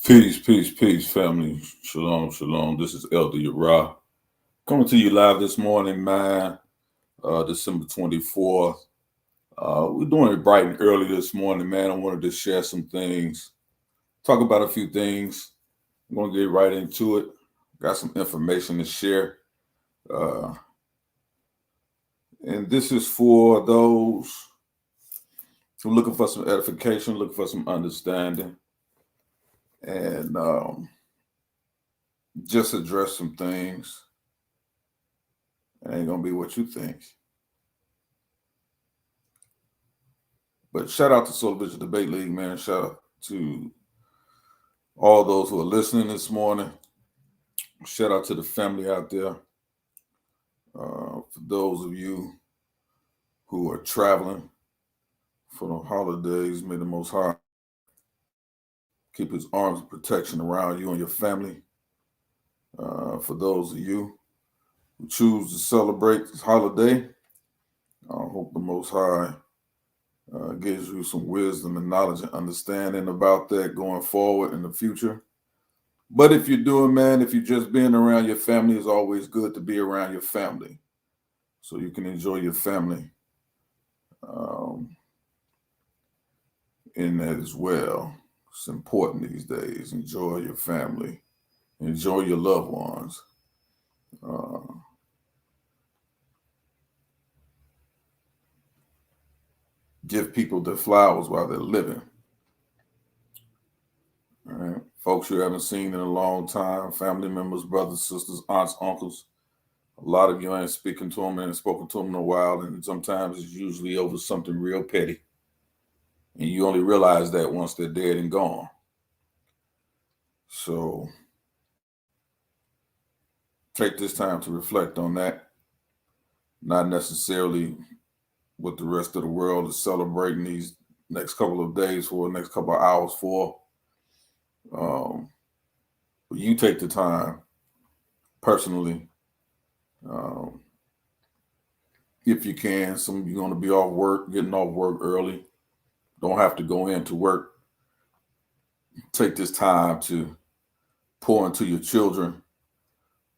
Peace, family. Shalom, shalom. This is Elder Yarah coming to you live this morning, man. December 24th. We're doing it bright and early this morning, man. I wanted to share some things, talk about a few things. I'm going to get right into it. Got some information to share. Uh, and this is for those who are looking for some edification, looking for some understanding, and just address some things. It ain't gonna be what you think. But shout out to Soul Vision Debate League, man. Shout out to all those who are listening this morning. Shout out to the family out there. For those of you who are traveling for the holidays, may the Most High keep His arms of protection around you and your family. For those of you who choose to celebrate this holiday, I hope the Most High gives you some wisdom and knowledge and understanding about that going forward in the future. But if you're doing, man, if you're just being around your family, it's always good to be around your family so you can enjoy your family in that as well. It's important these days. Enjoy your family. Enjoy your loved ones. Give people their flowers while they're living. All right. Folks you haven't seen in a long time, family members, brothers, sisters, aunts, uncles. A lot of you ain't speaking to them and spoken to them in a while, and sometimes it's usually over something real petty. And you only realize that once they're dead and gone. So take this time to reflect on that. Not necessarily what the rest of the world is celebrating these next couple of days for, next couple of hours for. But you take the time personally, if you can. Some of you are going to be off work, getting off work early. Don't have to go into work. Take this time to pour into your children,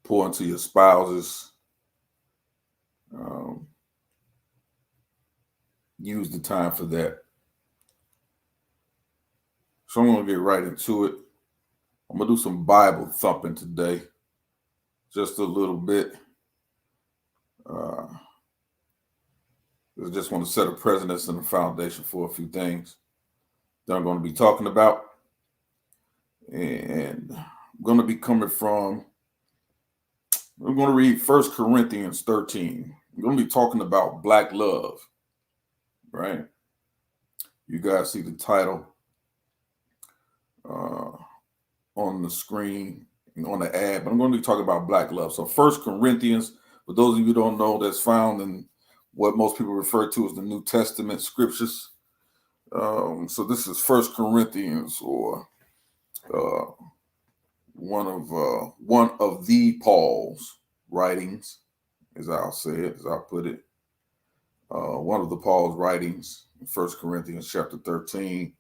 pour into your spouses. Use the time for that. So I'm going to get right into it. I'm going to do some Bible thumping today, just a little bit. I just want to set a precedence and a foundation for a few things that I'm going to be talking about. And I'm going to be coming from, I'm going to read 1 Corinthians 13. I'm going to be talking about black love, right? You guys see the title on the screen, on the ad, but I'm going to be talking about black love. So 1 Corinthians, for those of you who don't know, that's found in what most people refer to as the New Testament scriptures. So this is 1 Corinthians, or one of the Paul's writings, as I'll say it, as I'll put it. One of the Paul's writings in 1 Corinthians chapter 13.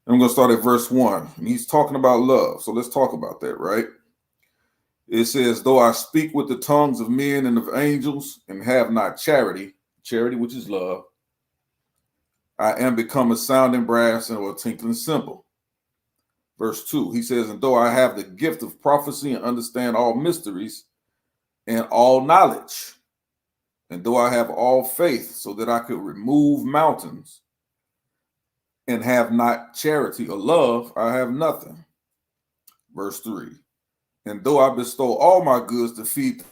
And I'm going to start at verse 1. And he's talking about love. So let's talk about that, right? It says, though I speak with the tongues of men and of angels and have not charity, which is love, I am become a sounding brass and a tinkling cymbal. Verse 2, he says, and though I have the gift of prophecy and understand all mysteries and all knowledge, and though I have all faith so that I could remove mountains and have not charity or love, I have nothing. Verse 3, and though I bestow all my goods to feed,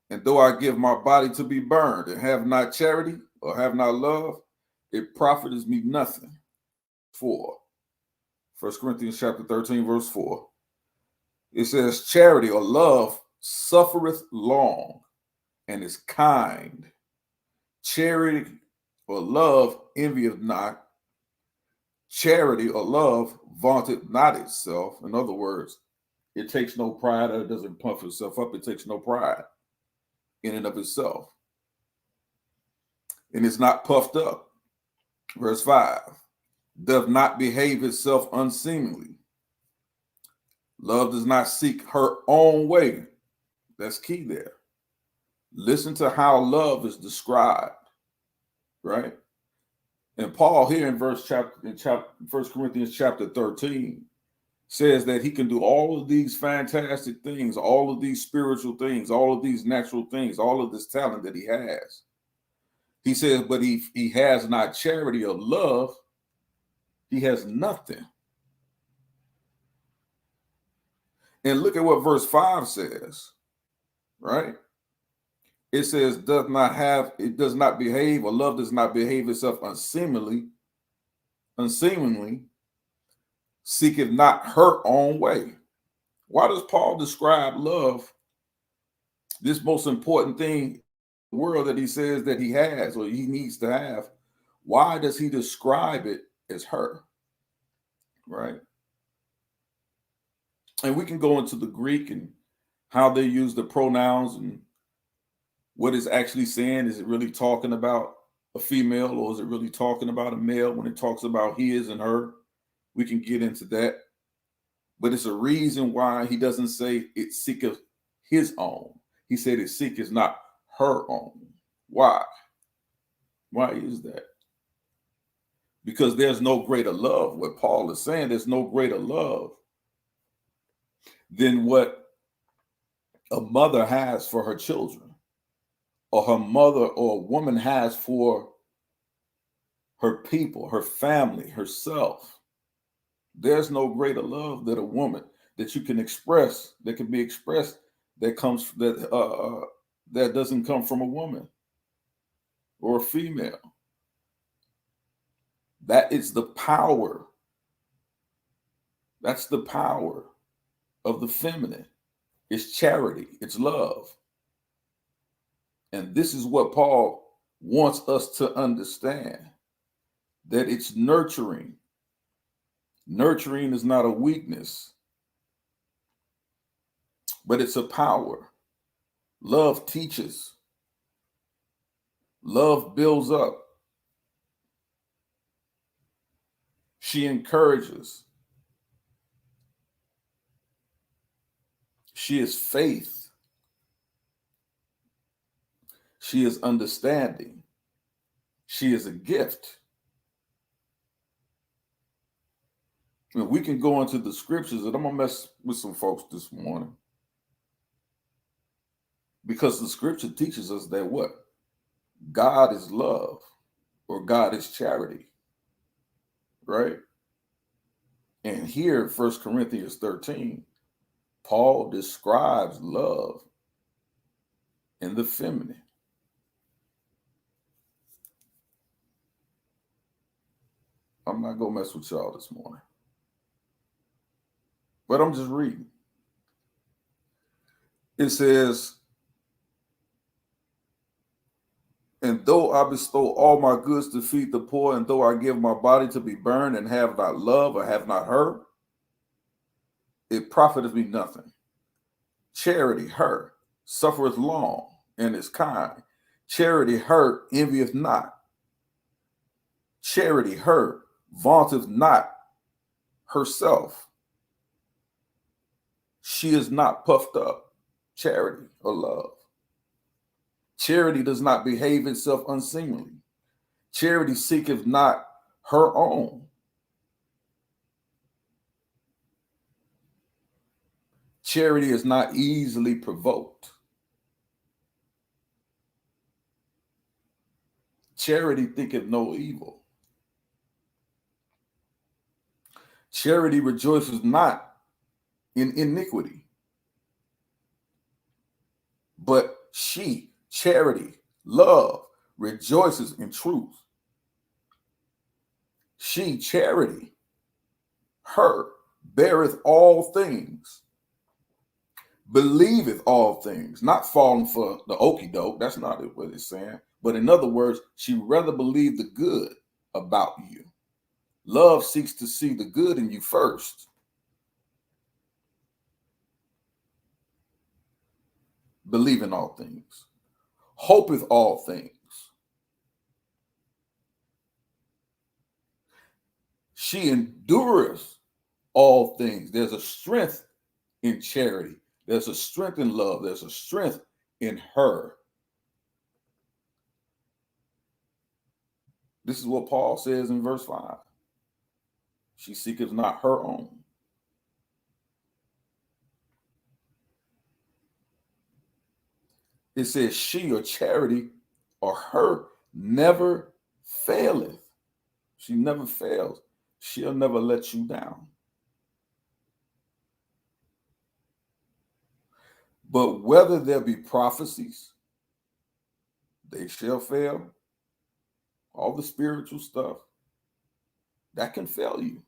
and though I give my body to be burned and have not charity or have not love, it profiteth me nothing. 4. 1 Corinthians chapter 13, verse 4. It says, charity or love suffereth long and is kind. Charity or love envieth not. Charity or love vaunteth not itself. In other words, it takes no pride, or it doesn't puff itself up. It takes no pride in and of itself. And it's not puffed up. Verse 5, doth not behave itself unseemly, Love does not seek her own way. That's key there. Listen to how love is described, right? And Paul here in First Corinthians chapter 13 says that he can do all of these fantastic things, all of these spiritual things, all of these natural things, all of this talent that he has. He says, but he has not charity or love, he has nothing. And look at what verse 5 says, right? It says, it does not behave, or love does not behave itself unseemly, seeketh not her own way. Why does Paul describe love, this most important thing in the world that he says that he has or he needs to have? Why does he describe it as her? Right? And we can go into the Greek and how they use the pronouns and what it's actually saying. Is it really talking about a female, or is it really talking about a male when it talks about his and her? We can get into that. But it's a reason why he doesn't say it seeketh his own. He said it seeketh not her own. Why? Why is that? Because there's no greater love. What Paul is saying, there's no greater love than what a mother has for her children, or her mother or a woman has for her people, her family, herself. There's no greater love than a woman that you can express, that can be expressed, that doesn't come from a woman or a female. That is the power. That's the power of the feminine. It's charity, it's love. And this is what Paul wants us to understand, that it's nurturing. Nurturing is not a weakness, but it's a power. Love teaches. Love builds up. She encourages. She is faith. She is understanding. She is a gift. And we can go into the scriptures, and I'm going to mess with some folks this morning, because the scripture teaches us that what? God is love, or God is charity, right? And here, 1 Corinthians 13, Paul describes love in the feminine. I'm not going to mess with y'all this morning, but I'm just reading. It says, and though I bestow all my goods to feed the poor, and though I give my body to be burned, and have not love, or have not her, it profiteth me nothing. Charity, her, suffereth long, and is kind. Charity, her, envieth not. Charity, her, vaunteth not herself. She is not puffed up. Charity, or love. Charity does not behave itself unseemly. Charity seeketh not her own. Charity is not easily provoked. Charity thinketh no evil. Charity rejoices not in iniquity, but she, charity, love, rejoices in truth. She, charity, her, beareth all things, believeth all things, not falling for the okie doke. That's not what it's saying. But in other words, she rather believe the good about you. Love seeks to see the good in you first. Believe in all things. Hopeth all things. She endureth all things. There's a strength in charity. There's a strength in love. There's a strength in her. This is what Paul says in verse 5. She seeketh not her own. It says she, or charity, or her, never faileth. She never fails. She'll never let you down. But whether there be prophecies, they shall fail. All the spiritual stuff, that can fail you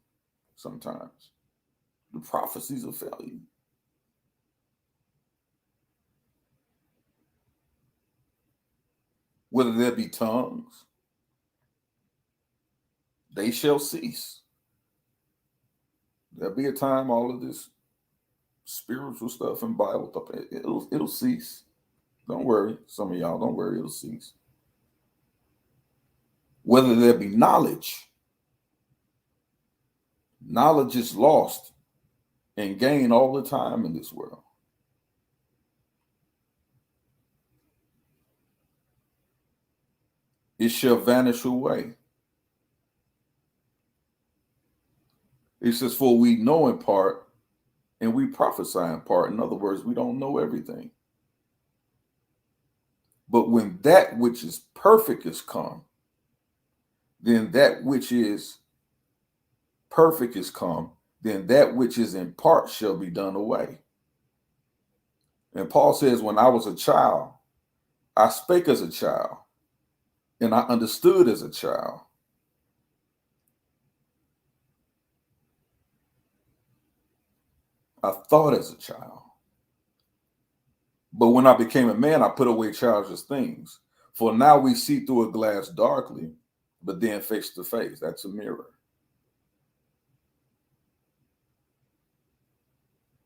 sometimes. The prophecies will fail you. Whether there be tongues, they shall cease. There'll be a time all of this spiritual stuff and Bible stuff, it'll cease. Don't worry. Some of y'all, don't worry, it'll cease. Whether there be knowledge, knowledge is lost and gained all the time in this world. It shall vanish away. It says, for we know in part and we prophesy in part. In other words, we don't know everything. But when that which is perfect is come, then that which is perfect is come, then that which is in part shall be done away. And Paul says, when I was a child, I spake as a child, and I understood as a child. I thought as a child. But when I became a man, I put away childish things. For now we see through a glass darkly, but then face to face. That's a mirror.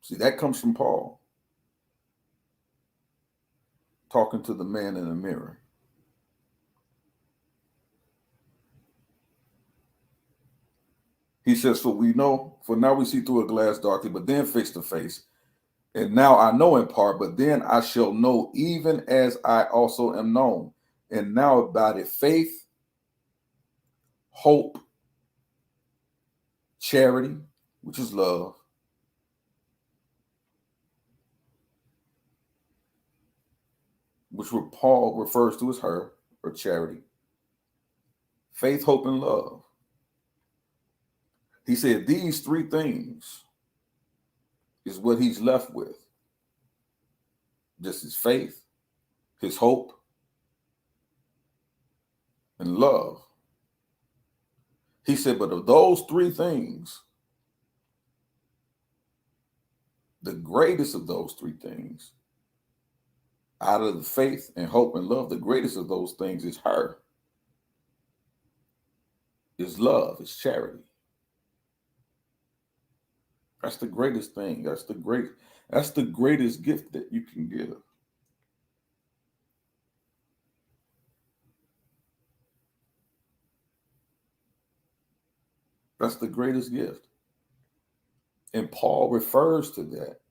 See, that comes from Paul, talking to the man in the mirror. He says, for now we see through a glass darkly, but then face to face. And now I know in part, but then I shall know even as I also am known. And now about it, faith, hope, charity, which is love, which Paul refers to as her, or charity. Faith, hope, and love. He said these three things is what he's left with. Just his faith, his hope, and love. He said, but of those three things, the greatest of those three things, out of the faith and hope and love, the greatest of those things is her, is love, is charity. That's the greatest thing. That's the greatest gift that you can give. That's the greatest gift. And Paul refers to that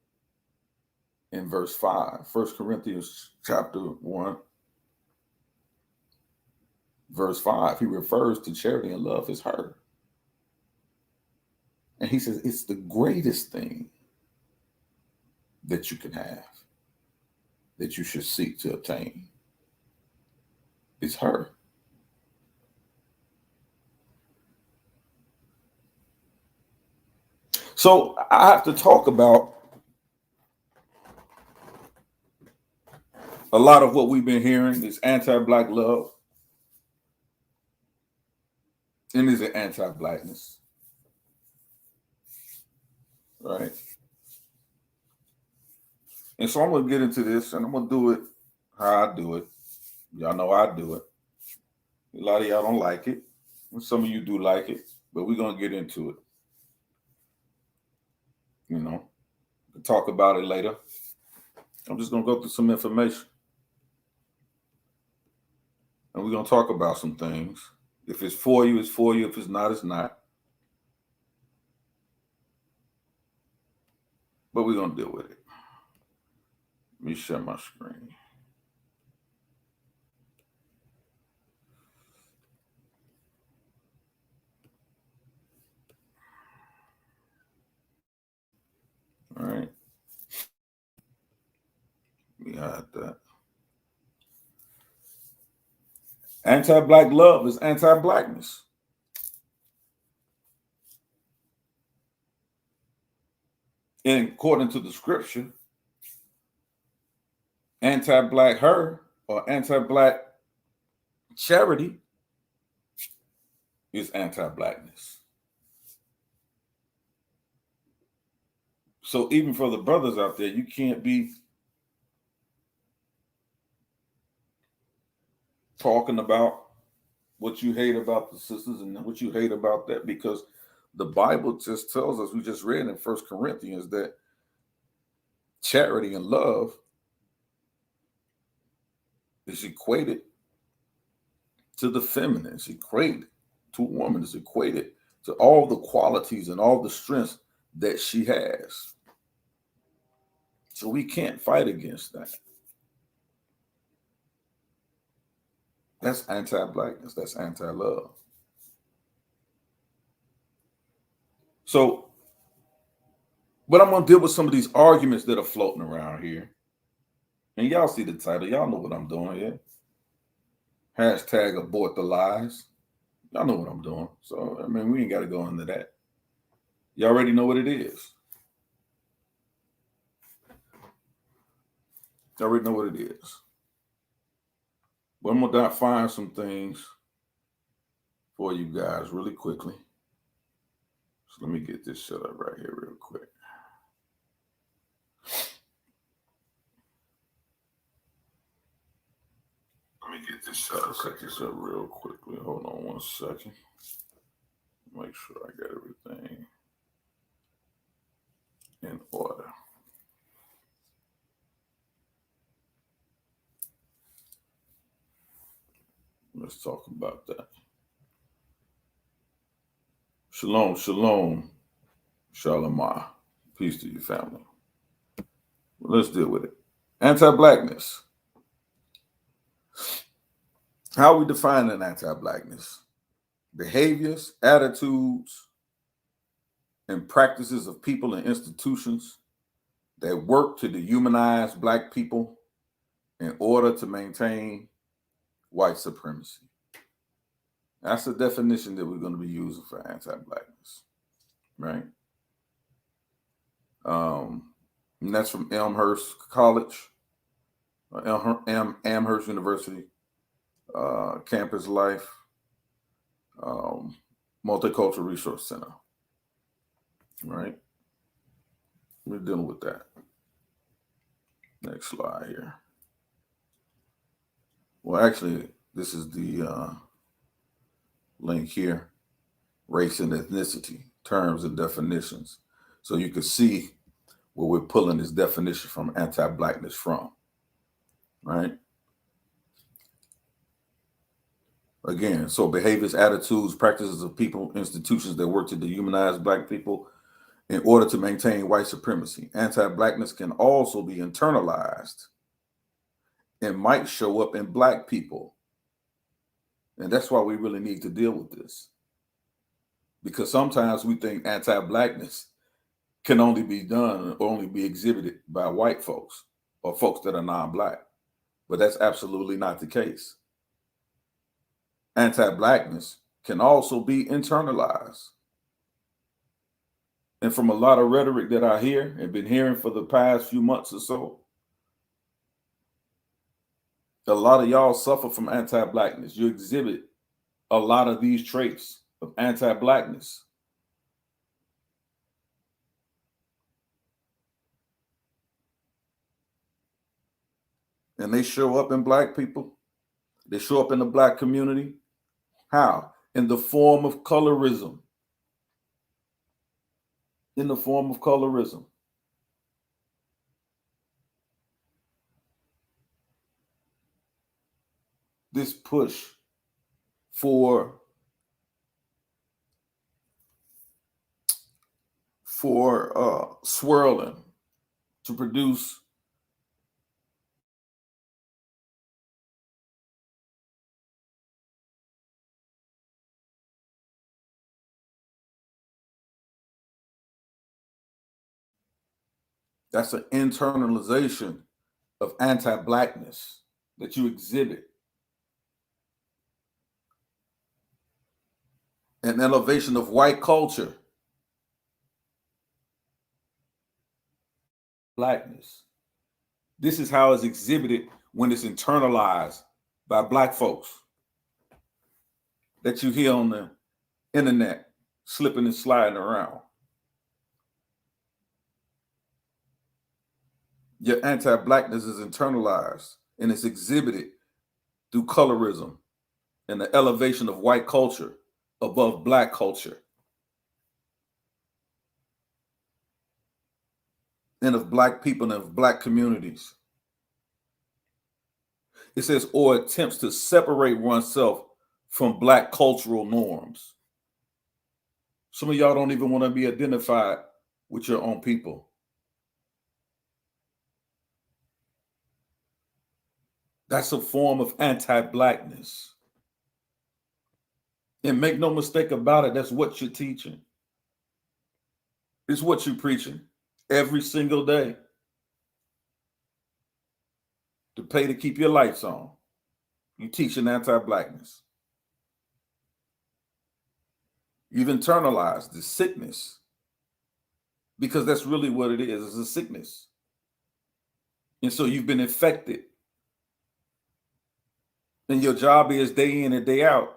in verse 5, 1 Corinthians chapter 1, verse 5. He refers to charity and love as her. And he says it's the greatest thing that you can have, that you should seek to obtain. It's her. So I have to talk about a lot of what we've been hearing is anti-black love. And is it anti-blackness? Right? And so I'm going to get into this, and I'm going to do it how I do it. Y'all know I do it. A lot of y'all don't like it. Some of you do like it, but we're going to get into it. You know, we'll talk about it later. I'm just going to go through some information. And we're going to talk about some things. If it's for you, it's for you. If it's not, it's not. but we're going to deal with it. Let me share my screen. All right. We had that. Anti-black love is anti-blackness. And according to the scripture, anti-black her or anti-black charity is anti-blackness. So even for the brothers out there, you can't be talking about what you hate about the sisters and what you hate about that, because the Bible just tells us, we just read in 1 Corinthians, that charity and love is equated to the feminine. It's equated to a woman. It's equated to all the qualities and all the strengths that she has. So we can't fight against that. That's anti-blackness. That's anti-love. So, but I'm going to deal with some of these arguments that are floating around here. And y'all see the title. Y'all know what I'm doing here. Hashtag abort the lies. Y'all know what I'm doing. So, I mean, we ain't got to go into that. You already know what it is. You already know what it is. But I'm going to find some things for you guys really quickly. So let me get this set up right here real quick. Set this up real quickly. Hold on 1 second. Make sure I got everything in order. Let's talk about that. Shalom, shalom, shalom. Peace to your family. Let's deal with it. Anti-blackness. How are we defining anti-blackness? Behaviors, attitudes, and practices of people and institutions that work to dehumanize black people in order to maintain white supremacy. That's the definition that we're going to be using for anti-blackness, right? And that's from Elmhurst College, Amherst University, Campus Life, Multicultural Resource Center, right? We're dealing with that. Next slide here. Well, actually, this is the link here, race and ethnicity, terms and definitions. So you can see where we're pulling this definition from anti-blackness from, right? Again, so behaviors, attitudes, practices of people, institutions that work to dehumanize black people in order to maintain white supremacy. Anti-blackness can also be internalized and might show up in black people. And that's why we really need to deal with this. Because sometimes we think anti-blackness can only be done or only be exhibited by white folks or folks that are non-black. But that's absolutely not the case. Anti-blackness can also be internalized. And from a lot of rhetoric that I hear and been hearing for the past few months or so, a lot of y'all suffer from anti-blackness. You exhibit a lot of these traits of anti-blackness. And they show up in black people. They show up in the black community. How? In the form of colorism. In the form of colorism. This push for swirling to produce that's an internalization of anti-blackness that you exhibit, an elevation of white culture, blackness. This is how it's exhibited when it's internalized by black folks that you hear on the internet slipping and sliding around. Your anti-blackness is internalized and it's exhibited through colorism and the elevation of white culture above black culture and of black people and of black communities. It says, or attempts to separate oneself from black cultural norms. Some of y'all don't even want to be identified with your own people. That's a form of anti-blackness. And make no mistake about it, that's what you're teaching. It's what you're preaching every single day. To pay to keep your lights on. You're teaching anti-blackness. You've internalized the sickness because that's really what it is. It's a sickness. And so you've been infected. And your job is day in and day out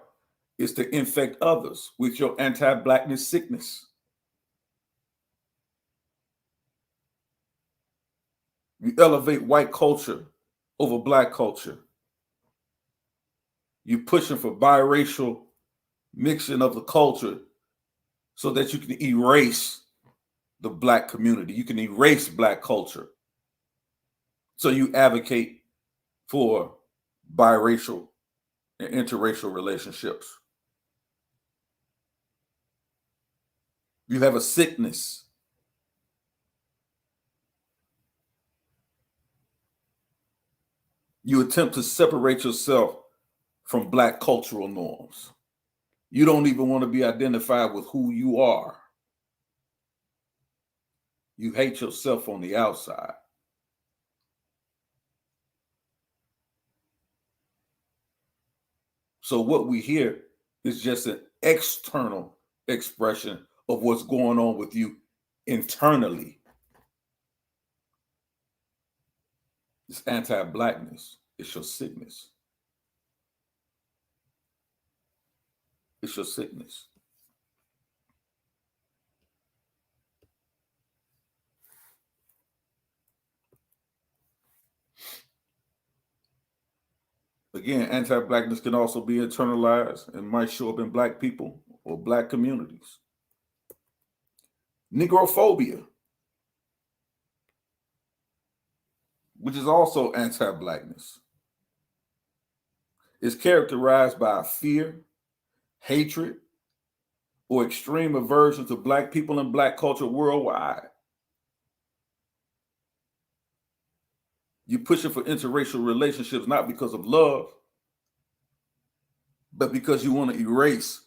is to infect others with your anti-blackness sickness. You elevate white culture over black culture. You're pushing for biracial mixing of the culture so that you can erase the black community. You can erase black culture. So you advocate for biracial and interracial relationships. You have a sickness. You attempt to separate yourself from black cultural norms. You don't even want to be identified with who you are. You hate yourself on the outside. So what we hear is just an external expression of what's going on with you internally. It's anti-blackness. It's your sickness. It's your sickness. Again, anti-blackness can also be internalized and might show up in black people or black communities. Negrophobia, which is also anti-blackness, is characterized by fear, hatred, or extreme aversion to black people and black culture worldwide. You're pushing for interracial relationships not because of love, but because you want to erase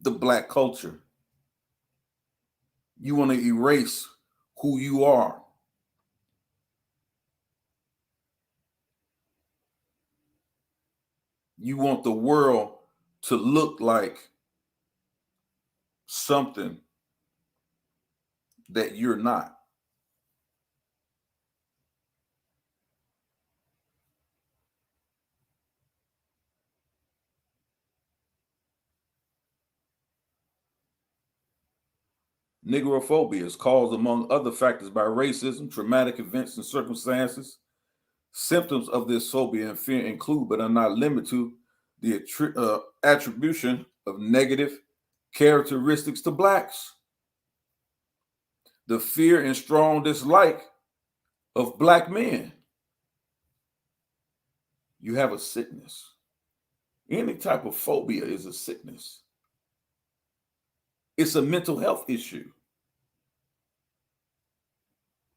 the black culture. You want to erase who you are. You want the world to look like something that you're not. Negrophobia is caused, among other factors, by racism, traumatic events and circumstances. Symptoms of this phobia and fear include, but are not limited to, the attribution of negative characteristics to blacks, the fear and strong dislike of black men. You have a sickness. Any type of phobia is a sickness. It's a mental health issue.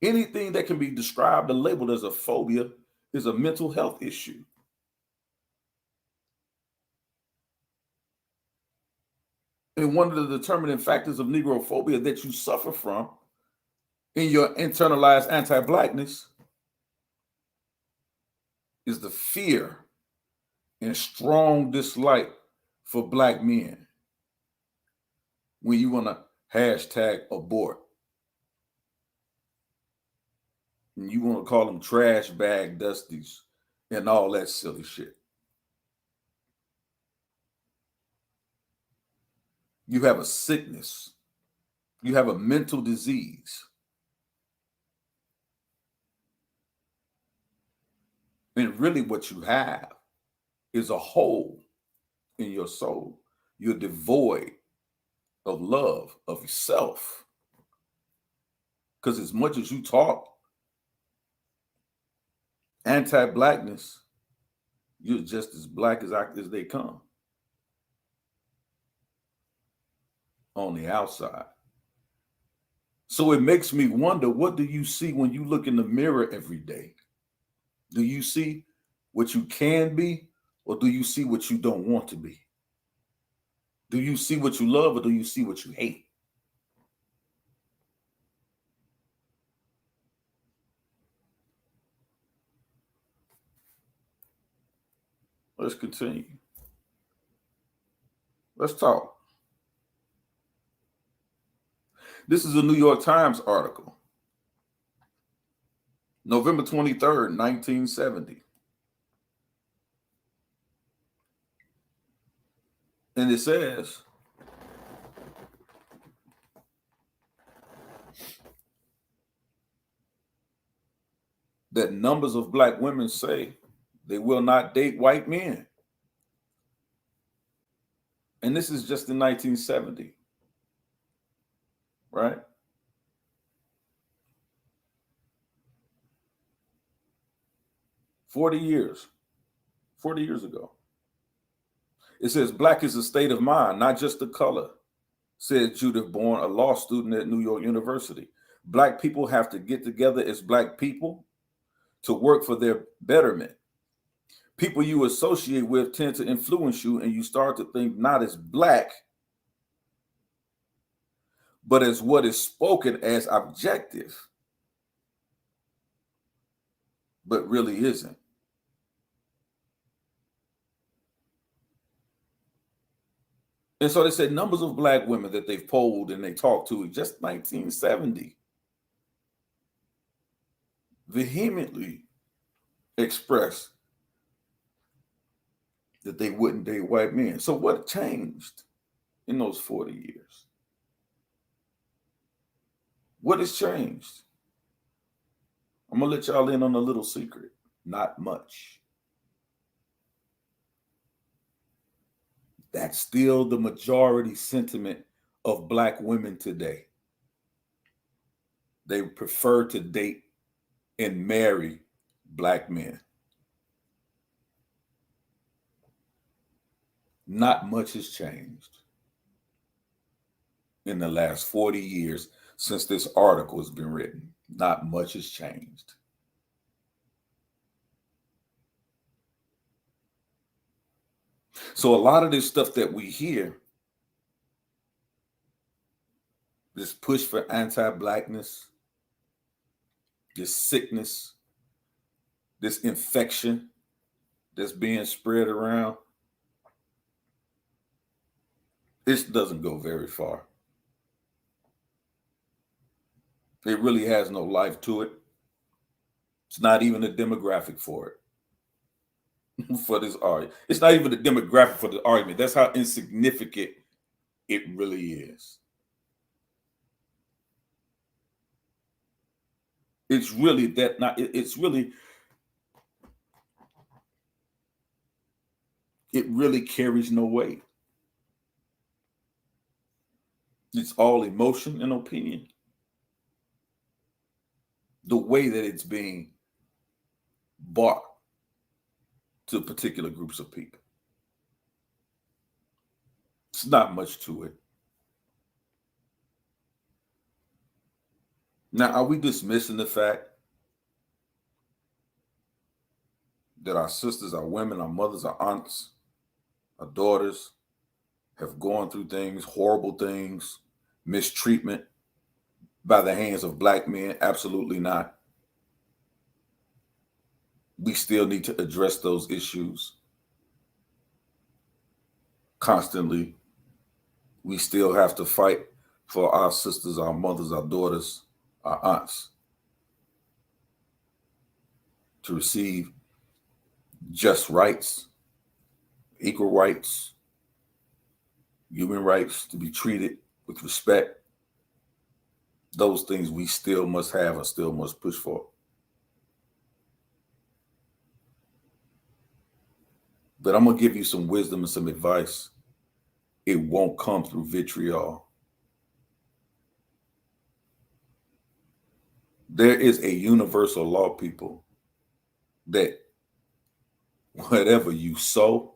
Anything that can be described or labeled as a phobia is a mental health issue. And one of the determining factors of negrophobia that you suffer from in your internalized anti-Blackness is the fear and strong dislike for Black men. When you want to hashtag abort, and you want to call them trash bag dusties and all that silly shit. You have a sickness. You have a mental disease. And really what you have is a hole in your soul. You're devoid of love of yourself. Because as much as you talk anti-Blackness, you're just as Black as they come on the outside. So it makes me wonder, what do you see when you look in the mirror every day? Do you see what you can be, or do you see what you don't want to be? Do you see what you love, or do you see what you hate? Let's continue. Let's talk. This is a New York Times article, November 23rd, 1970. And it says, that numbers of Black women say they will not date white men. And this is just in 1970, right? 40 years ago. It says, Black is a state of mind, not just a color, said Judith Bourne, a law student at New York University. Black people have to get together as Black people to work for their betterment. People you associate with tend to influence you, and you start to think not as Black, but as what is spoken as objective, but really isn't. And so they said numbers of Black women that they've polled and they talked to, just 1970, vehemently expressed that they wouldn't date white men. So what changed in those 40 years? What has changed? I'm gonna let y'all in on a little secret. Not much. That's still the majority sentiment of Black women today. They prefer to date and marry Black men. Not much has changed in the last 40 years since this article has been written. Not much has changed. So a lot of this stuff that we hear, this push for anti-Blackness, this sickness, this infection that's being spread around, this doesn't go very far. It really has no life to it. It's not even a demographic for it, for this argument. It's not even a demographic for the argument. That's how insignificant it really is. It's really that not, it's really, it really carries no weight. It's all emotion and opinion. The way that it's being bought to particular groups of people. It's not much to it. Now, are we dismissing the fact that our sisters, our women, our mothers, our aunts, our daughters have gone through things, horrible things, mistreatment by the hands of black men? Absolutely not. We still need to address those issues constantly. We still have to fight for our sisters, our mothers, our daughters, our aunts to receive just rights, equal rights, human rights, to be treated with respect. Those things we still must have and still must push for. But I'm going to give you some wisdom and some advice. It won't come through vitriol. There is a universal law, people, that whatever you sow,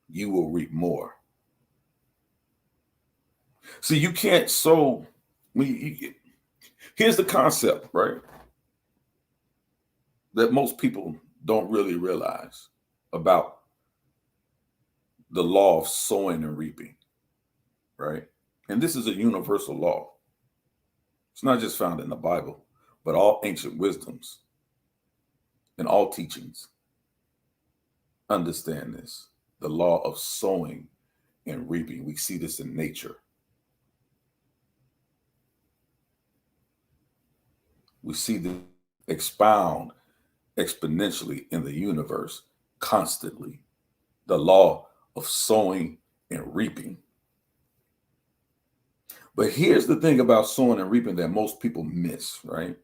you will reap more. See, you can't sow. Here's the concept, right? That most people don't really realize about the law of sowing and reaping, right? And this is a universal law. It's not just found in the Bible, but all ancient wisdoms and all teachings understand this. The law of sowing and reaping. We see this in nature. We see this expound exponentially in the universe constantly. The law of sowing and reaping. But here's the thing about sowing and reaping that most people miss, right?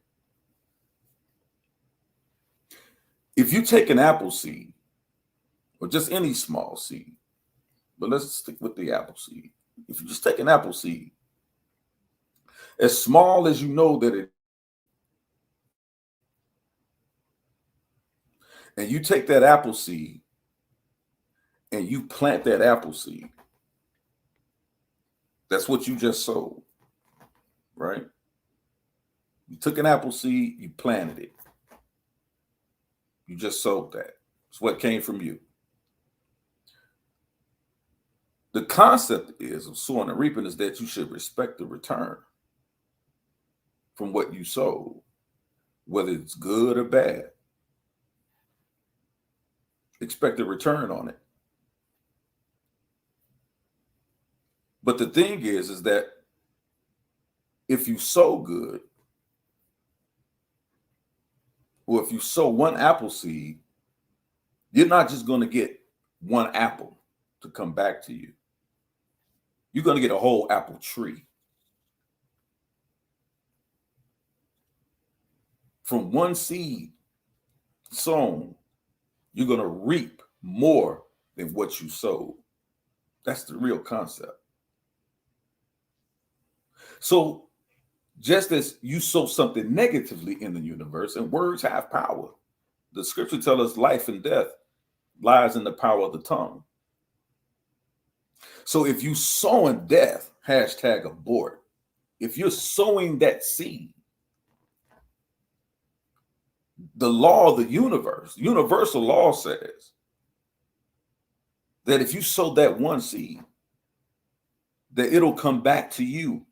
If you take an apple seed, or just any small seed, but let's stick with the apple seed. If you just take an apple seed, as small as you know that it, and you take that apple seed and you plant that apple seed, that's what you just sowed, right? You took an apple seed, you planted it. You just sowed that. It's what came from you. The concept is of sowing and reaping is that you should respect the return from what you sowed, whether it's good or bad. Expect a return on it. But the thing is that if you sow good, or if you sow one apple seed, you're not just going to get one apple to come back to you. You're going to get a whole apple tree. From one seed sown, you're going to reap more than what you sowed. That's the real concept. So just as you sow something negatively in the universe, and words have power. The scripture tells us life and death lies in the power of the tongue. So if you sowing death, hashtag abort, if you're sowing that seed, the law of the universe, universal law says that if you sow that one seed, that it'll come back to you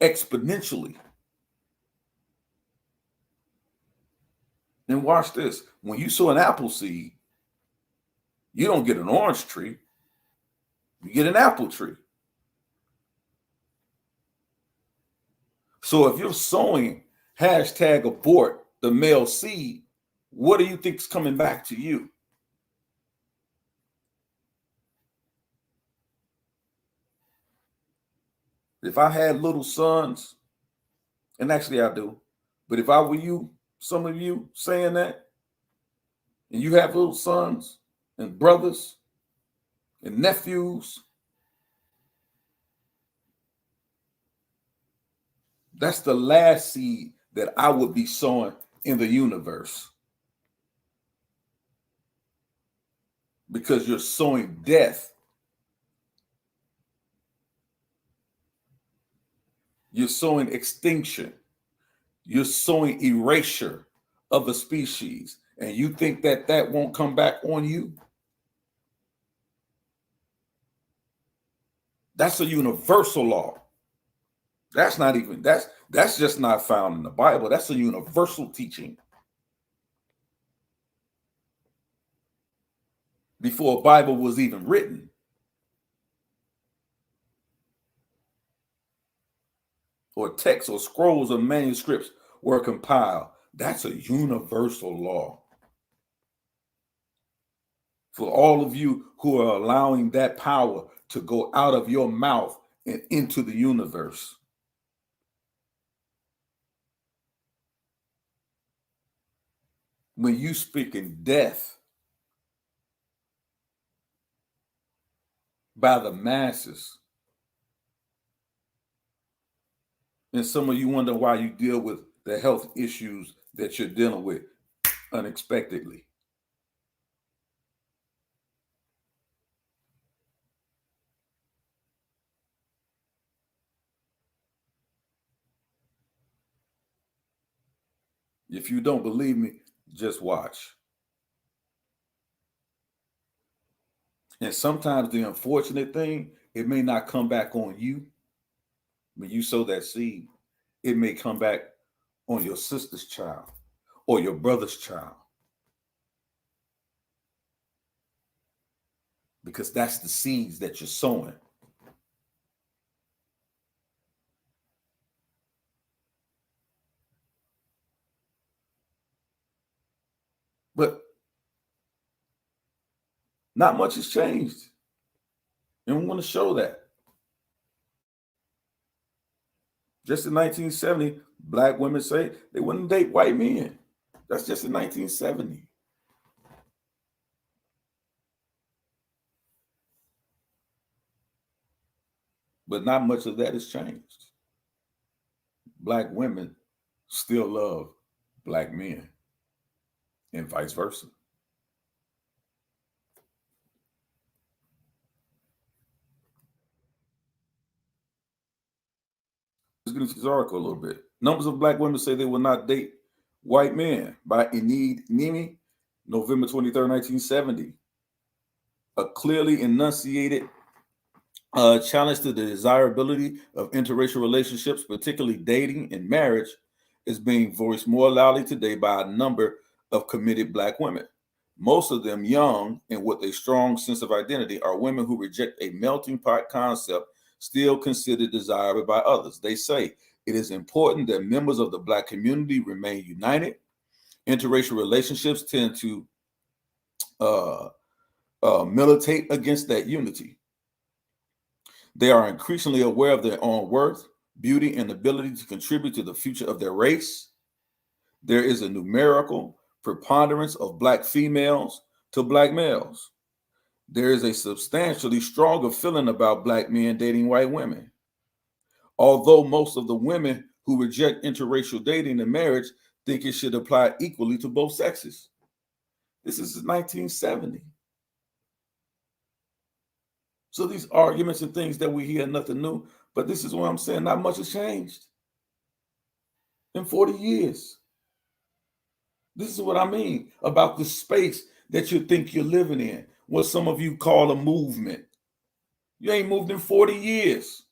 exponentially. Then watch this. When you sow an apple seed, you don't get an orange tree, you get an apple tree. So if you're sowing hashtag abort the male seed, what do you think is coming back to you? If I had little sons, and actually I do, but if I were you, some of you saying that, and you have little sons and brothers and nephews, that's the last seed that I would be sowing in the universe. Because you're sowing death. You're sowing extinction. You're sowing erasure of a species, and you think that that won't come back on you? That's a universal law. That's not even, that's just not found in the Bible. That's a universal teaching. Before a Bible was even written, or texts or scrolls or manuscripts were compiled. That's a universal law. For all of you who are allowing that power to go out of your mouth and into the universe. When you speak in death by the masses, and some of you wonder why you deal with the health issues that you're dealing with unexpectedly. If you don't believe me, just watch. And sometimes the unfortunate thing, it may not come back on you when you sow that seed. It may come back on your sister's child or your brother's child, because that's the seeds that you're sowing. But not much has changed. And we want to show that. Just in 1970, black women say they wouldn't date white men. That's just in 1970. But not much of that has changed. Black women still love black men and vice versa. Let's get into this article a little bit. Numbers of black women say they will not date white men by Enid Nimi, November 23rd, 1970. A clearly enunciated challenge to the desirability of interracial relationships, particularly dating and marriage, is being voiced more loudly today by a number of committed black women. Most of them young and with a strong sense of identity are women who reject a melting pot concept still considered desirable by others. They say it is important that members of the black community remain united. Interracial relationships tend to militate against that unity. They are increasingly aware of their own worth, beauty, and ability to contribute to the future of their race. There is a numerical preponderance of black females to black males. There is a substantially stronger feeling about black men dating white women. Although most of the women who reject interracial dating and marriage think it should apply equally to both sexes. This is 1970. So these arguments and things that we hear are nothing new, but this is what I'm saying. Not much has changed in 40 years. This is what I mean about the space that you think you're living in, what some of you call a movement. You ain't moved in 40 years.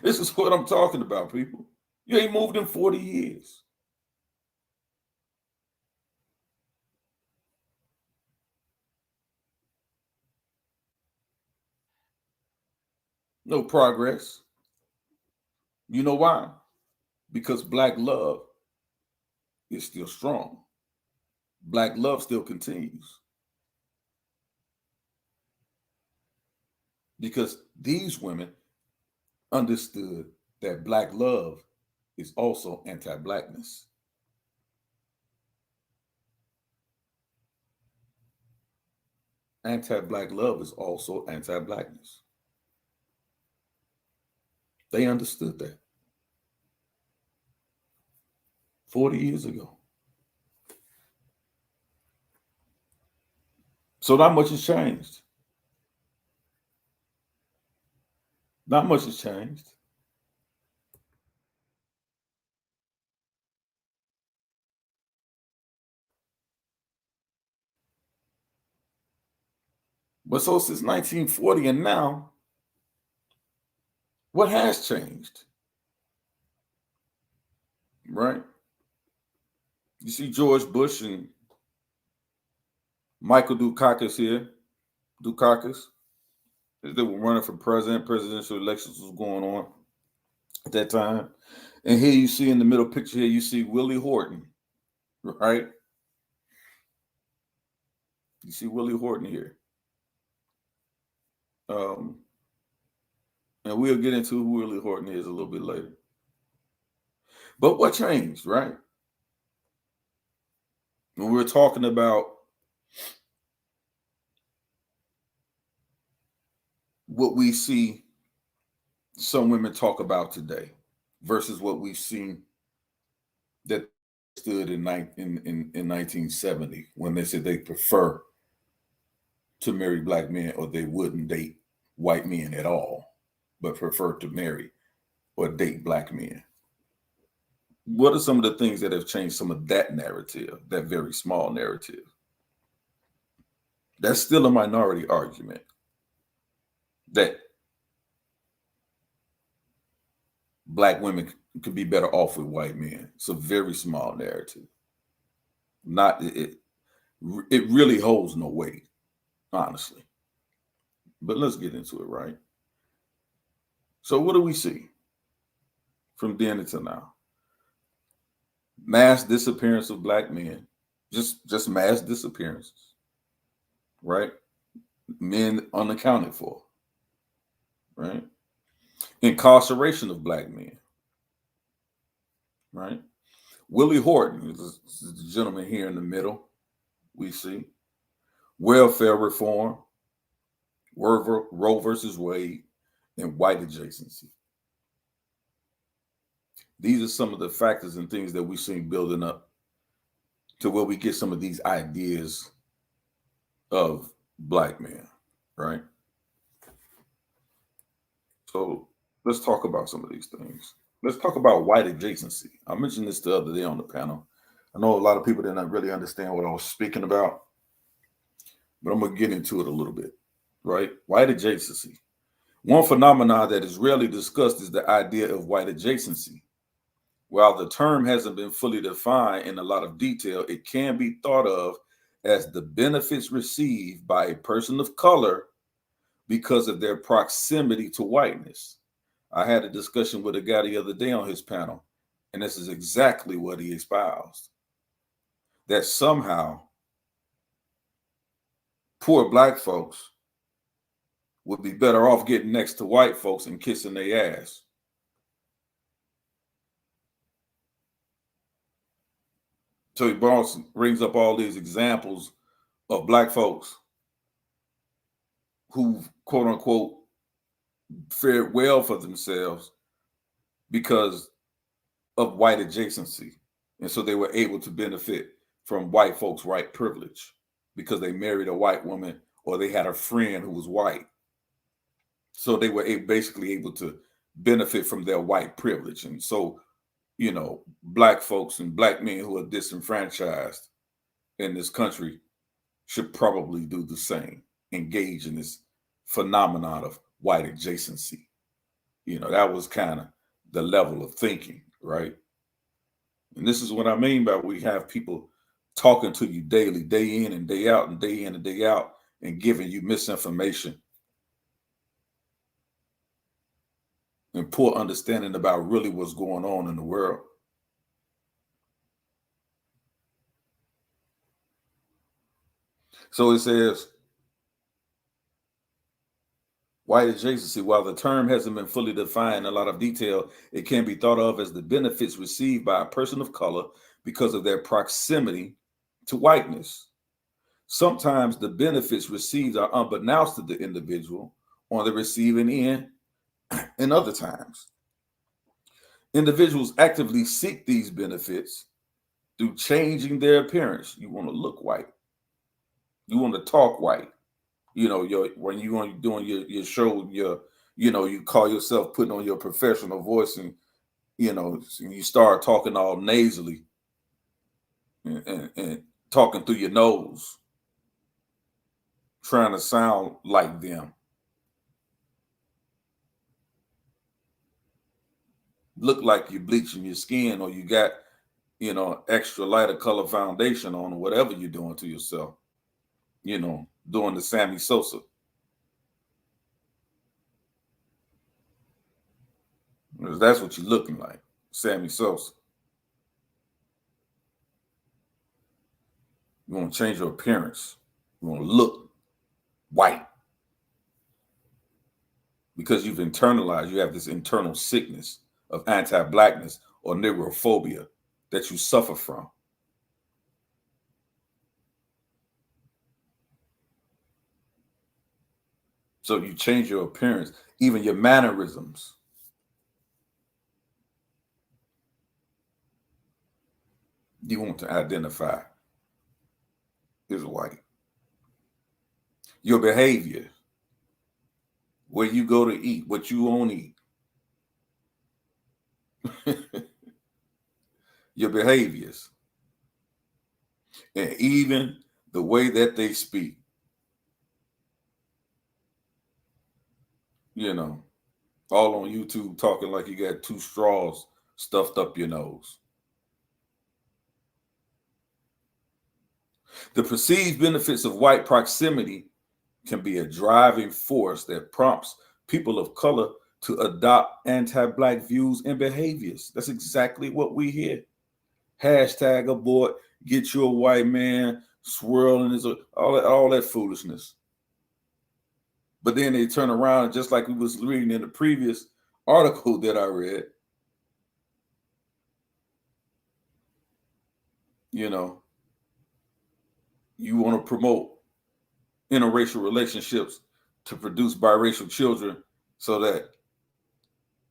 This is what I'm talking about, people. You ain't moved in 40 years. No progress. You know why? Because black love is still strong. Black love still continues. Because these women understood that black love is also anti-blackness. Anti-black love is also anti-blackness. They understood that 40 years ago. So not much has changed. Not much has changed. But so since 1940 and now, what has changed? Right? You see George Bush and Michael Dukakis here. Dukakis. They were running for president. Presidential elections was going on at that time. And here you see in the middle picture here, you see Willie Horton, right? You see Willie Horton here. Um, and we'll get into who Willie Horton is a little bit later. But what changed, right? When we're talking about what we see some women talk about today versus what we've seen that stood in 1970 when they said they prefer to marry black men or they wouldn't date white men at all, but prefer to marry or date black men. What are some of the things that have changed some of that narrative, that very small narrative? That's still a minority argument that black women could be better off with white men. It's a very small narrative. Not it. It really holds no weight, honestly. But let's get into it, right? So what do we see from then until now? Mass disappearance of black men, just mass disappearances, right? Men unaccounted for, right? Incarceration of black men, right? Willie Horton is the gentleman here in the middle. We see welfare reform, Roe versus Wade, and white adjacency. These are some of the factors and things that we've seen building up to where we get some of these ideas of black men, right? So let's talk about some of these things. Let's talk about white adjacency. I mentioned this the other day on the panel. I know a lot of people did not really understand what I was speaking about, but I'm going to get into it a little bit, right? White adjacency. One phenomenon that is rarely discussed is the idea of white adjacency. While the term hasn't been fully defined in a lot of detail, it can be thought of as the benefits received by a person of color because of their proximity to whiteness. I had a discussion with a guy the other day on his panel, and this is exactly what he espoused. That somehow poor black folks would be better off getting next to white folks and kissing their ass. So he brings up all these examples of black folks who've quote unquote fared well for themselves because of white adjacency. And so they were able to benefit from white folks' white privilege because they married a white woman or they had a friend who was white. So they were basically able to benefit from their white privilege. And so, you know, black folks and black men who are disenfranchised in this country should probably do the same, engage in this phenomenon of white adjacency. You know, that was kind of the level of thinking, right? And this is what I mean by we have people talking to you daily, day in and day out, and day in and day out, and giving you misinformation and poor understanding about really what's going on in the world. So it says, white adjacency, while the term hasn't been fully defined in a lot of detail, it can be thought of as the benefits received by a person of color because of their proximity to whiteness. Sometimes the benefits received are unbeknownst to the individual on the receiving end, and other times. Individuals actively seek these benefits through changing their appearance. You want to look white. You want to talk white. You know, when you are doing your show, you call yourself putting on your professional voice and, you start talking all nasally and talking through your nose. trying to sound like them. Look like you're bleaching your skin, or you got, extra lighter color foundation on, or whatever you're doing to yourself, doing the Sammy Sosa. Because that's what you're looking like, Sammy Sosa. You want to change your appearance. You want to look white because you've internalized, you have this internal sickness of anti-blackness or negrophobia that you suffer from. So you change your appearance, even your mannerisms. You want to identify as white. Your behavior, where you go to eat, what you won't eat. Your behaviors. And even the way that they speak. All on YouTube talking like you got 2 straws stuffed up your nose. The perceived benefits of white proximity can be a driving force that prompts people of color to adopt anti-black views and behaviors. That's exactly what we hear. Hashtag abort, get you a white man, swirling all that foolishness. But then they turn around, just like we was reading in the previous article that I read, you want to promote interracial relationships to produce biracial children so that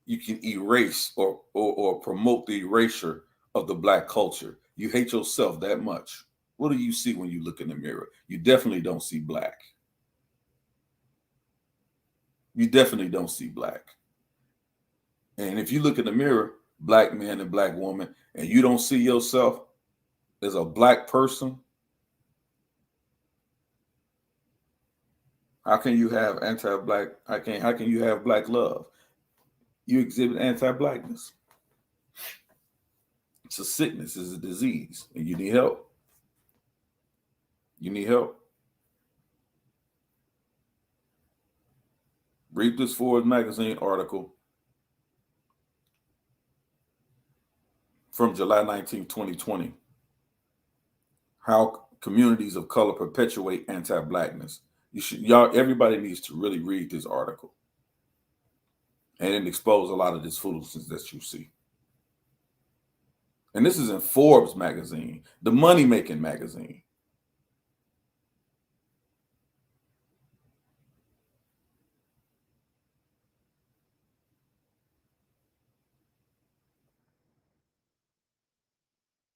you can erase or promote the erasure of the black culture. You hate yourself that much. What do you see when you look in the mirror? You definitely don't see black. You definitely don't see black. And if you look in the mirror, black man and black woman, and you don't see yourself as a black person, how can you have anti-black? How can you have black love? You exhibit anti-blackness. It's a sickness, it's a disease, and you need help. You need help. Read this Forbes magazine article from July 19, 2020. How communities of color perpetuate anti-blackness. Everybody needs to really read this article and then expose a lot of this foolishness that you see. And this is in Forbes magazine, the money-making magazine.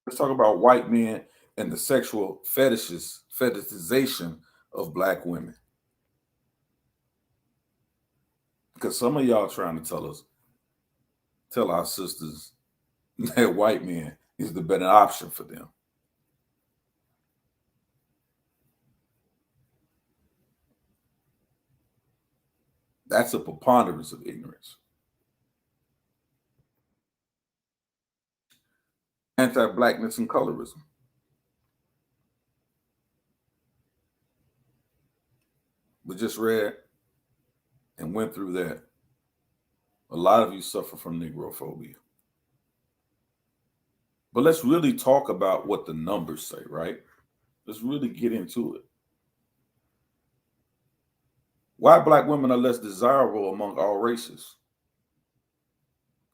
Let's talk about white men and the sexual fetishization of black women. Because some of y'all trying to tell our sisters that white men is the better option for them. That's a preponderance of ignorance. Anti-blackness and colorism. We just read and went through that. A lot of you suffer from negrophobia. But let's really talk about what the numbers say, right? Let's really get into it. Why black women are less desirable among all races.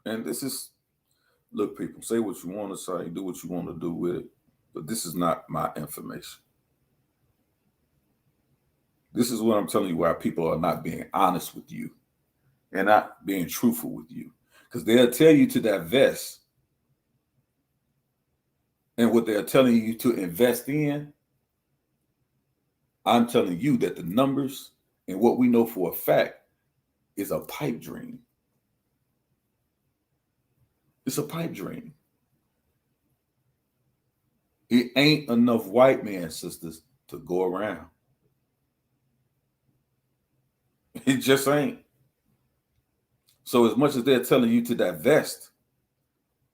And this is, look, people, say what you want to say, do what you want to do with it, but this is not my information. This is what I'm telling you, why people are not being honest with you and not being truthful with you. Because they'll tell you to divest, and what they're telling you to invest in, I'm telling you that the numbers and what we know for a fact is a pipe dream. It's a pipe dream. It ain't enough white men, sisters, to go around. It just ain't. So as much as they're telling you to divest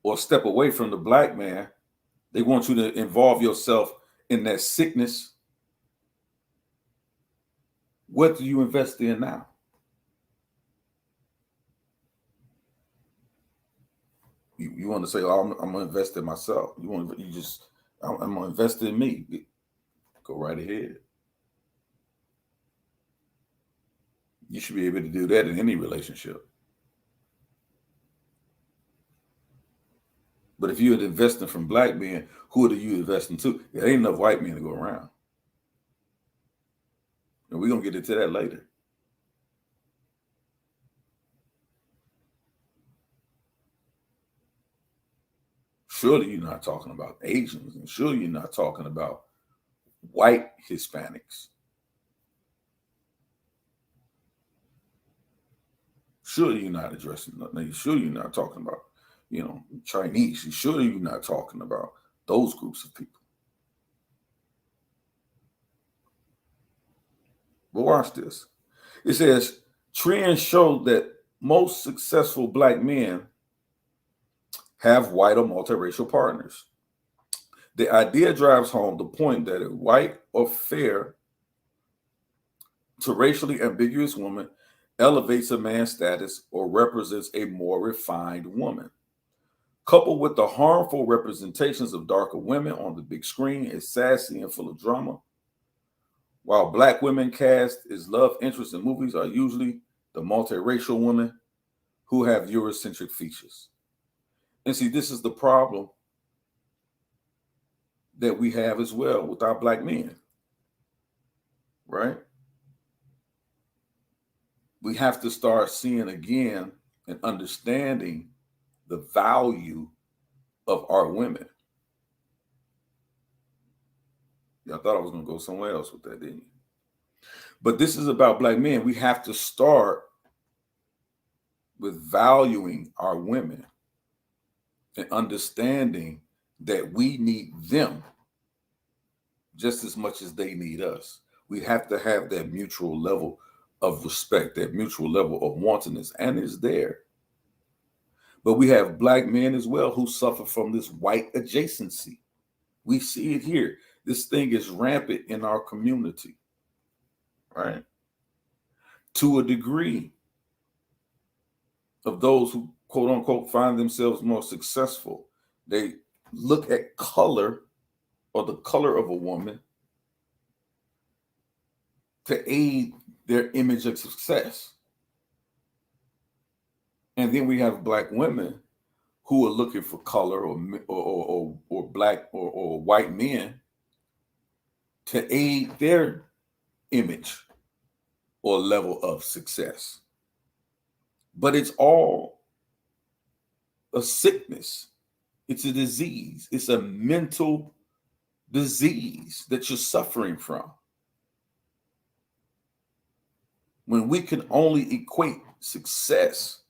or step away from the black man, they want you to involve yourself in that sickness. What do you invest in now? You want to say, "Oh, I'm gonna invest in myself." I'm gonna invest in me. Go right ahead. You should be able to do that in any relationship. But if you're investing from black men, who are you investing to? There ain't enough white men to go around. And we're gonna get into that later. Surely you're not talking about Asians, and surely you're not talking about white Hispanics. Surely you're not addressing nothing. Surely you're not talking about, Chinese. Surely you're not talking about those groups of people. But watch this. It says, trends show that most successful black men have white or multiracial partners. The idea drives home the point that a white or fair to racially ambiguous woman elevates a man's status or represents a more refined woman. Coupled with the harmful representations of darker women on the big screen as sassy and full of drama, while black women cast as love interests in movies are usually the multiracial women who have Eurocentric features. And see, this is the problem that we have as well with our black men, right? We have to start seeing again and understanding the value of our women. Y'all thought I was going to go somewhere else with that, didn't you? But this is about black men. We have to start with valuing our women and understanding that we need them just as much as they need us. We have to have that mutual level of respect, that mutual level of wantonness, and it's there. But we have black men as well who suffer from this white adjacency. We see it here. This thing is rampant in our community, right? To a degree of those who, quote unquote, find themselves more successful, they look at color or the color of a woman to aid their image of success. And then we have black women who are looking for color or black or white men to aid their image or level of success. But it's all a sickness. It's a disease. It's a mental disease that you're suffering from. When we can only equate success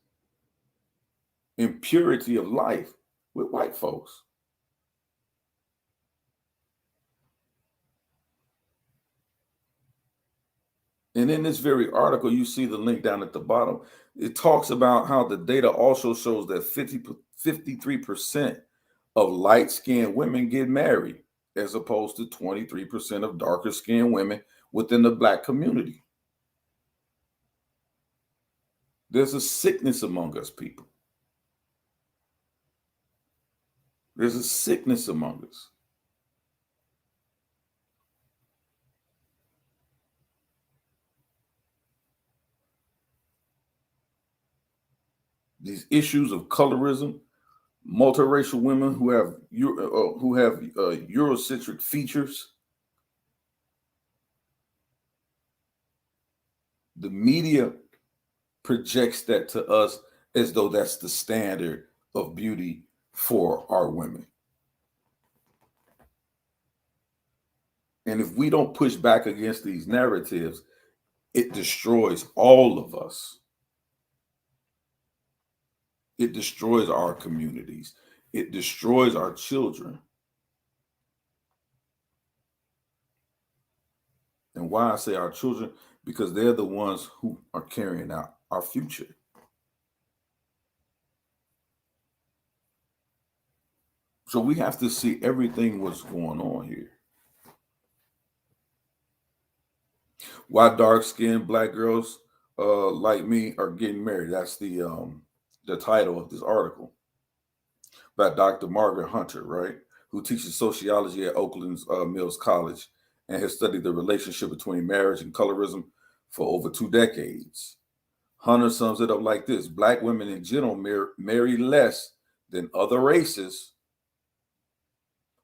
and purity of life with white folks. And in this very article, you see the link down at the bottom. It talks about how the data also shows that 53% of light-skinned women get married, as opposed to 23% of darker-skinned women within the black community. There's a sickness among us, people. There's a sickness among us. These issues of colorism, multiracial women who have Eurocentric features. The media projects that to us as though that's the standard of beauty for our women. And if we don't push back against these narratives, it destroys all of us. It destroys our communities. It destroys our children. And why I say our children, because they're the ones who are carrying out our future. So we have to see everything what's going on here. Why dark-skinned black girls like me are getting married. That's the title of this article by Dr. Margaret Hunter, right? Who teaches sociology at Oakland's Mills College and has studied the relationship between marriage and colorism for over 2 decades. Hunter sums it up like this: Black women in general marry less than other races,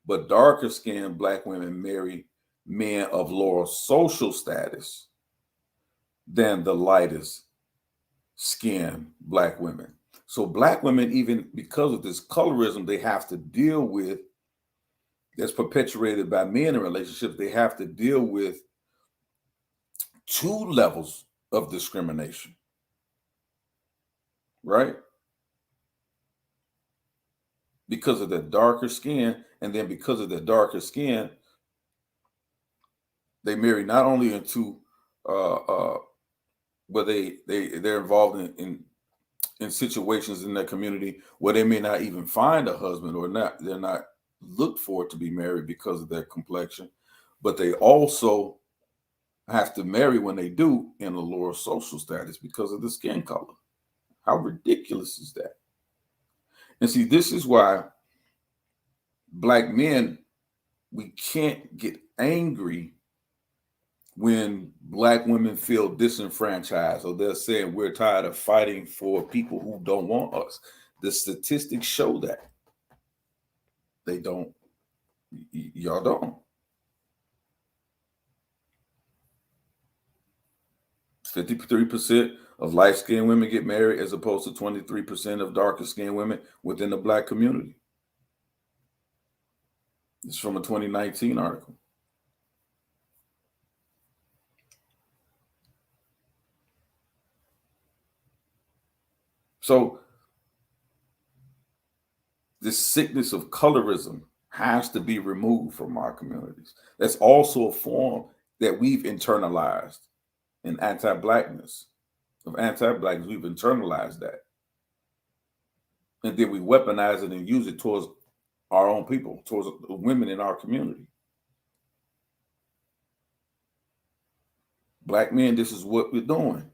but darker skinned Black women marry men of lower social status than the lightest skinned Black women. So Black women, even because of this colorism they have to deal with, that's perpetuated by men in relationships, they have to deal with 2 levels of discrimination, right? Because of the darker skin, and then because of the darker skin, they marry not only into where they're involved in situations in their community where they may not even find a husband, or they're not looked for to be married because of their complexion, but they also have to marry when they do in a lower social status because of the skin color. How ridiculous is that? And see, this is why Black men, we can't get angry when Black women feel disenfranchised, or they're saying we're tired of fighting for people who don't want us. The statistics show that. They don't. Y'all don't. 53% of light-skinned women get married as opposed to 23% of darker-skinned women within the Black community. It's from a 2019 article. So this sickness of colorism has to be removed from our communities. That's also a form that we've internalized in anti-Blackness. Of anti-Blackness, we've internalized that. And then we weaponize it and use it towards our own people, towards the women in our community. Black men, this is what we're doing.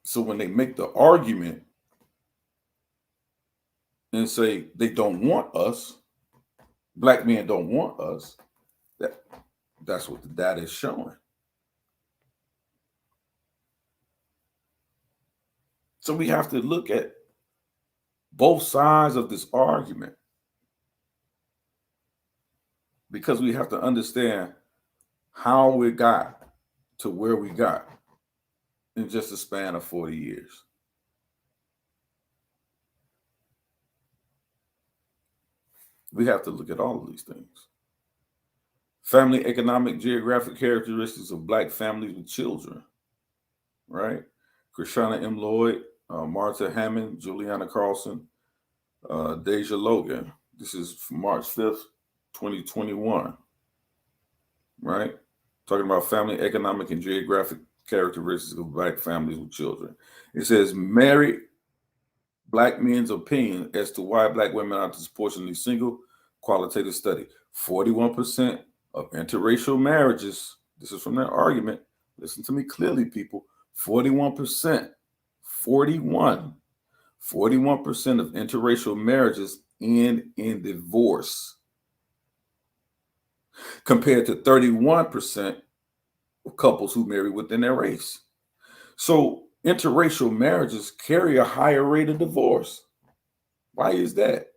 So when they make the argument and say they don't want us, Black men don't want us, that's what the data is showing. So we have to look at both sides of this argument, because we have to understand how we got to where we got in just a span of 40 years. We have to look at all of these things. Family economic geographic characteristics of Black families with children, right? Krishana M. Lloyd, Martha Hammond, Juliana Carlson, Deja Logan. This is from March 5th, 2021, right? Talking about family economic and geographic characteristics of Black families with children. It says, married Black men's opinion as to why Black women are disproportionately single, qualitative study. 41% of interracial marriages, this is from their argument, listen to me clearly, people, 41%, 41% of interracial marriages end in divorce, compared to 31% of couples who marry within their race. So interracial marriages carry a higher rate of divorce. Why is that?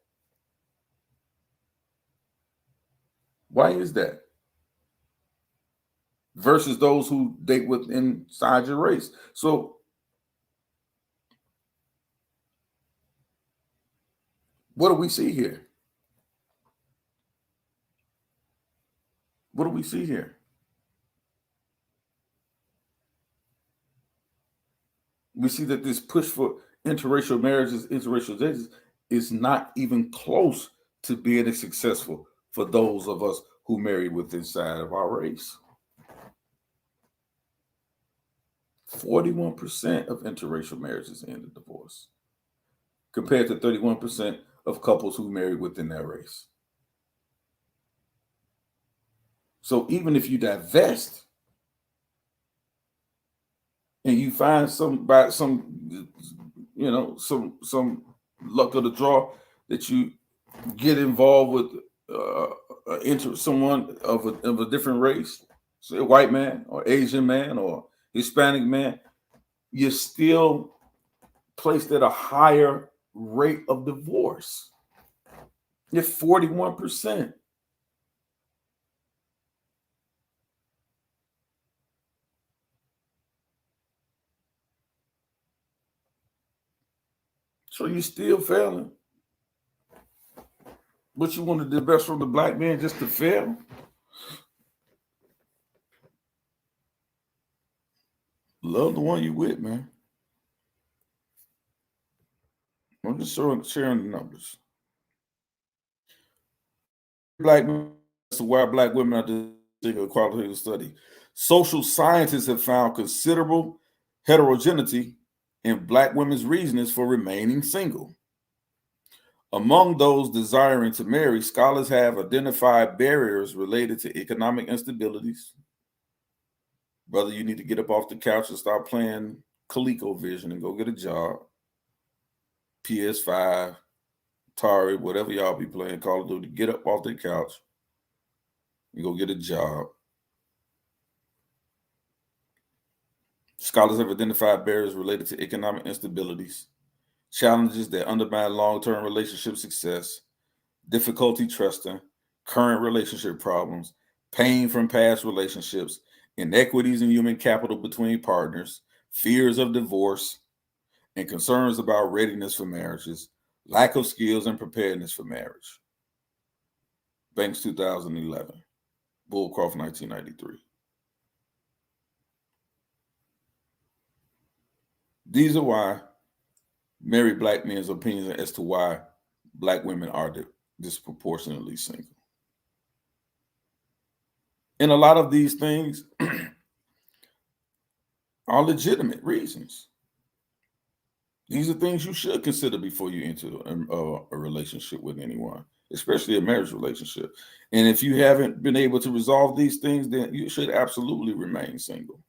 Why is that? Versus those who date within inside your race. So what do we see here? What do we see here? We see that this push for interracial marriages, interracial dates, is not even close to being as successful for those of us who married within inside of our race. 41% of interracial marriages end in divorce, compared to 31% of couples who married within their race. So even if you divest and you find some luck of the draw that you get involved with someone of a different race, say a white man or Asian man or Hispanic man, you're still placed at a higher rate of divorce. You're 41%. So you're still failing. But you wanted the best from the black man just to fail? Love the one you with, man. I'm just sharing the numbers. Black men, as to why black women are the qualitative study. Social scientists have found considerable heterogeneity in black women's reasons for remaining single. Among those desiring to marry, scholars have identified barriers related to economic instabilities. Brother, you need to get up off the couch and start playing ColecoVision and go get a job. PS5, Atari, whatever y'all be playing, Call of Duty, get up off the couch and go get a job. Scholars have identified barriers related to economic instabilities, challenges that undermine long-term relationship success, difficulty trusting, current relationship problems, pain from past relationships, inequities in human capital between partners, fears of divorce, and concerns about readiness for marriages, lack of skills and preparedness for marriage. Banks 2011, Bullcroft 1993. These are why married black men's opinions as to why black women are disproportionately single. And a lot of these things are legitimate reasons. These are things you should consider before you enter a relationship with anyone, especially a marriage relationship. And if you haven't been able to resolve these things, then you should absolutely remain single.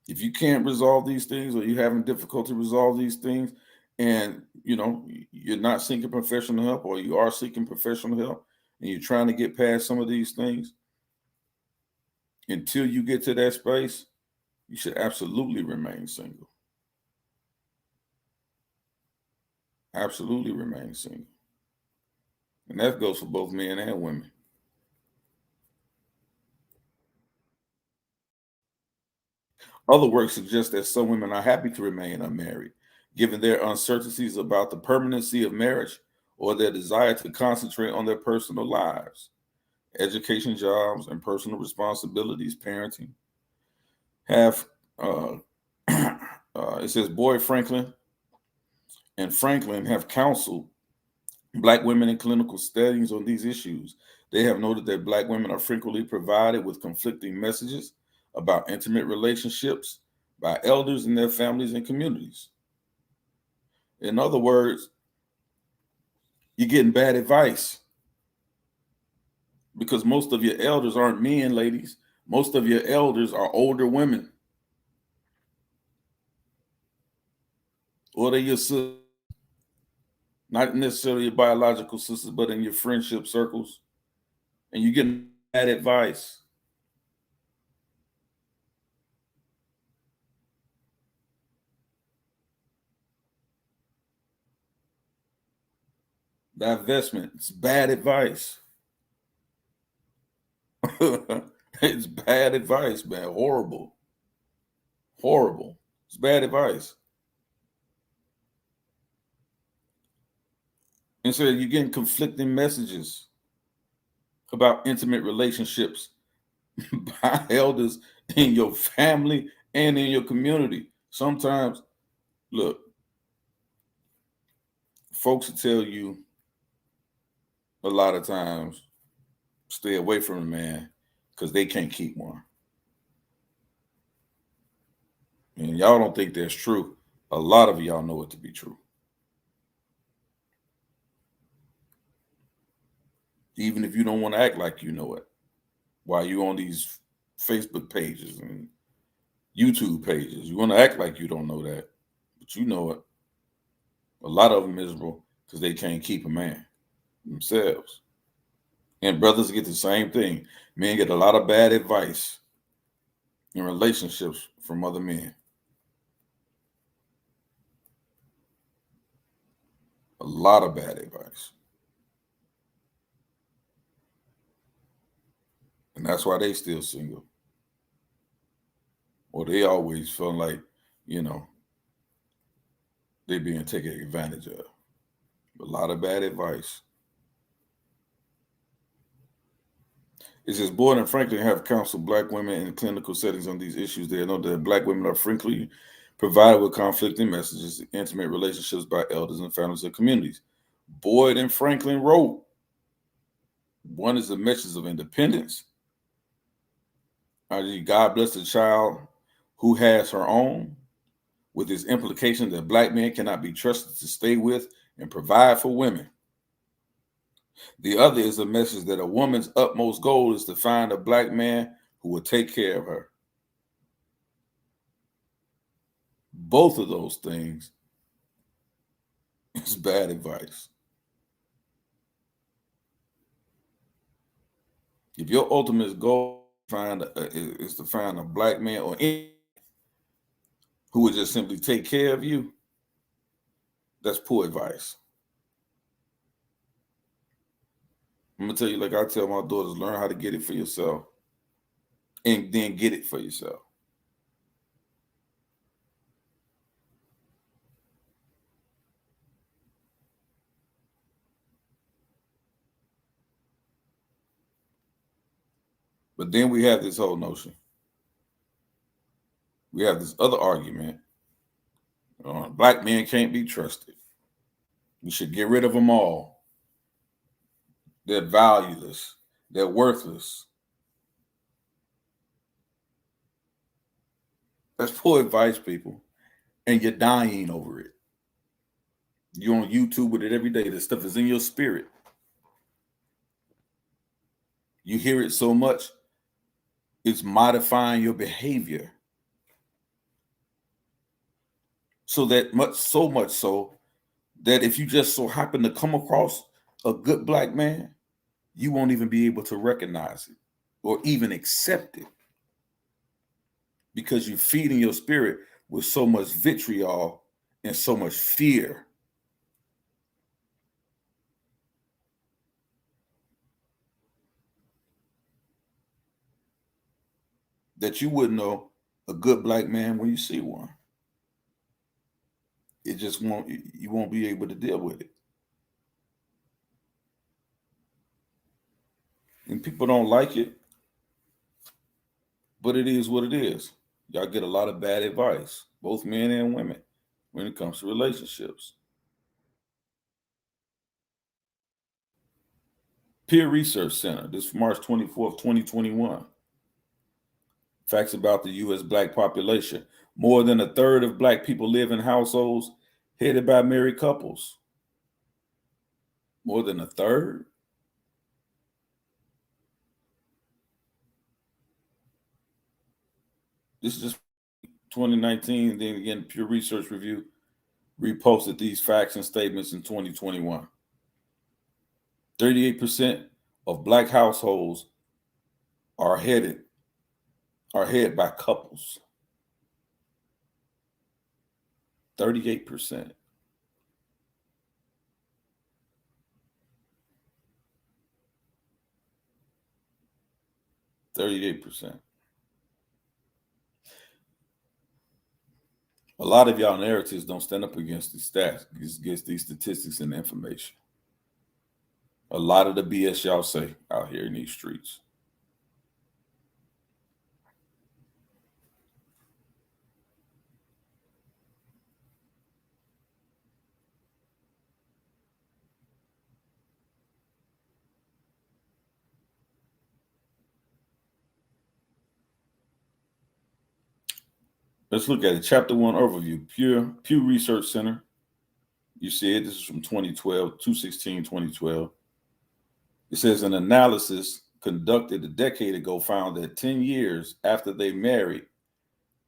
If you can't resolve these things, or you're having difficulty resolve these things, and you're not seeking professional help, or you are seeking professional help, and you're trying to get past some of these things, until you get to that space, you should absolutely remain single. Absolutely remain single. And that goes for both men and women. Other work suggests that some women are happy to remain unmarried, given their uncertainties about the permanency of marriage or their desire to concentrate on their personal lives, education, jobs, and personal responsibilities, parenting. It says Boyd Franklin and Franklin have counseled Black women in clinical studies on these issues. They have noted that Black women are frequently provided with conflicting messages about intimate relationships by elders in their families and communities. In other words, you're getting bad advice because most of your elders aren't men, ladies. Most of your elders are older women, or they're your sisters, not necessarily your biological sisters, but in your friendship circles, and you're getting bad advice. Divestment, it's bad advice. It's bad advice, man. Horrible. Horrible. It's bad advice. And so you're getting conflicting messages about intimate relationships by elders in your family and in your community. Sometimes, look, folks will tell you a lot of times stay away from a man because they can't keep one. And y'all don't think that's true. A lot of y'all know it to be true. Even if you don't want to act like you know it. While you on these Facebook pages and YouTube pages, you want to act like you don't know that. But you know it. A lot of them miserable because they can't keep a man themselves. And brothers get the same thing. Men get a lot of bad advice in relationships from other men. A lot of bad advice. And that's why they still single. Or they always feel like, you know, they being taken advantage of. A lot of bad advice. It says Boyd and Franklin have counseled black women in clinical settings on these issues. They know that black women are frequently provided with conflicting messages, intimate relationships by elders and families and communities. Boyd and Franklin wrote, one is the message of independence. God bless the child who has her own, with its implication that black men cannot be trusted to stay with and provide for women. The other is a message that a woman's utmost goal is to find a black man who will take care of her. Both of those things is bad advice. If your ultimate goal is to find a black man or any who would just simply take care of you, that's poor advice. I'm gonna tell you, like I tell my daughters, learn how to get it for yourself, and then get it for yourself. But then we have this whole notion. We have this other argument. Black men can't be trusted. We should get rid of them all. They're valueless. They're worthless. That's poor advice, people. And you're dying over it. You're on YouTube with it every day. This stuff is in your spirit. You hear it so much, it's modifying your behavior. So much so that if you just so happen to come across a good black man, you won't even be able to recognize it or even accept it because you're feeding your spirit with so much vitriol and so much fear. That you wouldn't know a good black man when you see one. It just you won't be able to deal with it. And people don't like it, but it is what it is. Y'all get a lot of bad advice, both men and women, when it comes to relationships. Pew Research Center, this is March 24th, 2021. Facts about the U.S. black population. More than a third of black people live in households headed by married couples. More than a third? This is just 2019. Then again, Pew Research Review reposted these facts and statements in 2021. 38% of black households are headed by couples. 38%. A lot of y'all narratives don't stand up against these stats, against these statistics and information. A lot of the BS y'all say out here in these streets. Let's look at it. Chapter 1 overview. Pew Research Center. You see it. This is from 2012, 2012. It says an analysis conducted a decade ago found that 10 years after they married,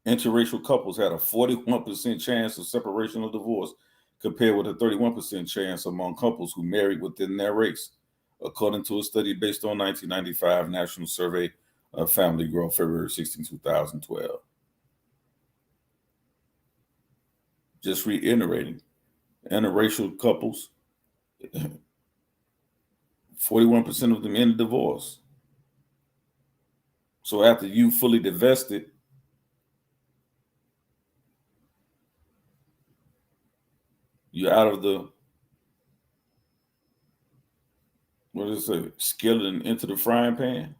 interracial couples had a 41% chance of separation or divorce compared with a 31% chance among couples who married within their race, according to a study based on 1995 National Survey of Family Growth, February 16, 2012. Just reiterating, interracial couples, 41% of them end in divorce. So after you fully divested, you're out of the, what does it say, skillet into the frying pan.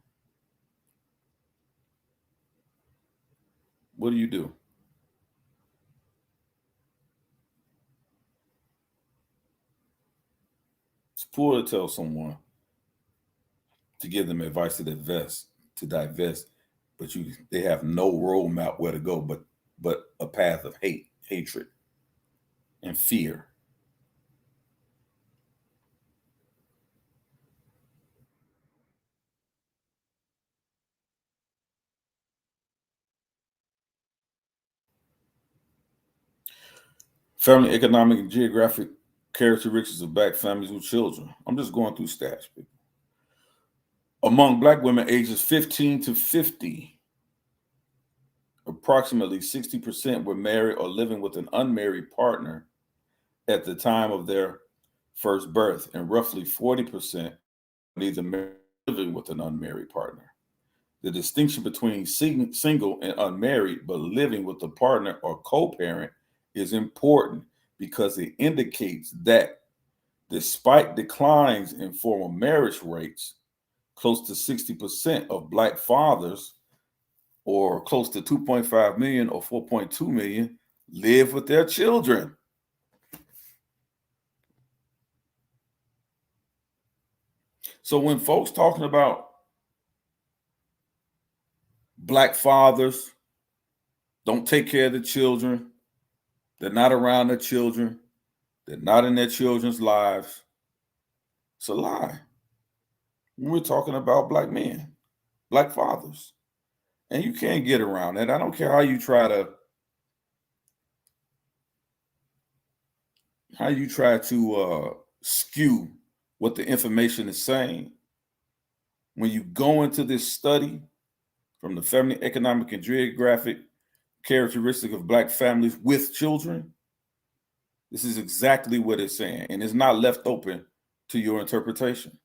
What do? It's poor to tell someone to give them advice to divest, but they have no roadmap where to go, but a path of hatred, and fear. Family economic and geographic characteristics of black families with children. I'm just going through stats, people. Among black women ages 15 to 50, approximately 60% were married or living with an unmarried partner at the time of their first birth, and roughly 40% neither married or living with an unmarried partner. The distinction between single and unmarried but living with a partner or co-parent is important because it indicates that despite declines in formal marriage rates, close to 60% of black fathers, or close to 2.5 million or 4.2 million, live with their children. So when folks talking about black fathers don't take care of the children, they're not around their children, they're not in their children's lives, it's a lie. When we're talking about black men, black fathers, and you can't get around that. I don't care how you try to skew what the information is saying. When you go into this study from the Family Economic and Geographic Characteristic of Black Families with Children, this is exactly what it's saying, and it's not left open to your interpretation.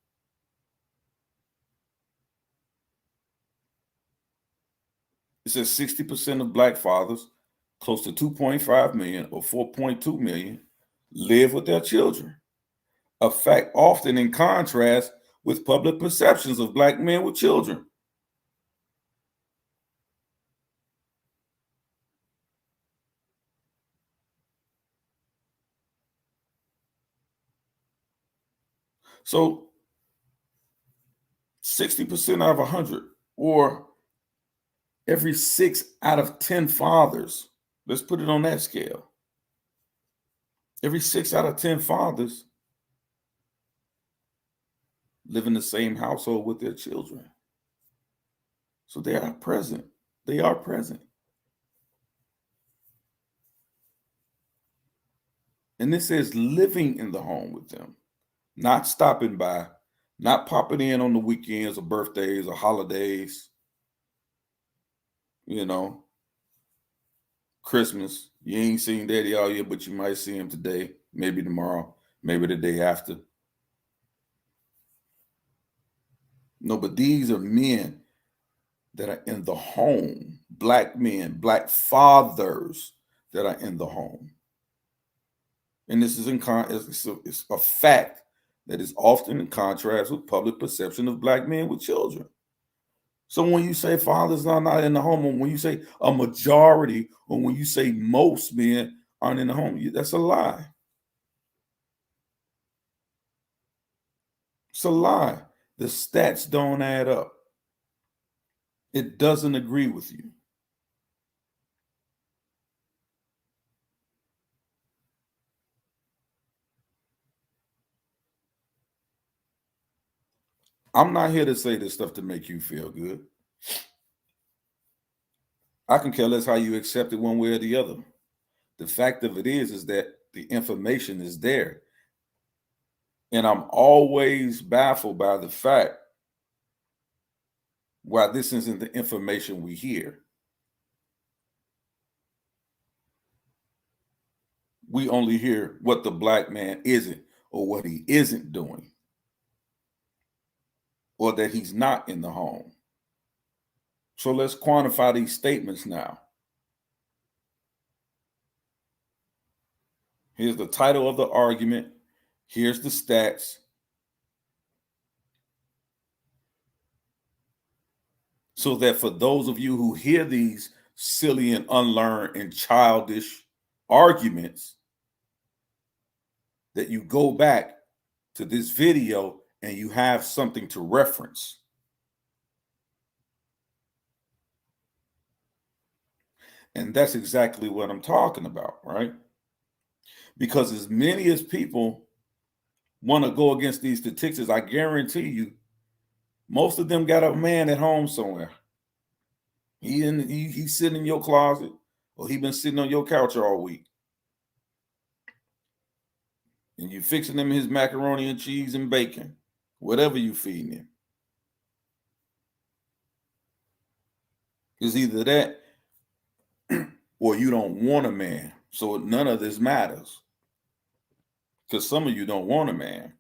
It says 60% of black fathers, close to 2.5 million or 4.2 million, live with their children. A fact often in contrast with public perceptions of black men with children. So 60% out of 100, or every 6 out of 10 fathers, let's put it on that scale. Every 6 out of 10 fathers live in the same household with their children. So they are present. They are present. And this says living in the home with them, not stopping by, not popping in on the weekends or birthdays or holidays, you know, Christmas. You ain't seen daddy all year, but you might see him today, maybe tomorrow, maybe the day after. No, but these are men that are in the home, black men, black fathers that are in the home. And this is it's a fact that is often in contrast with public perception of black men with children. So when you say fathers are not in the home, or when you say a majority, or when you say most men aren't in the home, that's a lie. It's a lie. The stats don't add up. It doesn't agree with you. I'm not here to say this stuff to make you feel good. I can care less how you accept it one way or the other. The fact of it is that the information is there. And I'm always baffled by the fact why this isn't the information we hear. We only hear what the black man isn't, or what he isn't doing, or that he's not in the home. So let's quantify these statements now. Here's the title of the argument. Here's the stats. So that for those of you who hear these silly and unlearned and childish arguments, that you go back to this video and you have something to reference. And that's exactly what I'm talking about, right? Because as many as people want to go against these statistics, I guarantee you, most of them got a man at home somewhere. He's sitting in your closet, or he been sitting on your couch all week. And you fixing him his macaroni and cheese and bacon, whatever you feeding him. It's either that or you don't want a man. So none of this matters. Because some of you don't want a man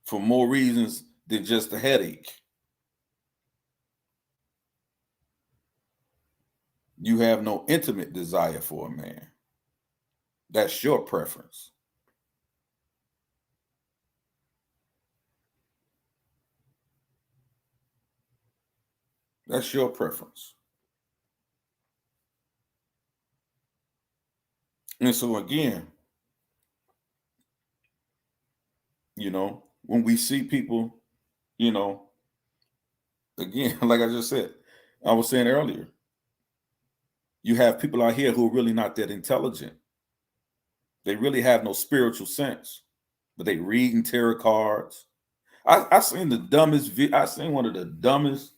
for more reasons than just a headache. You have no intimate desire for a man. That's your preference. That's your preference. And so again, when we see people, again, like I just said, I was saying earlier, you have people out here who are really not that intelligent. They really have no spiritual sense, but they reading tarot cards. I seen the dumbest, I seen one of the dumbest,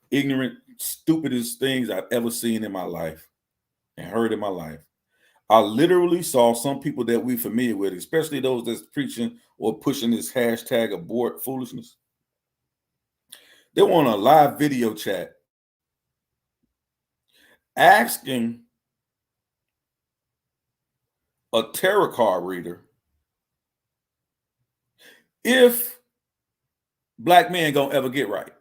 ignorant, stupidest things I've ever seen in my life and heard in my life. I literally saw some people that we're familiar with, especially those that's preaching or pushing this hashtag abort foolishness. They want a live video chat asking a tarot card reader if black men gonna ever get right.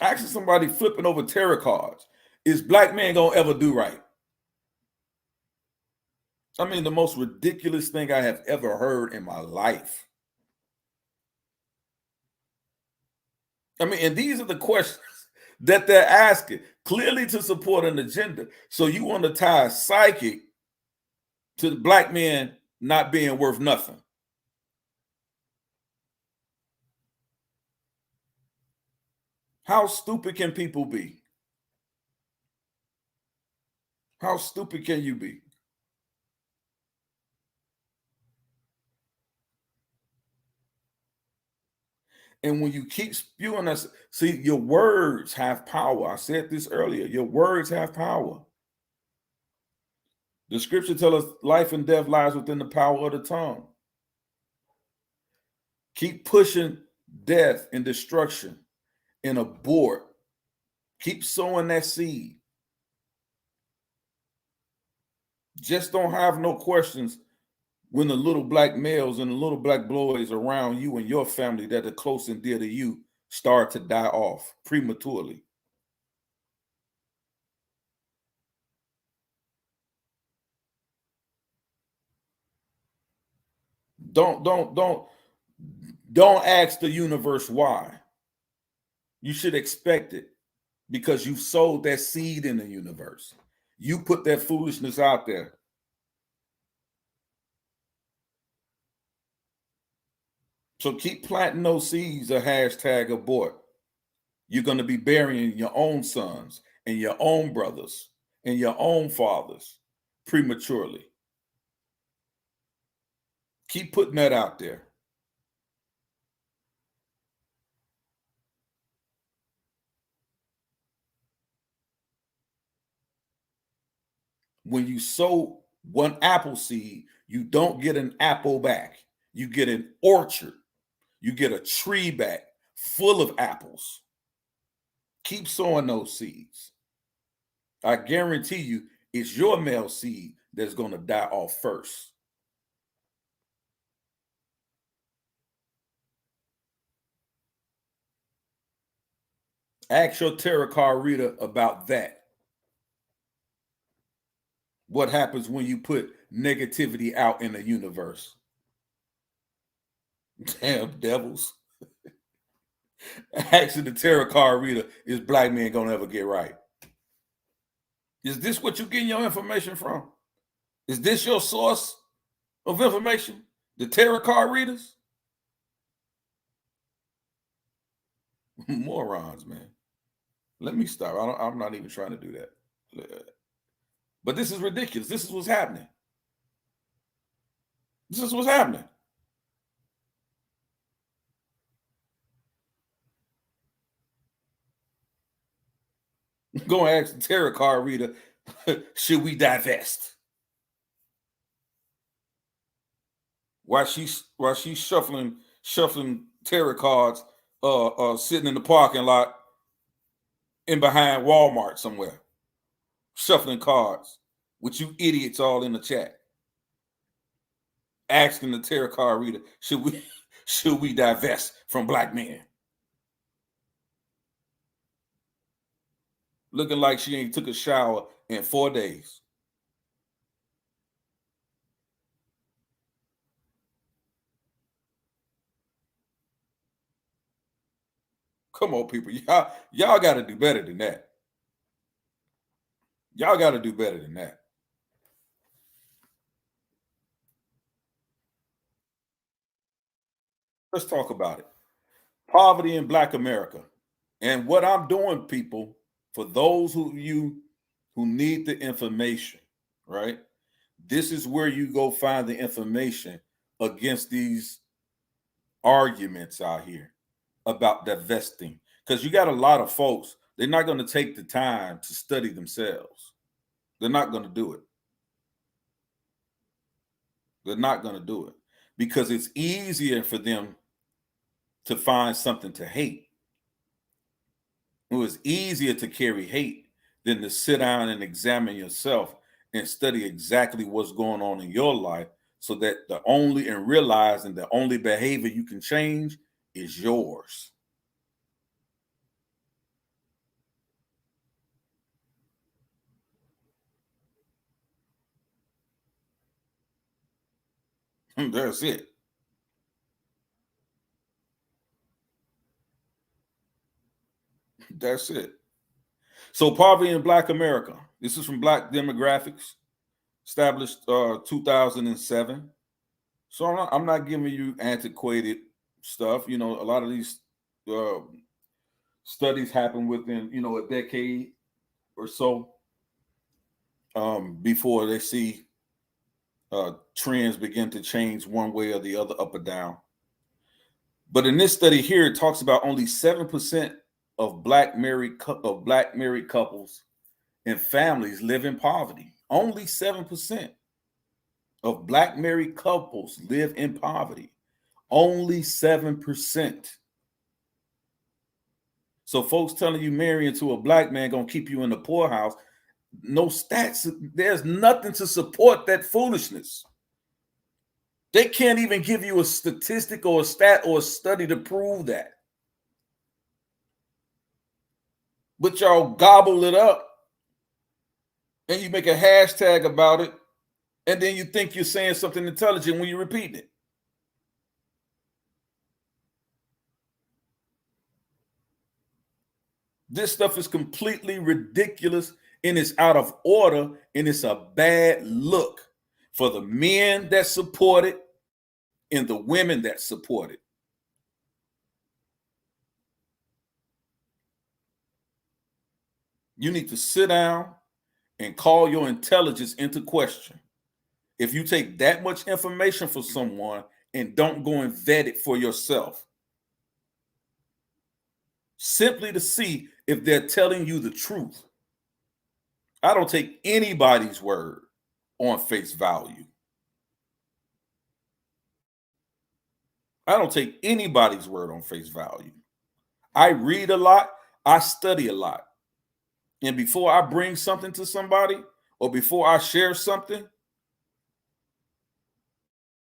Asking somebody flipping over tarot cards, is black man gonna ever do right? I mean, the most ridiculous thing I have ever heard in my life. I mean, and these are the questions that they're asking, clearly to support an agenda. So you want to tie psychic to the black men not being worth nothing. How stupid can people be? How stupid can you be? And when you keep spewing us, see, your words have power. I said this earlier. Your words have power. The scripture tells us life and death lies within the power of the tongue. Keep pushing death and destruction and abort. Keep sowing that seed. Just don't have no questions when the little black males and the little black boys around you and your family that are close and dear to you start to die off prematurely. Don't ask the universe why. You should expect it because you sowed that seed in the universe. You put that foolishness out there. So keep planting those seeds of hashtag abort. You're going to be burying your own sons and your own brothers and your own fathers prematurely. Keep putting that out there. When you sow one apple seed, you don't get an apple back. You get an orchard. You get a tree back full of apples. Keep sowing those seeds. I guarantee you, it's your male seed that's going to die off first. Ask your tarot card reader about that. What happens when you put negativity out in the universe? Damn devils. Asking the tarot card reader, is black men going to ever get right? Is this what you're getting your information from? Is this your source of information? The tarot card readers? Morons, man. Let me stop. I'm not even trying to do that. But this is ridiculous. This is what's happening. This is what's happening. Go and ask the tarot card reader, should we divest? While she's shuffling tarot cards, sitting in the parking lot in behind Walmart somewhere, shuffling cards with you idiots all in the chat, asking the tarot card reader, should we divest from black men? Looking like she ain't took a shower in 4 days. Come on, people. Y'all got to do better than that. Y'all got to do better than that. Let's talk about it. Poverty in Black America. And what I'm doing, people, for those who need the information, right? This is where you go find the information against these arguments out here about divesting. Because you got a lot of folks, they're not going to take the time to study themselves. They're not going to do it. They're not going to do it because it's easier for them to find something to hate. It was easier to carry hate than to sit down and examine yourself and study exactly what's going on in your life so that realize the only behavior you can change is yours. That's it. That's it. So poverty in Black America. This is from Black Demographics, established 2007. So I'm not giving you antiquated stuff. You know, a lot of these uh, studies happen within a decade or so before they see trends begin to change one way or the other, up or down. But in this study here, it talks about only 7% of black married couples and families live in poverty. Only 7% of black married couples live in poverty. Only 7%. So folks telling you marrying to a black man gonna keep you in the poorhouse, no stats. There's nothing to support that foolishness. They can't even give you a statistic or a stat or a study to prove that. But y'all gobble it up and you make a hashtag about it, and then you think you're saying something intelligent when you're repeating it. This stuff is completely ridiculous and it's out of order and it's a bad look for the men that support it and the women that support it. You need to sit down and call your intelligence into question if you take that much information from someone and don't go and vet it for yourself, simply to see if they're telling you the truth. I don't take anybody's word on face value. I don't take anybody's word on face value. I read a lot. I study a lot. And before I bring something to somebody or before I share something,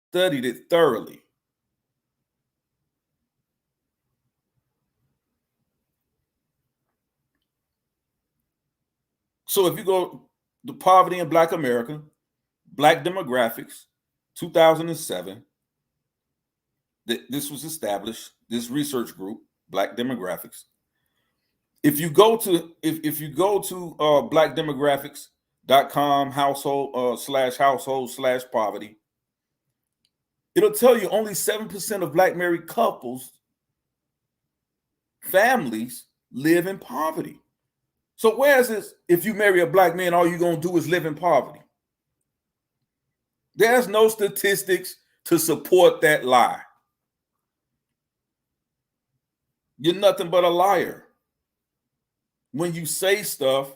studied it thoroughly. So if you go to Poverty in Black America, Black Demographics, 2007, this was established, this research group, Black Demographics. If you go to blackdemographics.com household/poverty, it'll tell you only 7% of Black married couples, families, live in poverty. So whereas this, if you marry a Black man, all you're going to do is live in poverty. There's no statistics to support that lie. You're nothing but a liar when you say stuff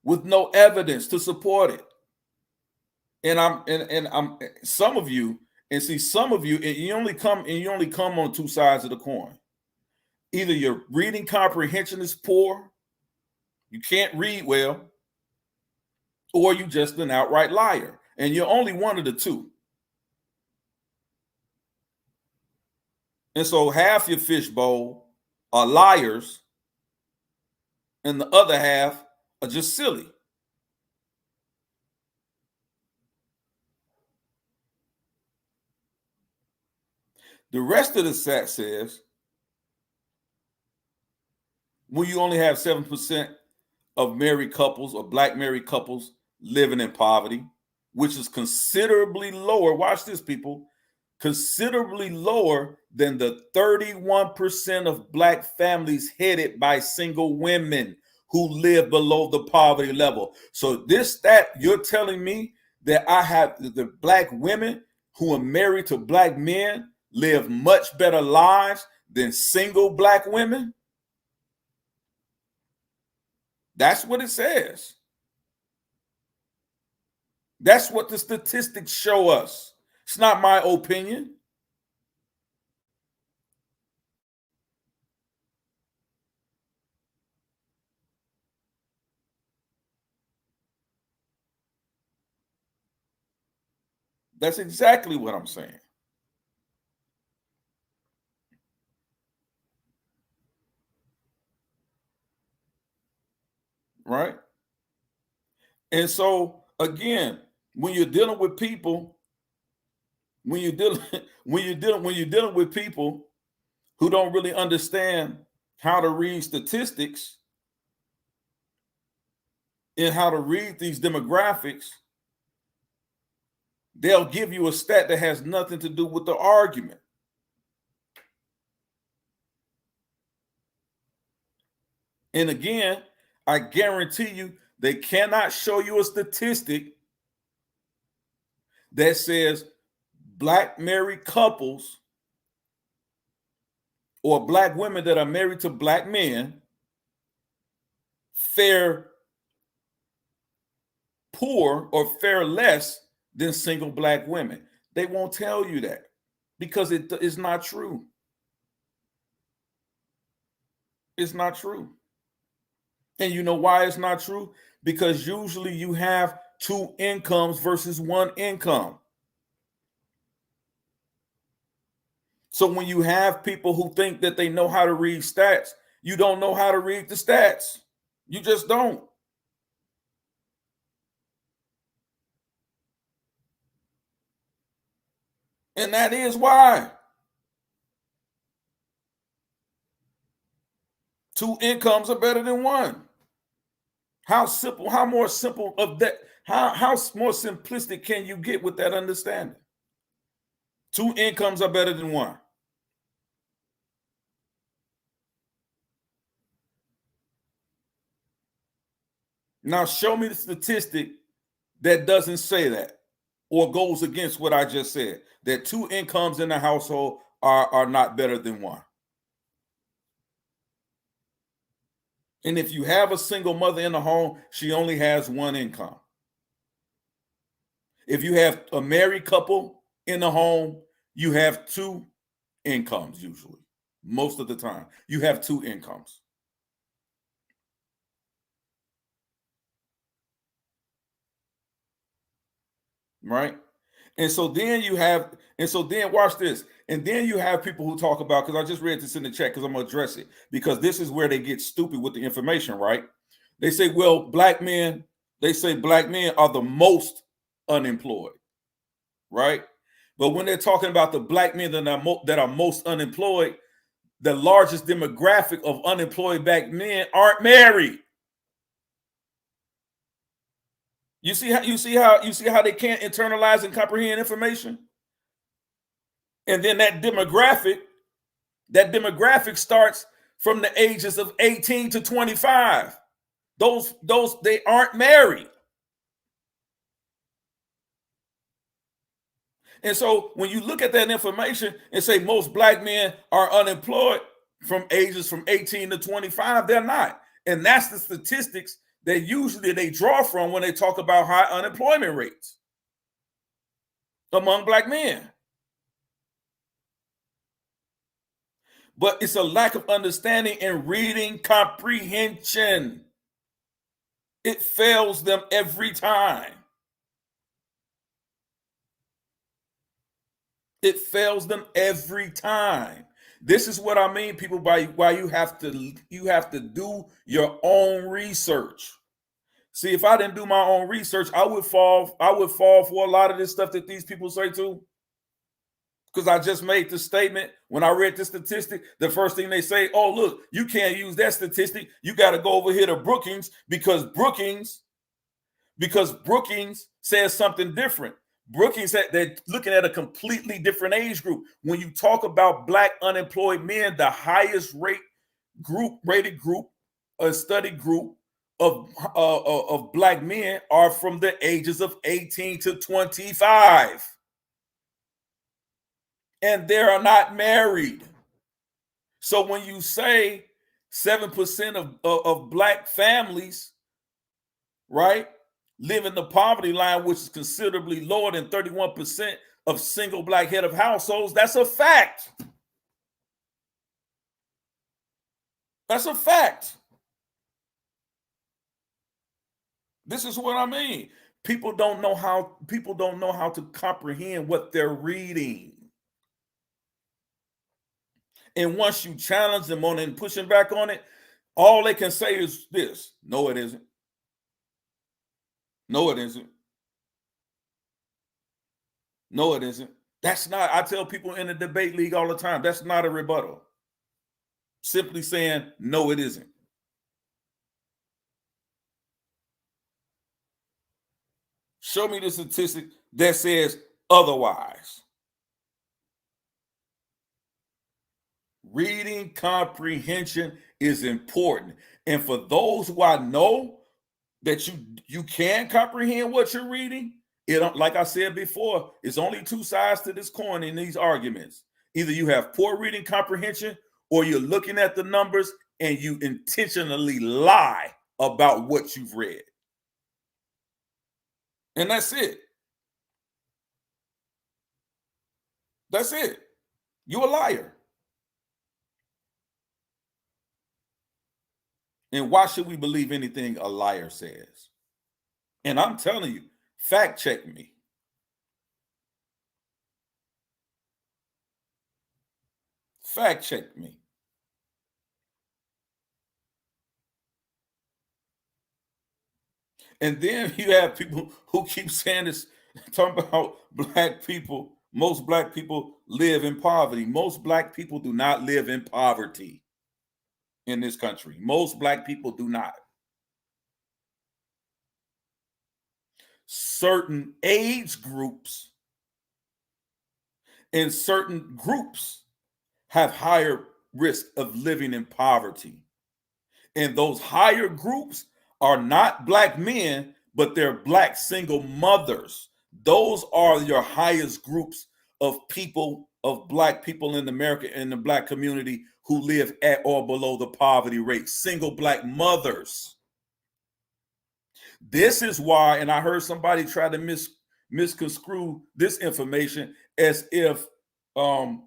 with no evidence to support it. And I'm some of you, and you only come on two sides of the coin. Either your reading comprehension is poor, you can't read well, or you just an outright liar. And you're only one of the two. And so half your fishbowl are liars, and the other half are just silly. The rest of the set says when you only have 7% of married couples or Black married couples living in poverty, which is considerably lower. Watch this, people. Considerably lower than the 31% of Black families headed by single women who live below the poverty level. So this stat, you're telling me that I have the Black women who are married to Black men live much better lives than single Black women? That's what it says. That's what the statistics show us. It's not my opinion. That's exactly what I'm saying. Right? And so again, when you're dealing with people, when you're dealing with people who don't really understand how to read statistics and how to read these demographics, they'll give you a stat that has nothing to do with the argument. And again, I guarantee you, they cannot show you a statistic that says Black married couples or Black women that are married to Black men fare poor or fare less than single Black women. They won't tell you that because it is not true. It's not true. And you know why it's not true? Because usually you have two incomes versus one income. So when you have people who think that they know how to read stats, you don't know how to read the stats. You just don't. And that is why. Two incomes are better than one. How simple, how more simple of that, how more simplistic can you get with that understanding? Two incomes are better than one. Now show me the statistic that doesn't say that. or goes against what I just said, that two incomes in the household are not better than one. And if you have a single mother in the home, she only has one income. If you have a married couple in the home, you have two incomes usually. Most of the time, you have two incomes. Right? And so then watch this. And then you have people who talk about, because I just read this in the chat because I'm gonna address it, because this is where they get stupid with the information, right? They say, well, black men are the most unemployed, right? But when they're talking about the black men that are most unemployed, the largest demographic of unemployed black men aren't married. You see how they can't internalize and comprehend information? And then that demographic starts from the ages of 18 to 25. Those they aren't married. And so when you look at that information and say most black men are unemployed from ages from 18 to 25, they're not. And that's the statistics that usually they draw from when they talk about high unemployment rates among black men. But it's a lack of understanding and reading comprehension. It fails them every time. It fails them every time. This is what I mean, people, by why you have to do your own research. See, if I didn't do my own research, I would fall for a lot of this stuff that these people say too. Because I just made the statement when I read the statistic, the first thing they say, oh, look, you can't use that statistic. You got to go over here to Brookings because Brookings says something different. Brookings said they're looking at a completely different age group. When you talk about black unemployed men, the highest rated group, a study group of black men are from the ages of 18 to 25. And they are not married. So when you say 7% of black families, right, live in the poverty line, which is considerably lower than 31% of single black head of households, that's a fact. That's a fact. This is what I mean. People don't know how to comprehend what they're reading. And once you challenge them on it and pushing back on it, all they can say is this: no, it isn't. No, it isn't. No, it isn't. That's not, I tell people in the debate league all the time, that's not a rebuttal. Simply saying, no, it isn't. Show me the statistic that says otherwise. Reading comprehension is important. And for those who I know that you can comprehend what you're reading, like I said before, it's only two sides to this coin in these arguments. Either you have poor reading comprehension or you're looking at the numbers and you intentionally lie about what you've read. And that's it. That's it. You're a liar. And why should we believe anything a liar says? And I'm telling you, fact check me. Fact check me. And then you have people who keep saying this, talking about black people. Most black people live in poverty. Most black people do not live in poverty in this country. Most black people do not. Certain age groups and certain groups have higher risk of living in poverty. And those higher groups are not black men, but they're black single mothers. Those are your highest groups of people, of black people in America, in the black community, who live at or below the poverty rate. Single black mothers. This is why, and I heard somebody try to misconstrue this information as if um,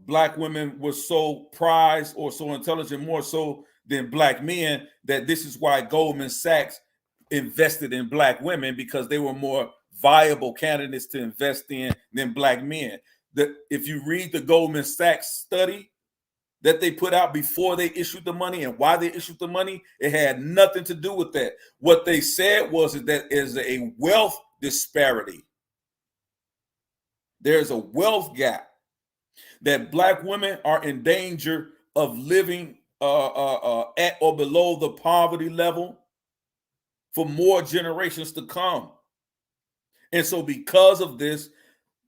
black women were so prized or so intelligent, more so than black men, that this is why Goldman Sachs invested in black women, because they were more viable candidates to invest in than black men. If you read the Goldman Sachs study that they put out before they issued the money and why they issued the money, it had nothing to do with that. What they said was that is a wealth disparity. There's a wealth gap, that black women are in danger of living at or below the poverty level for more generations to come. And so because of this,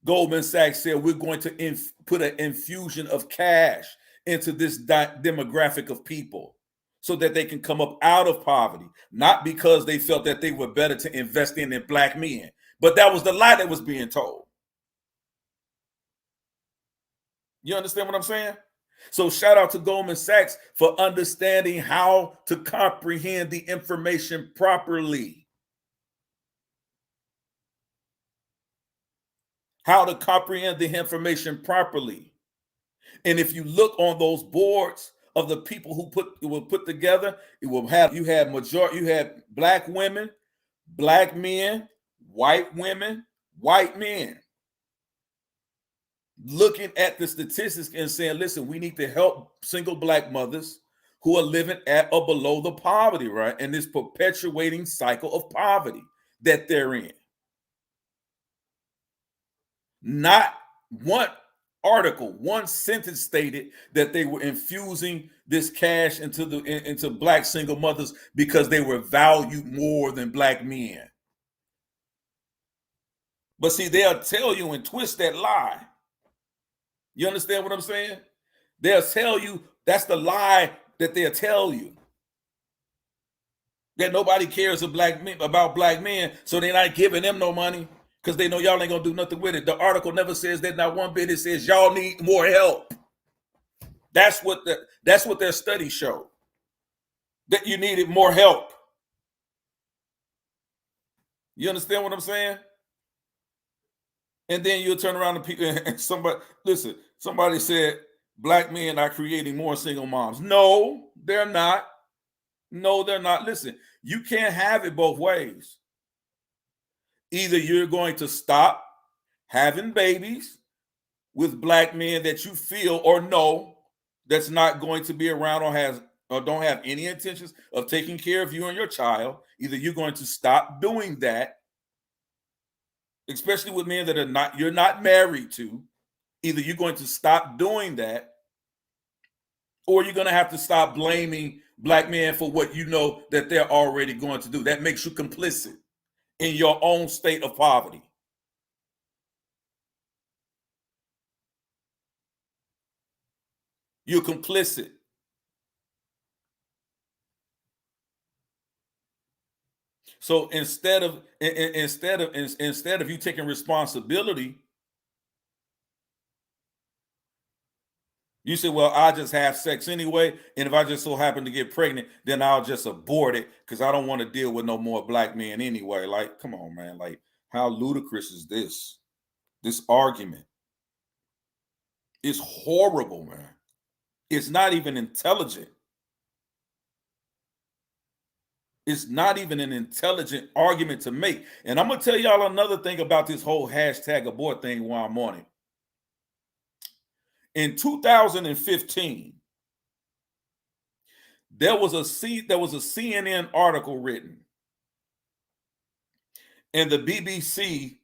Goldman Sachs said, we're going to put an infusion of cash into this demographic of people so that they can come up out of poverty, not because they felt that they were better to invest in than black men, but that was the lie that was being told. You understand what I'm saying? So shout out to Goldman Sachs for understanding how to comprehend the information properly. How to comprehend the information properly. And if you look on those boards of the people who will put together, it will have, you had black women, black men, white women, white men, looking at the statistics and saying, listen, we need to help single black mothers who are living at or below the poverty, right? And this perpetuating cycle of poverty that they're in. Not one article, one sentence stated that they were infusing this cash into black single mothers because they were valued more than black men. But see, they'll tell you and twist that lie. You understand what I'm saying? They'll tell you, that's the lie that they'll tell you. That nobody cares about black men, so they're not giving them no money because they know y'all ain't gonna do nothing with it. The article never says that, not one bit. It says y'all need more help. That's what their study showed. That you needed more help. You understand what I'm saying? And then you'll turn around to people and somebody said black men are creating more single moms. No, they're not. No, they're not. Listen, you can't have it both ways. Either you're going to stop having babies with black men that you feel or know that's not going to be around or don't have any intentions of taking care of you and your child. Either you're going to stop doing that, especially with men that you're not married to. Either you're going to stop doing that, or you're going to have to stop blaming black men for what you know that they're already going to do. That makes you complicit in your own state of poverty. You're complicit. So instead of you taking responsibility, you say, well, I just have sex anyway, and if I just so happen to get pregnant, then I'll just abort it because I don't want to deal with no more black men anyway. Like, come on, man. Like, how ludicrous is this? This argument is horrible, man. It's not even intelligent. It's not even an intelligent argument to make. And I'm going to tell y'all another thing about this whole hashtag abort thing while I'm on it. In 2015, there was a CNN article written, and the BBC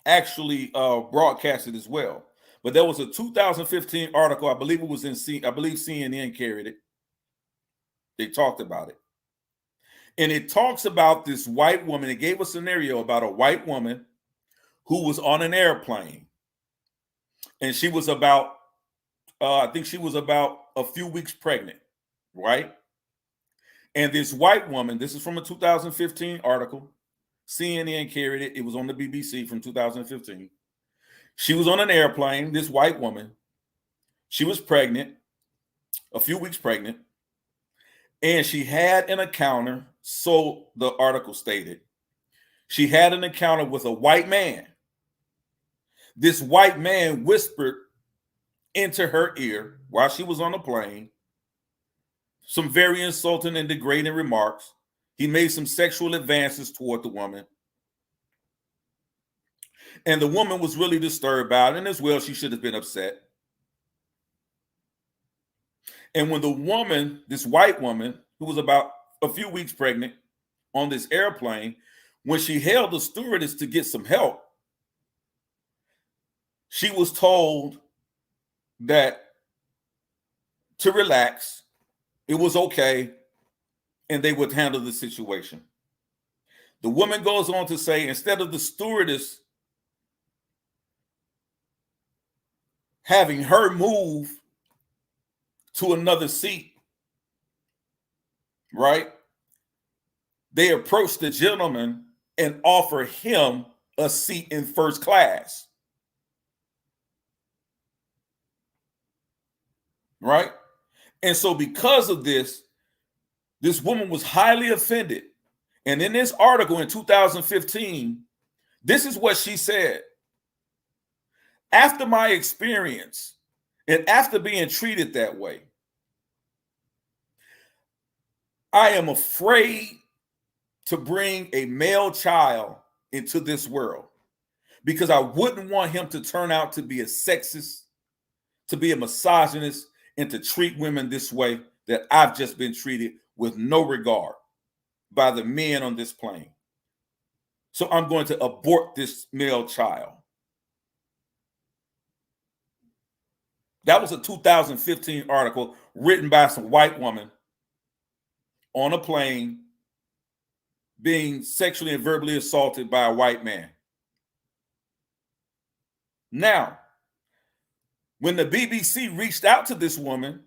actually broadcasted as well. But there was a 2015 article, I believe it was I believe CNN carried it. They talked about it. And it talks about this white woman. It gave a scenario about a white woman who was on an airplane. And she was about, I think she was about a few weeks pregnant, right? And this white woman, this is from a 2015 article, CNN carried it. It was on the BBC from 2015. She was on an airplane, this white woman. She was pregnant, a few weeks pregnant, and she had an encounter, so the article stated. She had an encounter with a white man. This white man whispered into her ear while she was on the plane some very insulting and degrading remarks. He made some sexual advances toward the woman. And the woman was really disturbed by it, and as well, she should have been upset. And when the woman, this white woman, who was about a few weeks pregnant on this airplane, when she hailed the stewardess to get some help, she was told that to relax, it was okay, and they would handle the situation. The woman goes on to say, instead of the stewardess having her move to another seat, right? They approached the gentleman and offer him a seat in first class. Right? And so because of this, this woman was highly offended. And in this article in 2015, this is what she said. After my experience and after being treated that way, I am afraid to bring a male child into this world because I wouldn't want him to turn out to be a sexist, to be a misogynist, and to treat women this way that I've just been treated with no regard by the men on this plane. So I'm going to abort this male child. That was a 2015 article written by some white woman on a plane being sexually and verbally assaulted by a white man. Now, when the BBC reached out to this woman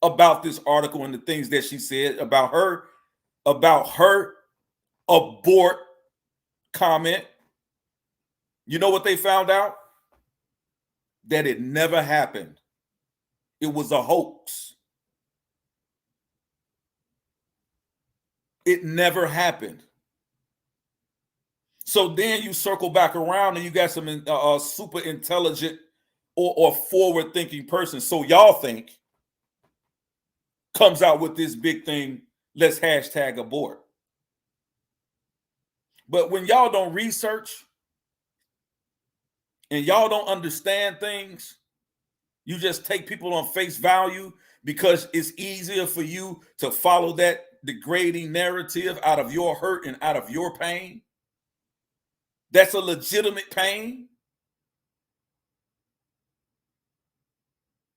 about this article and the things that she said about her abort comment, you know what they found out? That it never happened. It was a hoax. It never happened. So then you circle back around and you got some super intelligent or forward-thinking person, so y'all think, comes out with this big thing, let's hashtag abort. But when y'all don't research and y'all don't understand things, you just take people on face value because it's easier for you to follow that degrading narrative out of your hurt and out of your pain. That's a legitimate pain.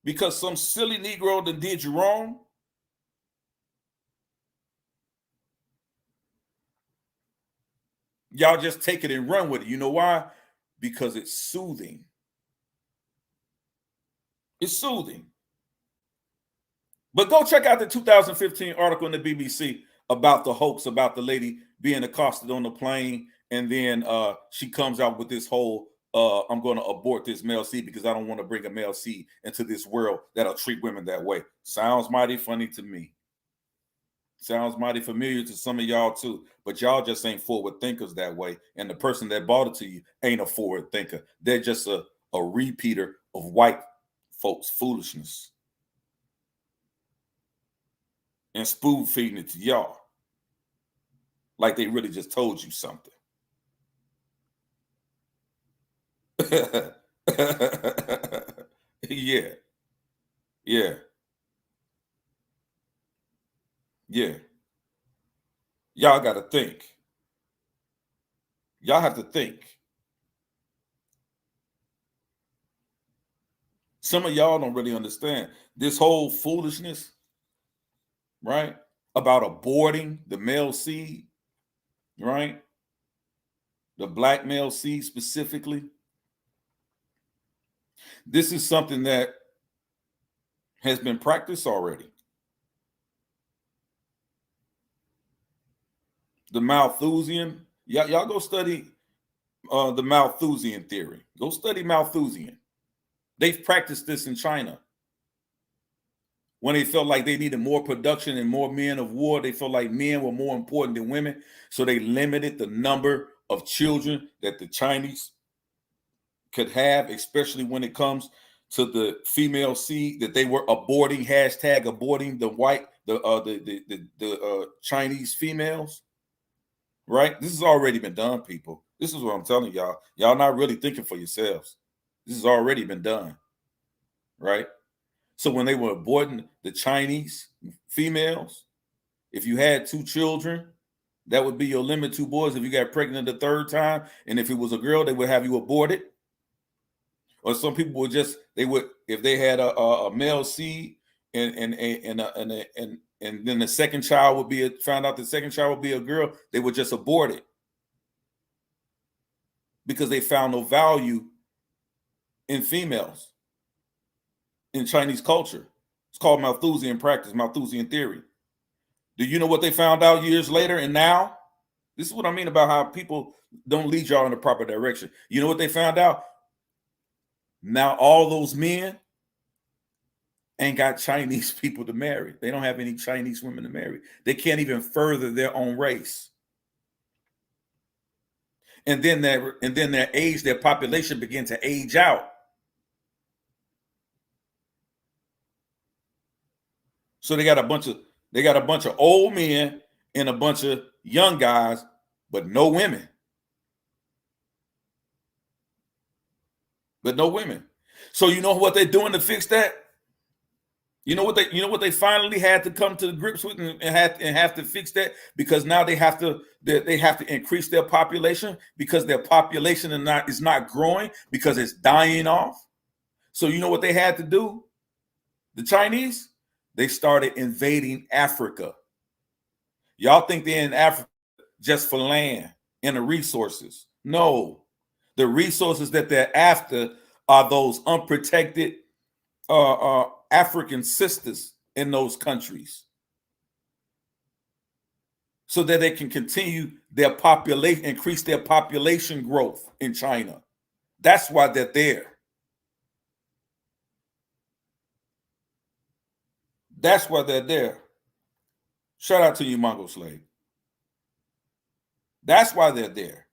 Because some silly Negro that did you wrong. Y'all just take it and run with it. You know why? Because it's soothing. It's soothing. But go check out the 2015 article in the BBC about the hoax, about the lady being accosted on the plane. And then she comes out with this whole, I'm going to abort this male seed because I don't want to bring a male seed into this world that'll treat women that way. Sounds mighty funny to me. Sounds mighty familiar to some of y'all too. But y'all just ain't forward thinkers that way. And the person that bought it to you ain't a forward thinker. They're just a repeater of white folks' foolishness. And spoon feeding it to y'all. Like they really just told you something. Yeah. Yeah. Yeah. Y'all got to think. Y'all have to think. Some of y'all don't really understand this whole foolishness, right? About aborting the male seed, right? The black male seed specifically. This is something that has been practiced already. The Malthusian Y'all go study the Malthusian theory. Go study Malthusian. They've practiced this in China. When they felt like they needed more production and more men of war, they felt like men were more important than women. So they limited the number of children that the Chinese could have, especially when it comes to the female seed that they were aborting, hashtag aborting the Chinese females. Right? This has already been done, people. This is what I'm telling y'all. Y'all not really thinking for yourselves. This has already been done. Right? So when they were aborting the Chinese females, if you had 2 children, that would be your limit, 2 boys. If you got pregnant the 3rd time, and if it was a girl, they would have you aborted. Or some people would just, they would, if they had a male seed and then the second child would be found out the second child would be a girl, they would just abort it because they found no value in females in Chinese culture. It's called Malthusian practice, Malthusian theory. Do you know what they found out years later and now? This is what I mean about how people don't lead y'all in the proper direction. You know what they found out? Now all those men ain't got Chinese people to marry. They don't have any Chinese women to marry. They can't even further their own race. And then their population begin to age out. So they got a bunch of old men and a bunch of young guys, but no women. But no women. So you know what they're doing to fix that? You know what they finally had to come to the grips with and have to fix that, because now they have to increase their population because their population is not growing because it's dying off. So you know what they had to do? The Chinese, they started invading Africa. Y'all think they're in Africa just for land and the resources. No, the resources that they're after are those unprotected African sisters in those countries, so that they can continue their population, increase their population growth in China. That's why they're there. That's why they're there. Shout out to you, Mongol slave. That's why they're there.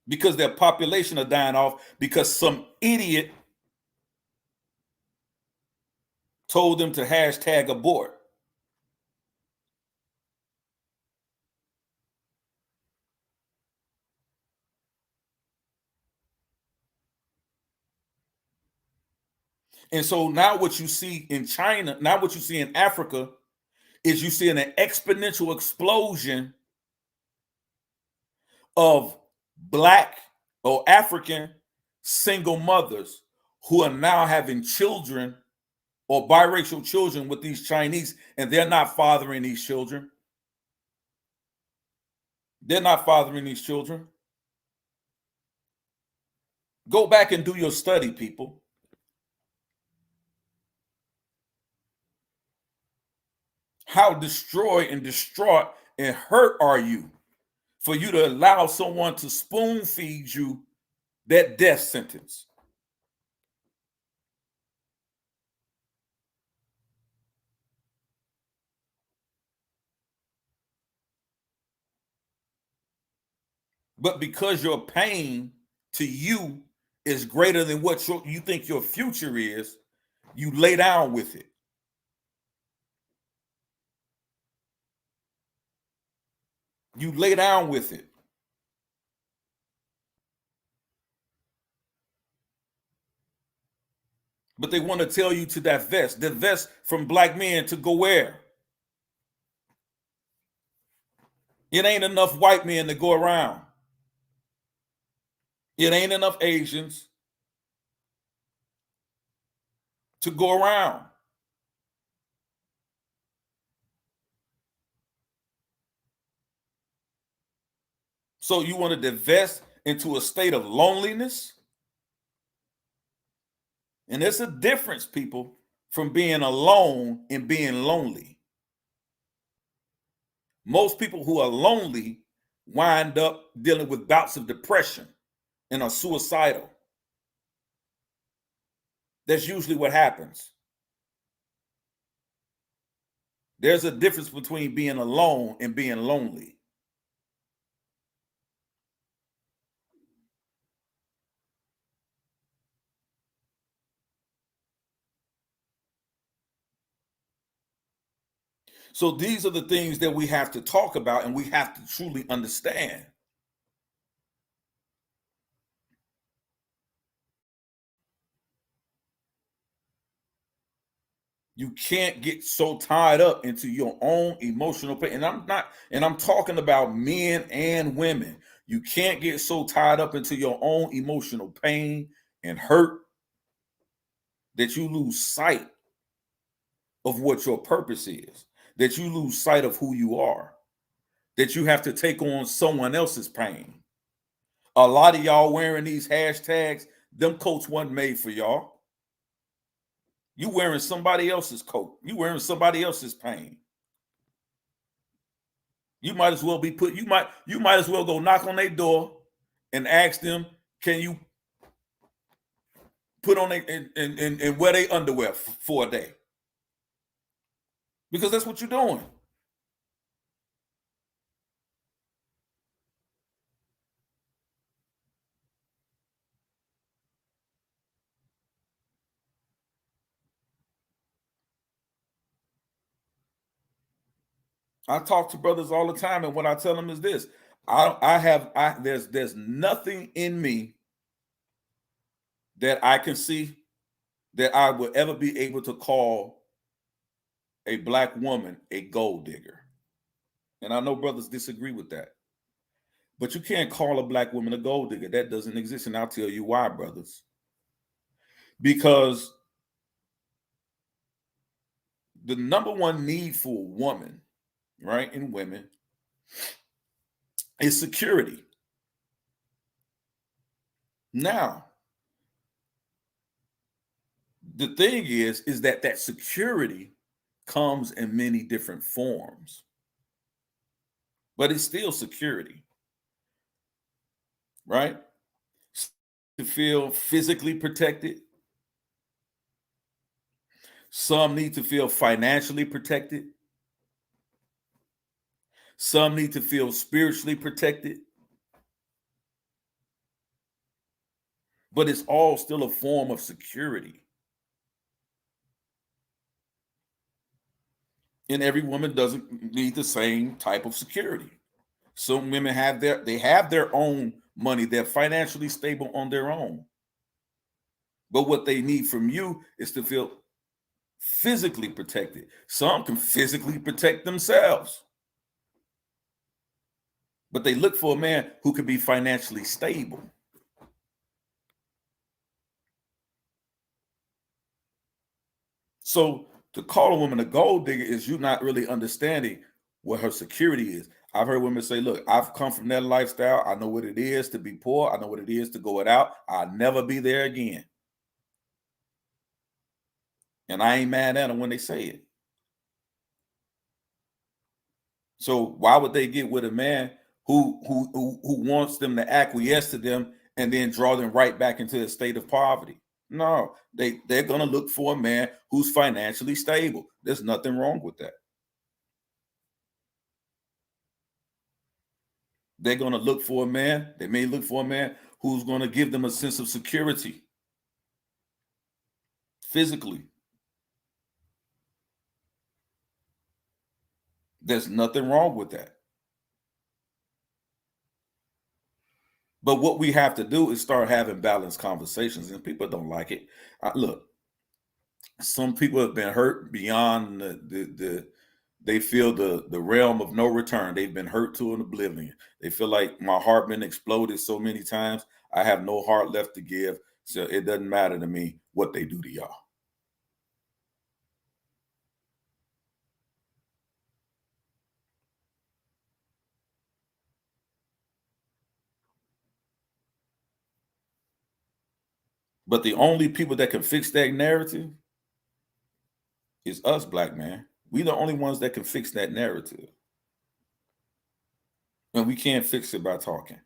Because their population are dying off because some idiot told them to hashtag abort. And so now what you see in China, now what you see in Africa, is you see an exponential explosion of Black or African single mothers who are now having children or biracial children with these Chinese, and they're not fathering these children. They're not fathering these children. Go back and do your study, people. How destroyed and distraught and hurt are you for you to allow someone to spoon feed you that death sentence? But because your pain to you is greater than what you think your future is, you lay down with it. You lay down with it. But they want to tell you to divest from Black men to go where? It ain't enough white men to go around. It ain't enough Asians to go around. So you want to divest into a state of loneliness? And there's a difference, people, from being alone and being lonely. Most people who are lonely wind up dealing with bouts of depression and are suicidal. That's usually what happens. There's a difference between being alone and being lonely. So these are the things that we have to talk about and we have to truly understand. You can't get so tied up into your own emotional pain. And I'm talking about men and women. You can't get so tied up into your own emotional pain and hurt that you lose sight of what your purpose is, that you lose sight of who you are, that you have to take on someone else's pain. A lot of y'all wearing these hashtags, them coats wasn't made for y'all. You wearing somebody else's coat. You wearing somebody else's pain. You might as well be put. You might as well go knock on their door and ask them, can you put on and wear their underwear for a day? Because that's what you're doing. I talk to brothers all the time, and what I tell them is this: there's nothing in me that I can see that I would ever be able to call a black woman a gold digger. And I know brothers disagree with that. But you can't call a black woman a gold digger. That doesn't exist. And I'll tell you why, brothers. Because the number one need for a woman, right, and women is security. Now, the thing is that security comes in many different forms, but it's still security, right? To feel physically protected. Some need to feel financially protected. Some need to feel spiritually protected. But it's all still a form of security. And every woman doesn't need the same type of security. Some women have their own money. They're financially stable on their own. But what they need from you is to feel physically protected. Some can physically protect themselves. But they look for a man who can be financially stable. So to call a woman a gold digger is you not really understanding what her security is. I've heard women say, look, I've come from that lifestyle. I know what it is to be poor. I know what it is to go without. I'll never be there again. And I ain't mad at them when they say it. So why would they get with a man who wants them to acquiesce to them and then draw them right back into a state of poverty? No, they're gonna look for a man who's financially stable. There's nothing wrong with that. They're gonna look for a man. They may look for a man who's gonna give them a sense of security physically. There's nothing wrong with that. But what we have to do is start having balanced conversations, and people don't like it. Look, some people have been hurt beyond they feel the realm of no return. They've been hurt to an oblivion. They feel like my heart been exploded so many times. I have no heart left to give, so it doesn't matter to me what they do to y'all. But the only people that can fix that narrative is us, black man. We the only ones that can fix that narrative. And we can't fix it by talking.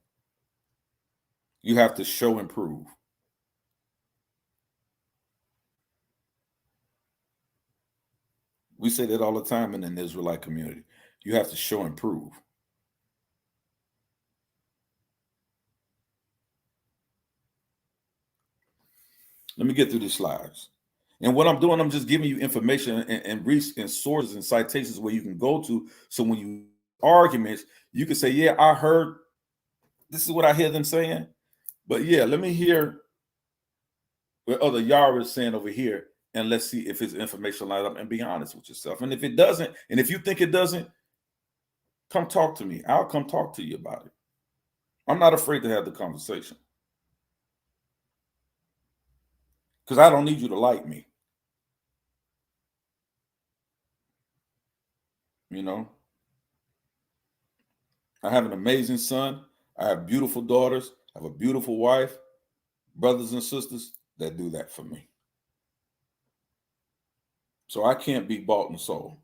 You have to show and prove. We say that all the time in the Israelite community. You have to show and prove. Let me get through these slides. And what I'm doing, I'm just giving you information and sources and citations where you can go to. So when you arguments, you can say, yeah, I heard, this is what I hear them saying. But yeah, let me hear what other Yarah is saying over here. And let's see if his information lines up, and be honest with yourself. And if it doesn't, and if you think it doesn't, come talk to me. I'll come talk to you about it. I'm not afraid to have the conversation. Because I don't need you to like me. You know, I have an amazing son. I have beautiful daughters. I have a beautiful wife, brothers and sisters that do that for me. So I can't be bought and sold.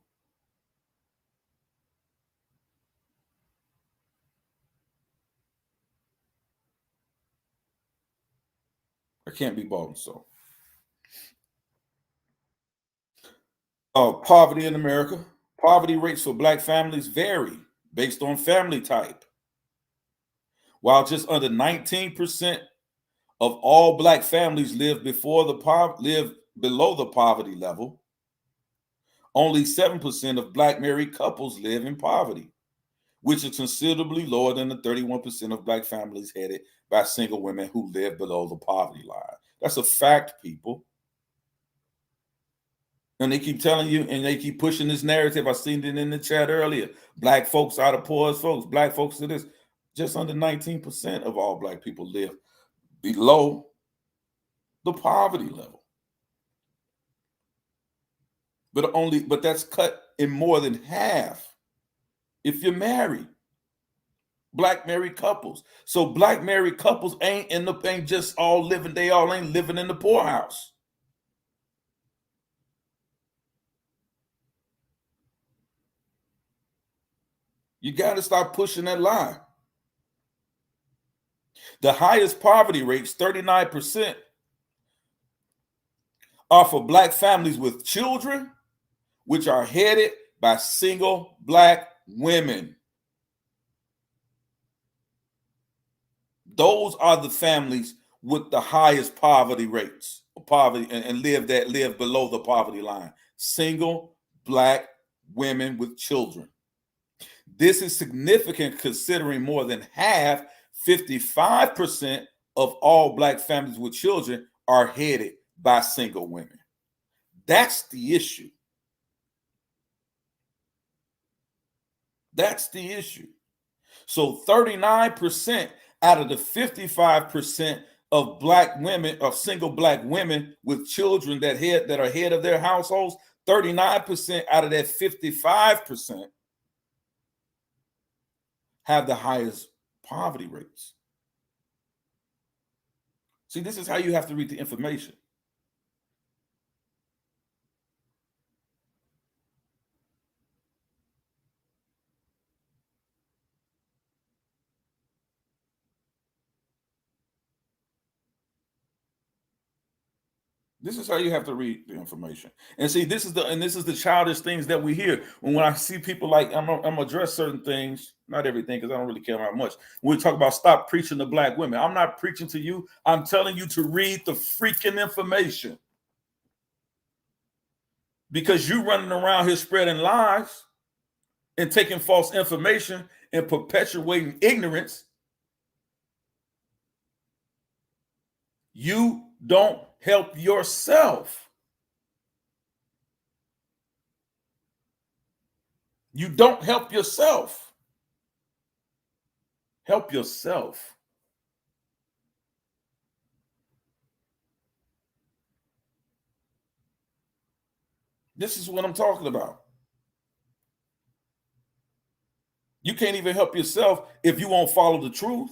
I can't be bought and sold. Poverty in America. Poverty rates for Black families vary based on family type. While just under 19% of all Black families live below the poverty level, only 7% of Black married couples live in poverty, which is considerably lower than the 31% of Black families headed by single women who live below the poverty line. That's a fact, people. And they keep telling you, and they keep pushing this narrative. I seen it in the chat earlier. Black folks are the poorest folks. Black folks are this. Just under 19% of all Black people live below the poverty level. But that's cut in more than half if you're married. Black married couples. So Black married couples ain't just all living, they all ain't living in the poorhouse. You got to stop pushing that lie. The highest poverty rates, 39%, are for Black families with children, which are headed by single Black women. Those are the families with the highest poverty rates, poverty, and live below the poverty line. Single Black women with children. This is significant considering more than half, 55% of all Black families with children are headed by single women. That's the issue. That's the issue. So 39% out of the 55% of Black women, of single Black women with children that are head of their households, 39% out of that 55% have the highest poverty rates. See, this is how you have to read the information. This is how you have to read the information. And see, this is the childish things that we hear. When I see people like, I'm gonna address certain things, not everything, because I don't really care how much. When we talk about stop preaching to Black women, I'm not preaching to you. I'm telling you to read the freaking information. Because you running around here spreading lies and taking false information and perpetuating ignorance, you don't help yourself. You don't help yourself. Help yourself. This is what I'm talking about. You can't even help yourself if you won't follow the truth.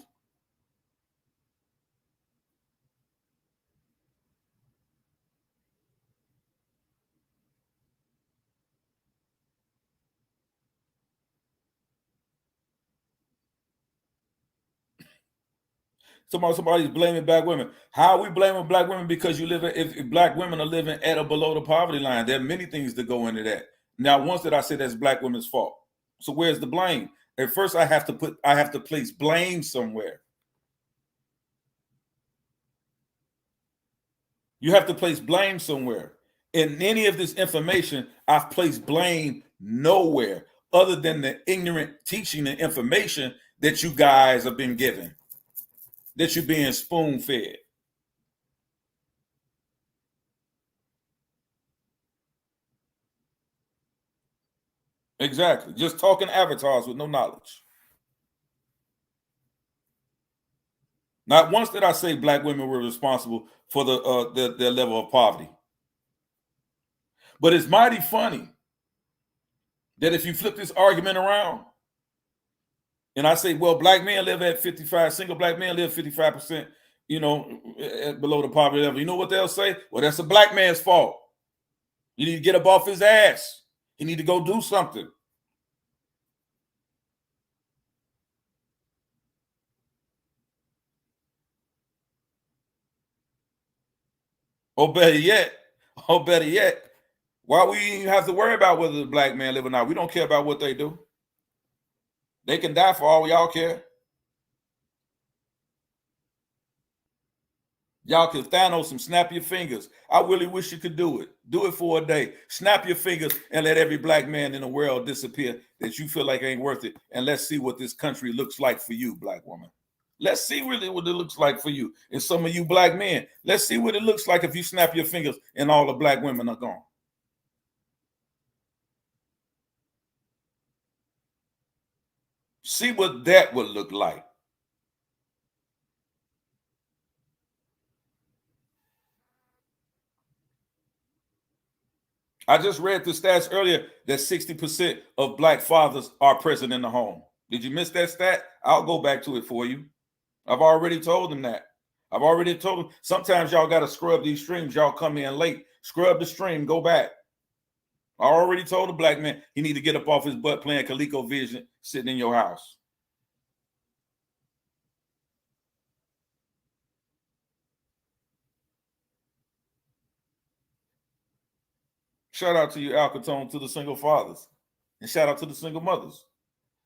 Somebody's blaming black women. How are we blaming black women? Because if black women are living at or below the poverty line, there are many things that go into that. Now, once that I said that's black women's fault. So where's the blame? At first, I have to place blame somewhere. You have to place blame somewhere. In any of this information, I've placed blame nowhere other than the ignorant teaching and information that you guys have been given, that you're being spoon-fed. Exactly. Just talking avatars with no knowledge. Not once did I say black women were responsible for their level of poverty. But it's mighty funny that if you flip this argument around and I say, well, black men live at 55, single black men live 55%, below the poverty level. You know what they'll say? Well, that's a black man's fault. You need to get up off his ass. You need to go do something. Or better yet, why we even have to worry about whether the black man live or not? We don't care about what they do. They can die for all y'all care. Y'all can Thanos and snap your fingers. I really wish you could do it. Do it for a day. Snap your fingers and let every black man in the world disappear that you feel like ain't worth it. And let's see what this country looks like for you, black woman. Let's see really what it looks like for you. And some of you black men, let's see what it looks like if you snap your fingers and all the black women are gone. See what that would look like. I just read the stats earlier that 60% of black fathers are present in the home. Did you miss that stat? I'll go back to it for you. I've already told them that. I've already told them. Sometimes y'all got to scrub these streams. Y'all come in late. Scrub the stream. Go back. I already told the black man he need to get up off his butt playing ColecoVision sitting in your house. Shout out to you, Alcatone, to the single fathers. And shout out to the single mothers.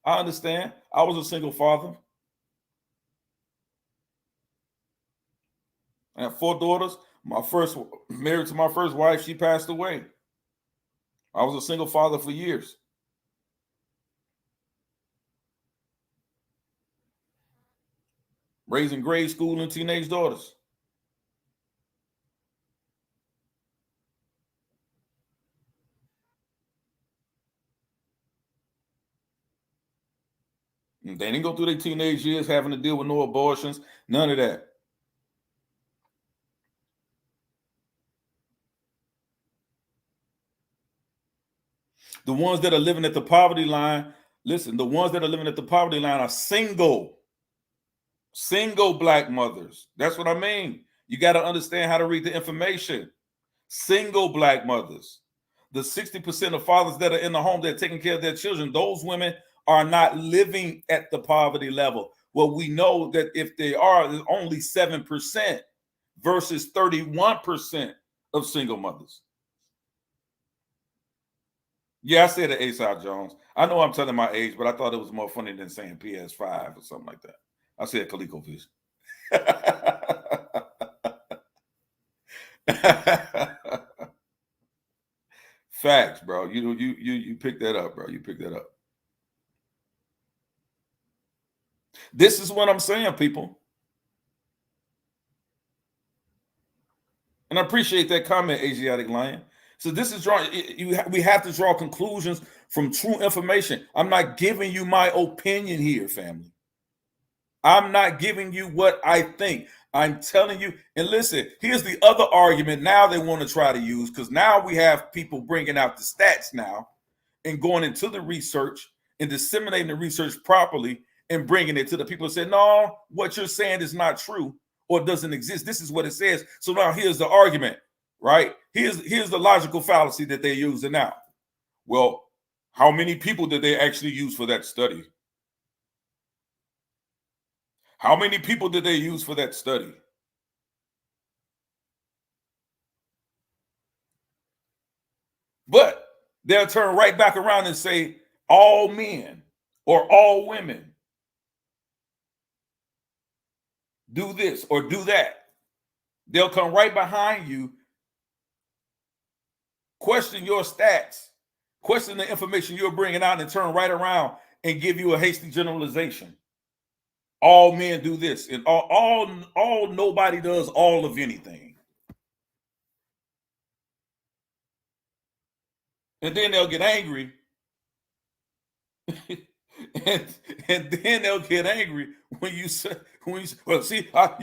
I understand. I was a single father. I have 4 daughters. Married to my first wife, she passed away. I was a single father for years. Raising grade school and teenage daughters. They didn't go through their teenage years having to deal with no abortions, none of that. The ones that are living at the poverty line, listen, the ones that are living at the poverty line are single black mothers. That's what I mean. You got to understand how to read the information. Single black mothers. The 60% of fathers that are in the home that are taking care of their children, those women are not living at the poverty level. Well, we know that if they are, there's only 7% versus 31% of single mothers. Yeah, I said it, A-Side Jones. I know I'm telling my age, but I thought it was more funny than saying PS5 or something like that. I said ColecoVision. Facts, bro. You picked that up, bro. You picked that up. This is what I'm saying, people. And I appreciate that comment, Asiatic Lion. So this is we have to draw conclusions from true information. I'm not giving you my opinion here, family. I'm not giving you what I think. I'm telling you, and listen, here's the other argument now they want to try to use, because now we have people bringing out the stats now and going into the research and disseminating the research properly and bringing it to the people and say, no, what you're saying is not true or doesn't exist. This is what it says. So now here's the argument, right? Here's the logical fallacy that they're using now. Well, how many people did they actually use for that study? How many people did they use for that study? But they'll turn right back around and say all men or all women do this or do that. They'll come right behind you, question your stats, question the information you're bringing out, and turn right around and give you a hasty generalization. All men do this, and all nobody does all of anything. And then they'll get angry. and then they'll get angry when you say, well, see, what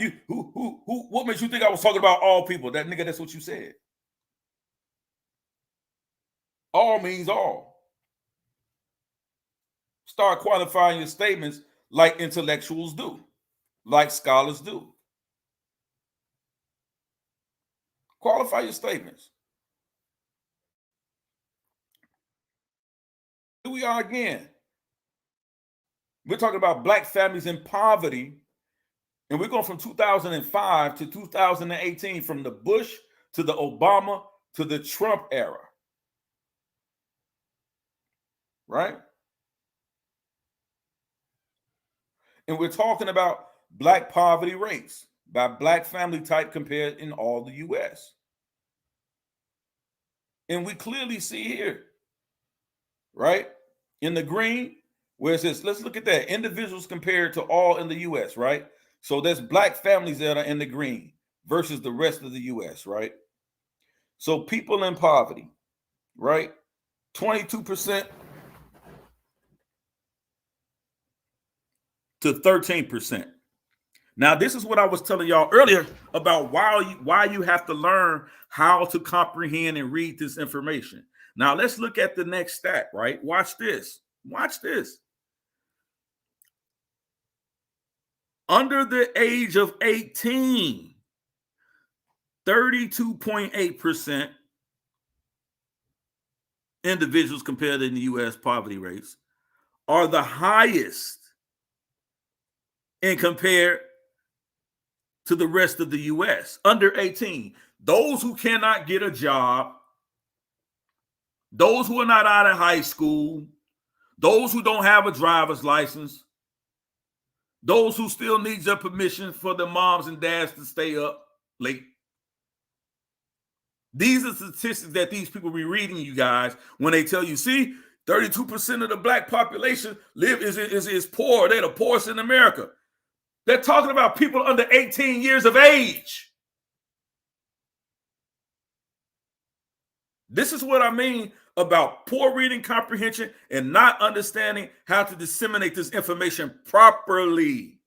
makes you think I was talking about all people? That nigga, that's what you said. All means all. Start qualifying your statements like intellectuals do, like scholars do. Qualify your statements. Here we are again. We're talking about black families in poverty, and we're going from 2005 to 2018, from the Bush to the Obama to the Trump era. Right? And we're talking about black poverty rates by black family type compared in all the US. And we clearly see here, right, in the green, where it says, let's look at that, individuals compared to all in the US, right? So there's black families that are in the green versus the rest of the US, right? So people in poverty, right, 22% to 13%. Now, this is what I was telling y'all earlier about why you have to learn how to comprehend and read this information. Now, let's look at the next stat, right? Watch this. Watch this. Under the age of 18, 32.8% individuals compared in the U.S. poverty rates are the highest in compared to the rest of the U.S. Under 18. Those who cannot get a job, those who are not out of high school, those who don't have a driver's license, those who still need their permission for their moms and dads to stay up late. These are statistics that these people be reading, you guys, when they tell you, see, 32% of the black population is poor. They're the poorest in America. They're talking about people under 18 years of age. This is what I mean about poor reading comprehension and not understanding how to disseminate this information properly.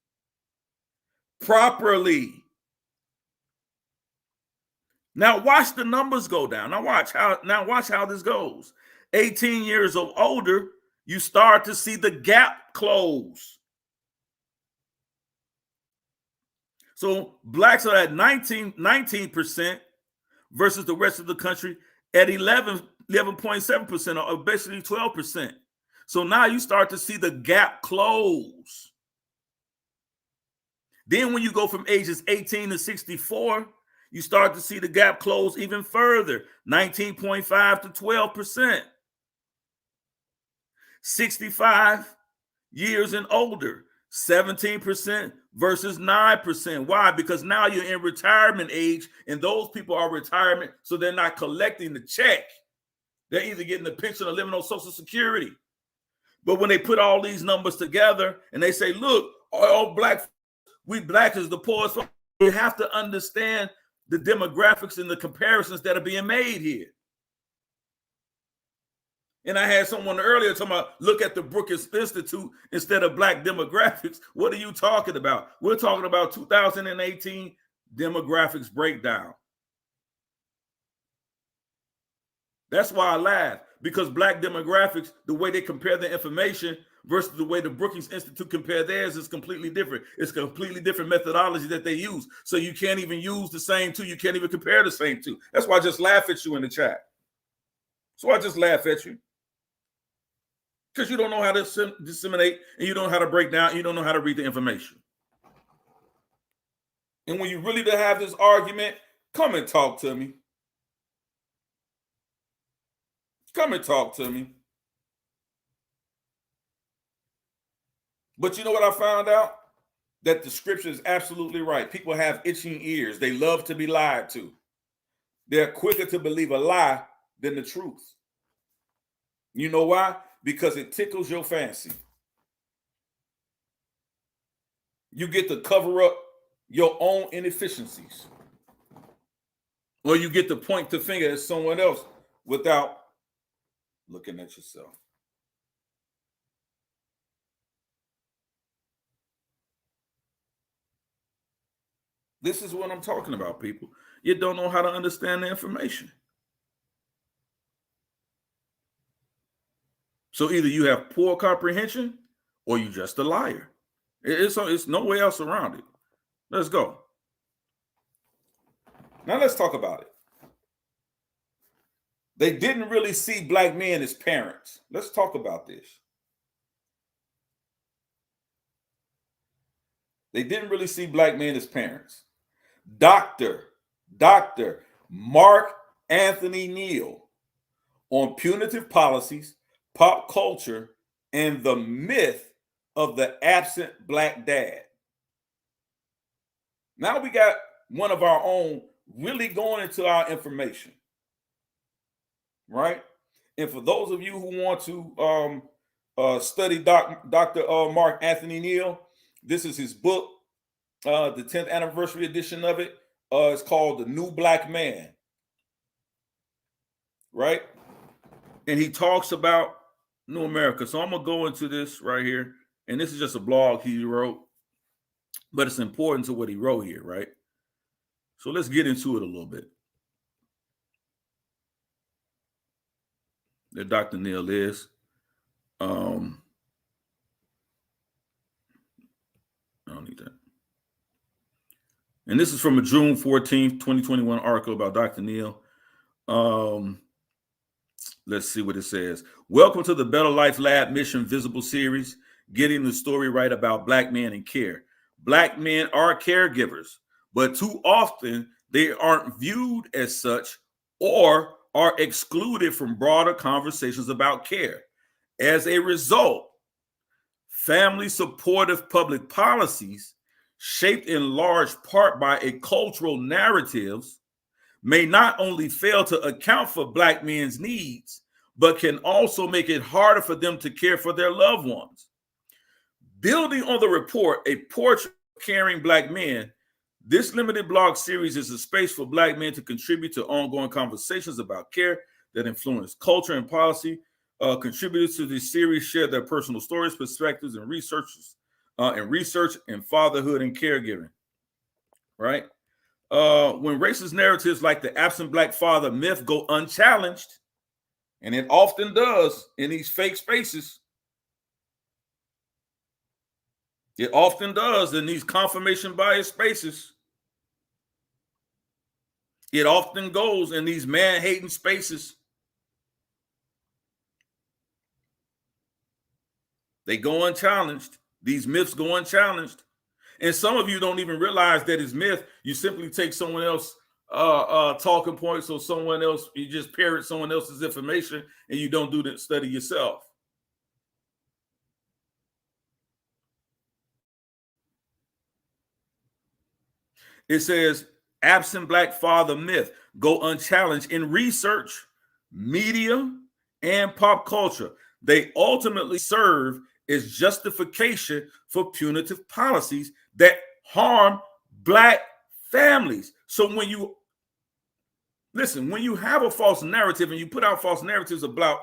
Now watch the numbers go down. Now watch how this goes. 18 years or older, you start to see the gap close. So blacks are at 19% versus the rest of the country at 11.7%, or basically 12%. So now you start to see the gap close. Then when you go from ages 18 to 64, you start to see the gap close even further, 19.5 to 12%. 65 years and older, 17% versus 9%. Why? Because now you're in retirement age, and those people are retirement, so they're not collecting the check. They're either getting a pension or living on Social Security. But when they put all these numbers together and they say, look, all black, we black is the poorest, you have to understand the demographics and the comparisons that are being made here. And I had someone earlier talking about, look at the Brookings Institute instead of black demographics. What are you talking about? We're talking about 2018 demographics breakdown. That's why I laugh, because black demographics, the way they compare the information versus the way the Brookings Institute compare theirs is completely different. It's completely different methodology that they use. So you can't even use the same two. You can't even compare the same two. That's why I just laugh at you in the chat. So I just laugh at you. Because you don't know how to disseminate, and you don't know how to break down, and you don't know how to read the information. And when you really to have this argument, come and talk to me. Come and talk to me. But you know what I found out? That the scripture is absolutely right. People have itching ears. They love to be lied to. They're quicker to believe a lie than the truth. You know why? Because it tickles your fancy. You get to cover up your own inefficiencies. Or you get to point the finger at someone else without looking at yourself. This is what I'm talking about, people. You don't know how to understand the information. So either you have poor comprehension or you're just a liar. It's no way else around it. Let's go. Now let's talk about it. They didn't really see black men as parents. Let's talk about this. They didn't really see black men as parents. Dr. Mark Anthony Neal on punitive policies, pop culture, and the myth of the absent black dad. Now we got one of our own really going into our information, right? And for those of you who want to study Dr. Mark Anthony Neal, this is his book, the 10th anniversary edition of it. It's called The New Black Man, right? And he talks about New America. So I'm going to go into this right here. And this is just a blog he wrote, but it's important to what he wrote here, right? So let's get into it a little bit. There Dr. Neal is. I don't need that. And this is from a June 14th, 2021 article about Dr. Neal. Let's see what it says. Welcome to the Better Life Lab Mission Visible series, getting the story right about black men and care. Black men are caregivers, but too often they aren't viewed as such or are excluded from broader conversations about care. As a result, family supportive public policies, shaped in large part by a cultural narratives, may not only fail to account for black men's needs, but can also make it harder for them to care for their loved ones. Building on the report, A Portrait of Caring Black Men, this limited blog series is a space for black men to contribute to ongoing conversations about care that influence culture and policy. Contributors to this series share their personal stories, perspectives, and research in fatherhood and caregiving, right? When racist narratives like the absent black father myth go unchallenged, and it often does in these fake spaces, it often does in these confirmation bias spaces, it often goes in these man-hating spaces. They go unchallenged. These myths go unchallenged. And some of you don't even realize that it's myth. You simply take someone else talking points or someone else, you just parrot someone else's information and you don't do the study yourself. It says absent black father myth go unchallenged in research, media, and pop culture. They ultimately serve as justification for punitive policies that harm black families. So when you listen, when you have a false narrative and you put out false narratives about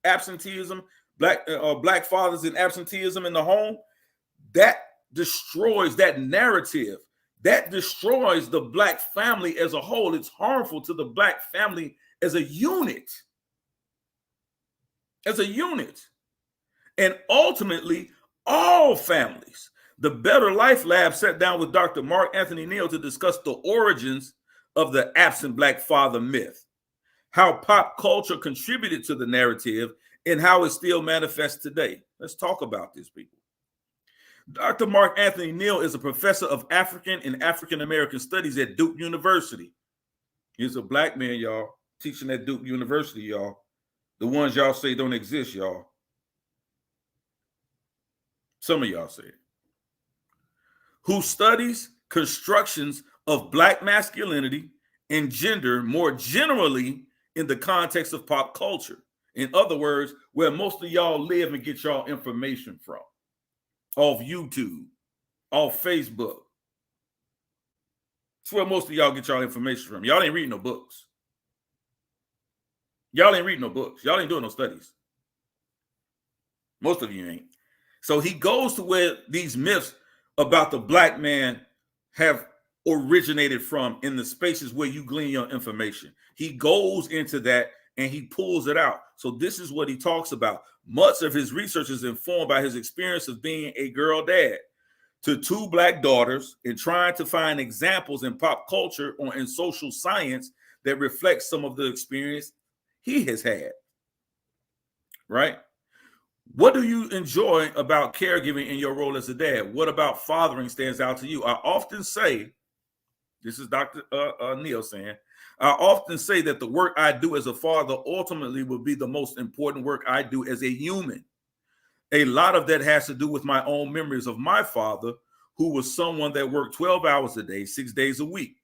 absenteeism, black fathers and absenteeism in the home, that destroys that narrative. That destroys the black family as a whole. It's harmful to the black family as a unit. As a unit. And ultimately, all families. The Better Life Lab sat down with Dr. Mark Anthony Neal to discuss the origins of the absent black father myth, how pop culture contributed to the narrative, and how it still manifests today. Let's talk about this, people. Dr. Mark Anthony Neal is a professor of African and African American studies at Duke University. He's a black man, y'all, teaching at Duke University, y'all. The ones y'all say don't exist, y'all. Some of y'all say it. Who studies constructions of black masculinity and gender more generally in the context of pop culture. In other words, where most of y'all live and get y'all information from. Off YouTube, off Facebook. That's where most of y'all get y'all information from. Y'all ain't reading no books. Y'all ain't reading no books. Y'all ain't doing no studies. Most of you ain't. So he goes to where these myths about the black man have originated from in the spaces where you glean your information. He goes into that and he pulls it out. So this is what he talks about. Much of his research is informed by his experience of being a girl dad to 2 black daughters and trying to find examples in pop culture or in social science that reflect some of the experience he has had. Right? What do you enjoy about caregiving in your role as a dad? What about fathering stands out to you? I often say, this is Dr. Neal saying, I often say that the work I do as a father ultimately will be the most important work I do as a human. A lot of that has to do with my own memories of my father, who was someone that worked 12 hours a day, 6 days a week.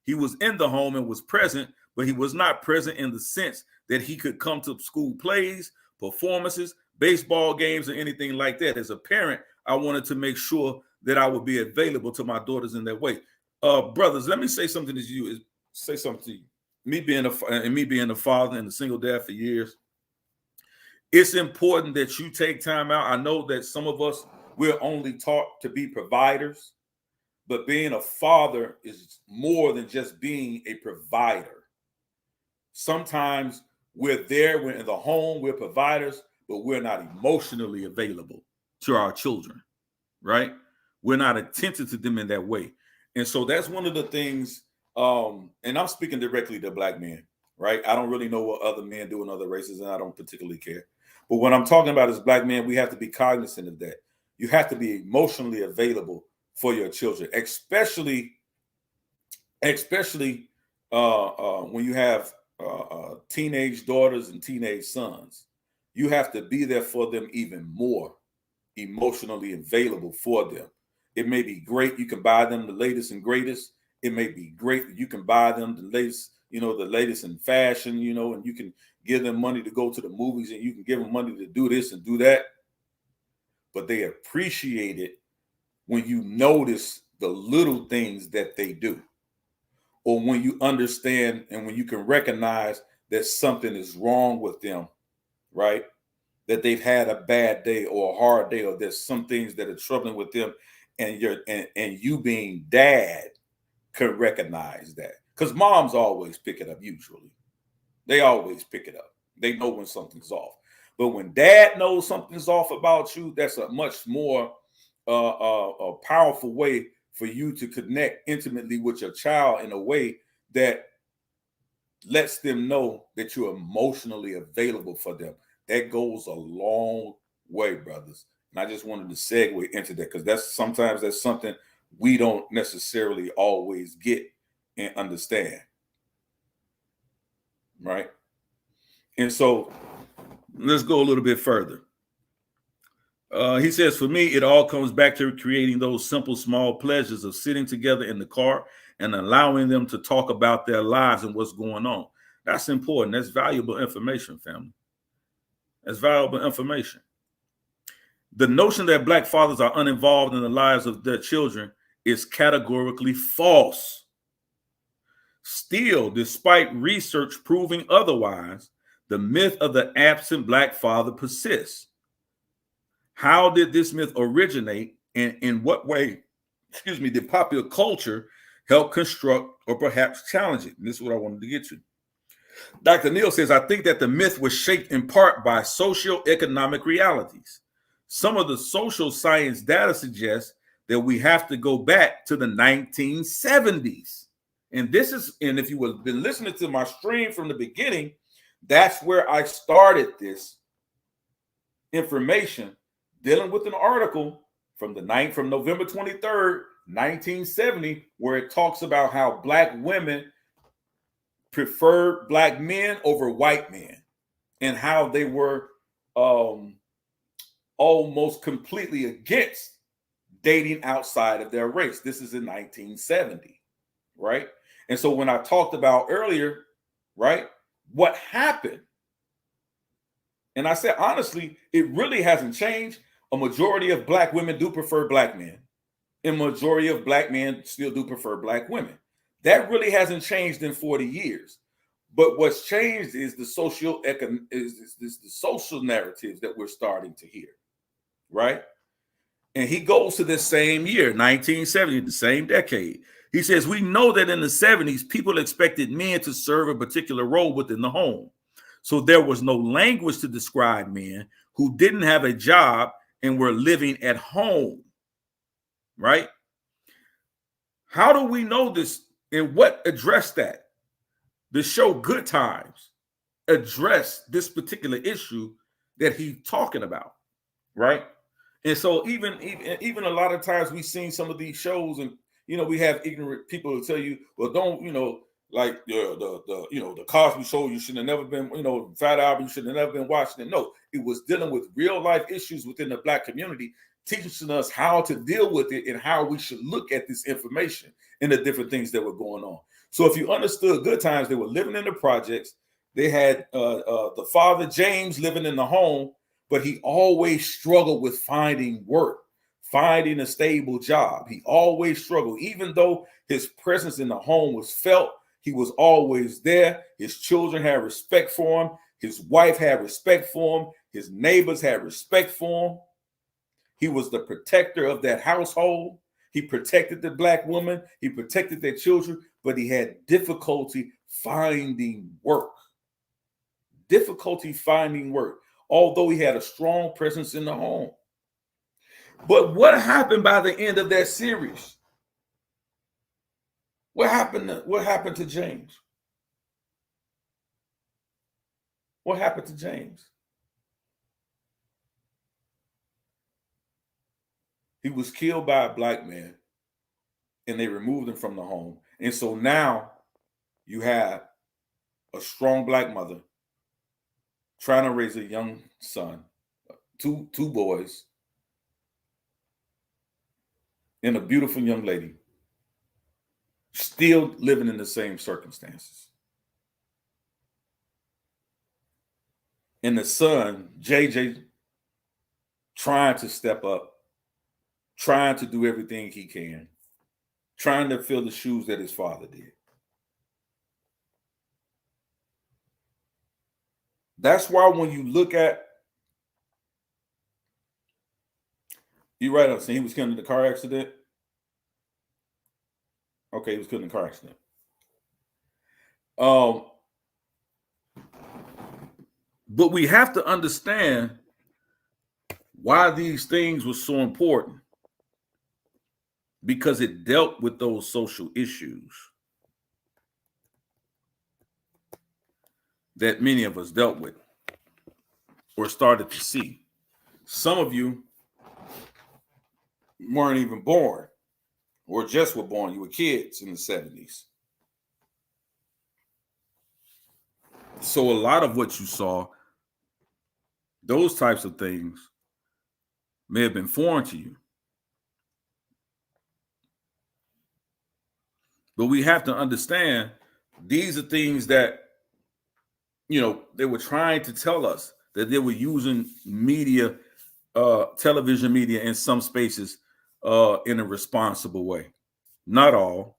He was in the home and was present, but he was not present in the sense that he could come to school plays, performances, baseball games, or anything like that. As a parent, I wanted to make sure that I would be available to my daughters in that way. Brothers, let me say something to you. Me being a father and a single dad for years, it's important that you take time out. I know that some of us, we're only taught to be providers, but being a father is more than just being a provider. Sometimes we're there, we're in the home, we're providers, but we're not emotionally available to our children, right? We're not attentive to them in that way. And so that's one of the things, and I'm speaking directly to black men, right? I don't really know what other men do in other races, and I don't particularly care. But what I'm talking about as black men, we have to be cognizant of that. You have to be emotionally available for your children, especially when you have teenage daughters and teenage sons. You have to be there for them even more emotionally available for them. It may be great. You can buy them the latest and greatest. It may be great that you can buy them the latest, the latest in fashion, and you can give them money to go to the movies and you can give them money to do this and do that. But they appreciate it when you notice the little things that they do, or when you understand and when you can recognize that something is wrong with them, right? That they've had a bad day or a hard day, or there's some things that are troubling with them, and you being dad can recognize that. Because moms always pick it up, usually. They always pick it up. They know when something's off. But when dad knows something's off about you, that's a much more a powerful way for you to connect intimately with your child in a way that lets them know that you're emotionally available for them. That goes a long way, brothers. And I just wanted to segue into that because that's something we don't necessarily always get and understand. Right? And so let's go a little bit further. He says, for me, it all comes back to creating those simple, small pleasures of sitting together in the car and allowing them to talk about their lives and what's going on. That's important. That's valuable information, family. That's valuable information. The notion that black fathers are uninvolved in the lives of their children is categorically false. Still, despite research proving otherwise, the myth of the absent black father persists. How did this myth originate, and in what way, did popular culture help construct or perhaps challenge it? And this is what I wanted to get to. Dr. Neal says, I think that the myth was shaped in part by socioeconomic realities. Some of the social science data suggests that we have to go back to the 1970s. And if you have been listening to my stream from the beginning, that's where I started this information dealing with an article from November 23rd, 1970, where it talks about how black women preferred black men over white men and how they were almost completely against dating outside of their race. This is in 1970, right? And so when I talked about earlier, right, what happened, and I said, honestly, it really hasn't changed. A majority of black women do prefer black men, and majority of black men still do prefer black women. That really hasn't changed in 40 years. But what's changed is the social narratives that we're starting to hear, right? And he goes to this same year, 1970, the same decade. He says, we know that in the 70s, people expected men to serve a particular role within the home. So there was no language to describe men who didn't have a job and were living at home, right? How do we know this and what addressed that? The show Good Times addressed this particular issue that he's talking about, right? And so even a lot of times we've seen some of these shows, and we have ignorant people who tell you, well, don't like the Cosby Show, you should have never been, Fat Albert, you should have never been watching it. No, it was dealing with real life issues within the black community, teaching us how to deal with it and how we should look at this information and the different things that were going on. So if you understood Good Times, they were living in the projects. They had the father, James, living in the home, but he always struggled with finding work, finding a stable job. He always struggled. Even though his presence in the home was felt, he was always there. His children had respect for him. His wife had respect for him. His neighbors had respect for him. He was the protector of that household. He protected the black woman. He protected their children, but he had difficulty finding work. Difficulty finding work, although he had a strong presence in the home. But what happened by the end of that series? What happened to James? What happened to James? He was killed by a black man, and they removed him from the home. And so now you have a strong black mother trying to raise a young son, two boys, and a beautiful young lady, still living in the same circumstances. And the son, JJ, trying to step up, trying to do everything he can, trying to fill the shoes that his father did. That's why when you look at, you're right, I'm saying he was killed in a car accident. Okay, he was killed in a car accident. But we have to understand why these things were so important, because it dealt with those social issues that many of us dealt with or started to see. Some of you weren't even born or just were born. You were kids in the 70s. So a lot of what you saw, those types of things, may have been foreign to you. But we have to understand these are things that, they were trying to tell us, that they were using media, television media in some spaces in a responsible way. Not all,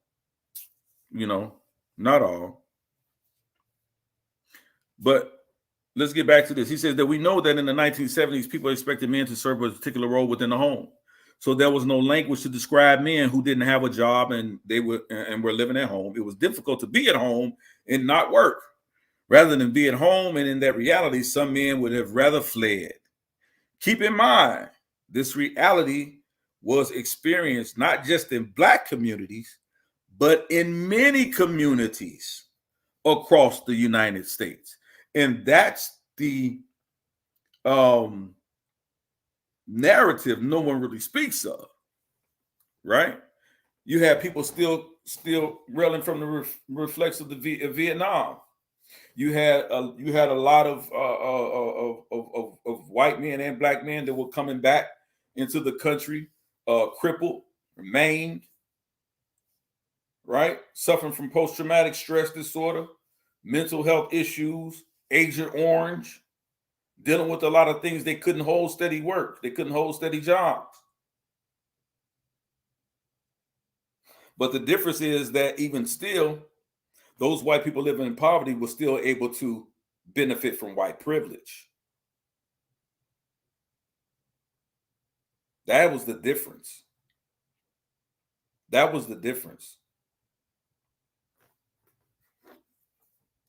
not all. But let's get back to this. He says that we know that in the 1970s, people expected men to serve a particular role within the home. So there was no language to describe men who didn't have a job and were living at home. It was difficult to be at home and not work. Rather than be at home and in that reality, some men would have rather fled. Keep in mind, this reality was experienced not just in black communities, but in many communities across the United States. And that's the narrative no one really speaks of, right? You have people still reeling from the reflex of Vietnam. You had a lot of white men and black men that were coming back into the country, crippled, maimed, right? Suffering from post-traumatic stress disorder, mental health issues, Agent Orange, dealing with a lot of things. They couldn't hold steady work. They couldn't hold steady jobs. But the difference is that even still, those white people living in poverty were still able to benefit from white privilege. That was the difference. That was the difference.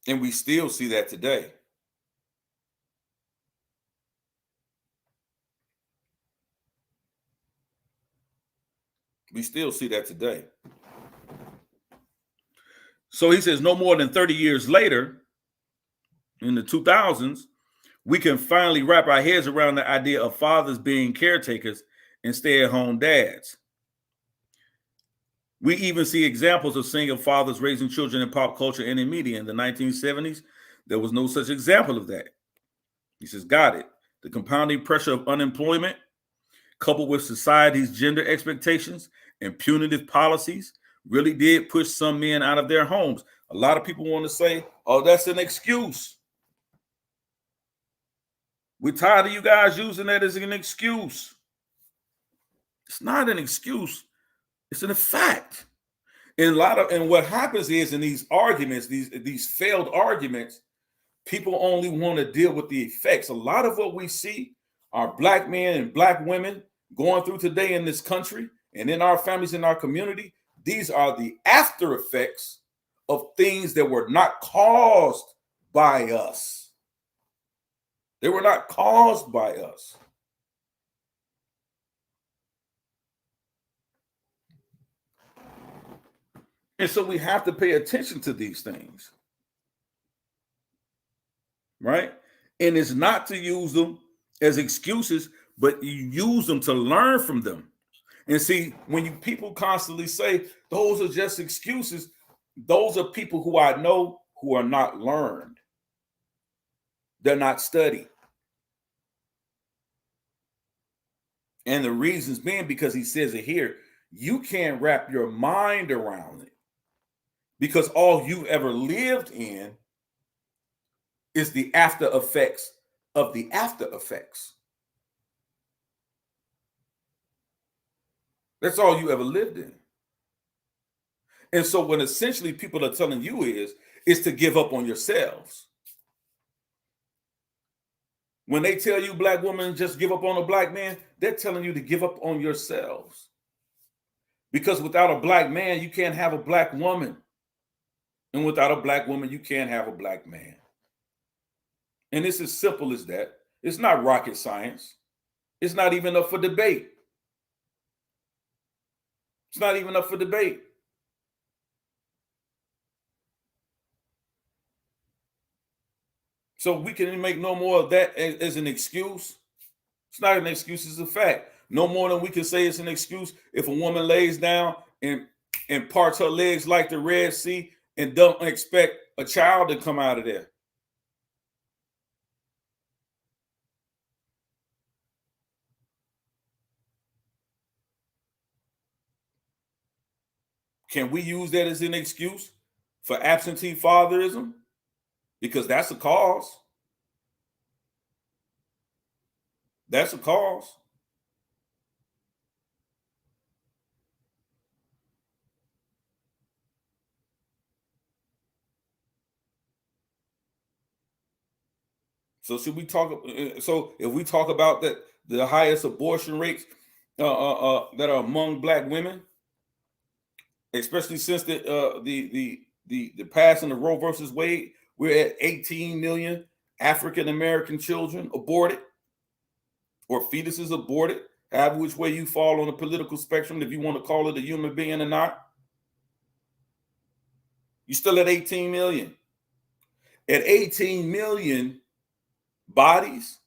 And we still see that today. We still see that today. So he says no more than 30 years later, in the 2000s, we can finally wrap our heads around the idea of fathers being caretakers and stay-at-home dads. We even see examples of single fathers raising children in pop culture and in media. In the 1970s, there was no such example of that. He says, got it. The compounding pressure of unemployment, coupled with society's gender expectations and punitive policies, really did push some men out of their homes. A lot of people want to say, oh, that's an excuse. We're tired of you guys using that as an excuse. It's not an excuse. It's a fact. And what happens is in these arguments, these failed arguments, people only want to deal with the effects. A lot of what we see are black men and black women going through today in this country and in our families, in our community. These are the after effects of things that were not caused by us. They were not caused by us. And so we have to pay attention to these things, right? And it's not to use them as excuses, but you use them to learn from them. And see, when people constantly say those are just excuses, those are people who I know who are not learned. They're not studied. And the reasons being because he says it here, you can't wrap your mind around it because all you've ever lived in is the after effects of the after effects. That's all you ever lived in. And so what essentially people are telling you is to give up on yourselves. When they tell you black women just give up on a black man, they're telling you to give up on yourselves. Because without a black man, you can't have a black woman. And without a black woman, you can't have a black man. And it's as simple as that. It's not rocket science. It's not even up for debate. It's not even up for debate. So we can make no more of that as an excuse. It's not an excuse, it's a fact. No more than we can say it's an excuse if a woman lays down and parts her legs like the Red Sea and don't expect a child to come out of there. Can we use that as an excuse for absentee fatherism? Because that's a cause. That's a cause. So we talk? So if we talk about that, the highest abortion rates that are among black women, especially since the passing of Roe versus Wade, we're at 18 million African American children aborted or fetuses aborted, however which way you fall on the political spectrum, if you want to call it a human being or not. You're still at 18 million. At 18 million bodies,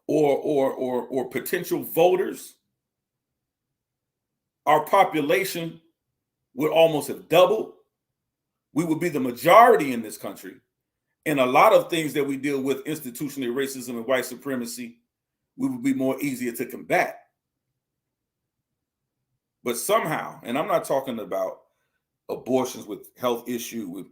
or potential voters, our population would almost have doubled. We would be the majority in this country. And a lot of things that we deal with, institutionally racism and white supremacy, we would be more easier to combat. But somehow, and I'm not talking about abortions with health issue,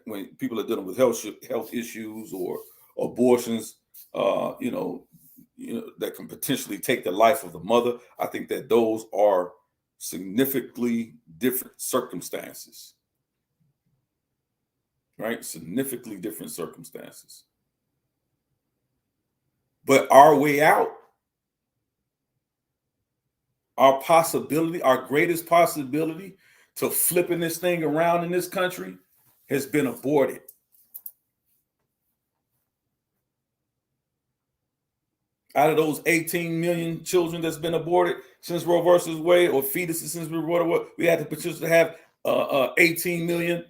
when people are dealing with health issues, or abortions, that can potentially take the life of the mother. I think that those are significantly different circumstances, right? Significantly different circumstances. But our way out, our possibility, our greatest possibility to flipping this thing around in this country has been aborted. Out of those 18 million children that's been aborted since Roe versus Wade, or fetuses since Roe versus Wade, we had the potential to have 18 million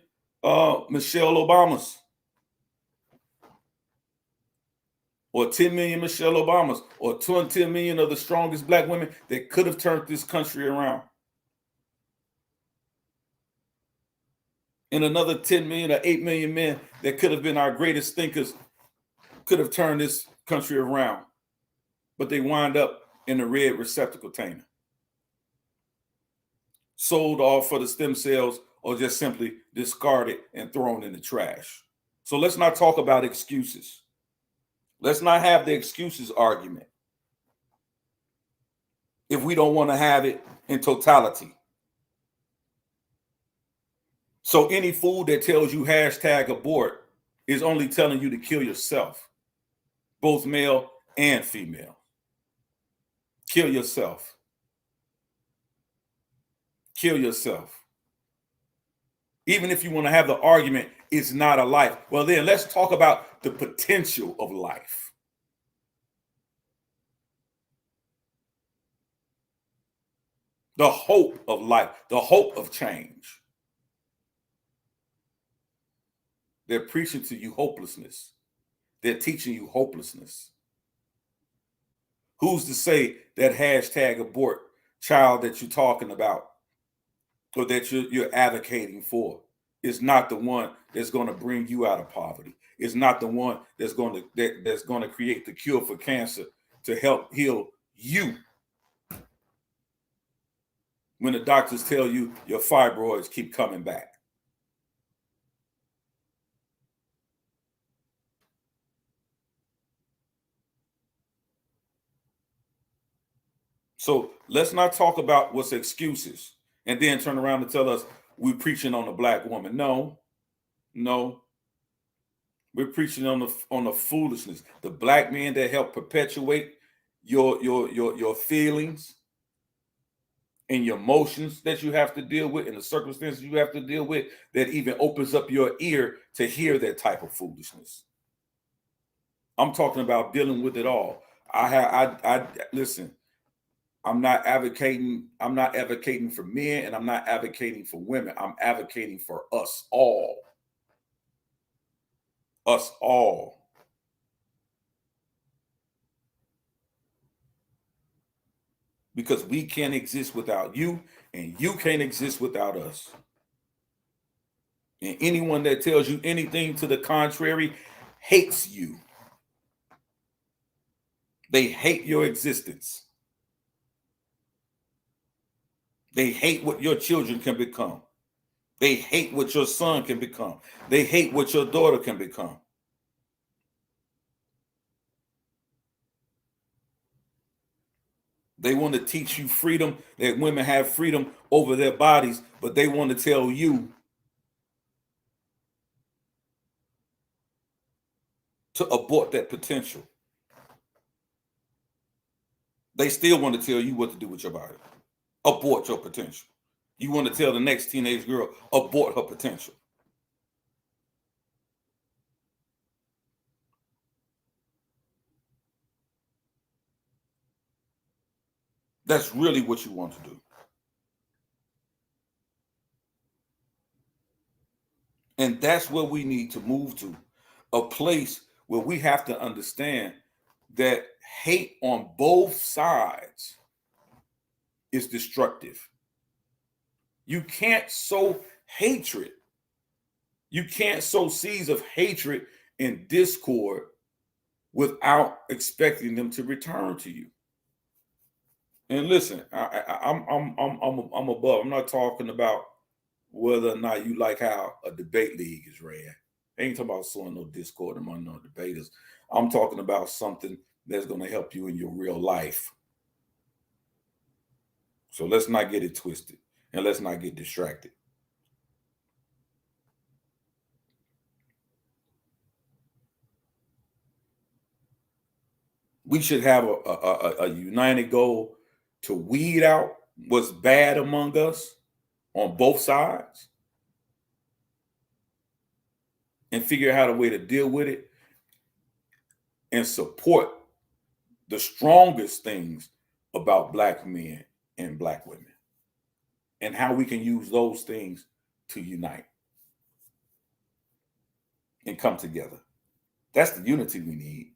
Michelle Obamas, or 10 million Michelle Obamas, or 10 million of the strongest black women that could have turned this country around. And another 10 million or 8 million men that could have been our greatest thinkers, could have turned this country around. But they wind up in the red receptacle container, sold off for the stem cells, or just simply discarded and thrown in the trash. So let's not talk about excuses. Let's not have the excuses argument if we don't want to have it in totality. So any fool that tells you #abort is only telling you to kill yourself, both male and female. Kill yourself. Kill yourself. Even if you want to have the argument, it's not a life. Well, then let's talk about the potential of life. The hope of life, the hope of change. They're preaching to you hopelessness. They're teaching you hopelessness. Who's to say that #abort child that you're talking about, or that you're advocating for, is not the one that's going to bring you out of poverty? Is not the one that's going to create the cure for cancer to help heal you, when the doctors tell you your fibroids keep coming back? So let's not talk about what's excuses and then turn around and tell us we're preaching on the black woman. No. We're preaching on the foolishness. The black men that help perpetuate your feelings and your emotions that you have to deal with, and the circumstances you have to deal with, that even opens up your ear to hear that type of foolishness. I'm talking about dealing with it all. I listen. I'm not advocating for men, and I'm not advocating for women. I'm advocating for us all. Us all. Because we can't exist without you, and you can't exist without us. And anyone that tells you anything to the contrary hates you. They hate your existence. They hate what your children can become. They hate what your son can become. They hate what your daughter can become. They want to teach you freedom, that women have freedom over their bodies, but they want to tell you to abort that potential. They still want to tell you what to do with your body. Abort your potential. You want to tell the next teenage girl, abort her potential. That's really what you want to do. And that's where we need to move to, a place where we have to understand that hate on both sides is destructive. You can't sow hatred. You can't sow seeds of hatred and discord without expecting them to return to you. And listen, I'm above. I'm not talking about whether or not you like how a debate league is ran. I ain't talking about sowing no discord among no debaters. I'm talking about something that's going to help you in your real life. So let's not get it twisted and let's not get distracted. We should have a united goal to weed out what's bad among us on both sides and figure out a way to deal with it and support the strongest things about Black men and Black women and how we can use those things to unite and come together. That's the unity we need.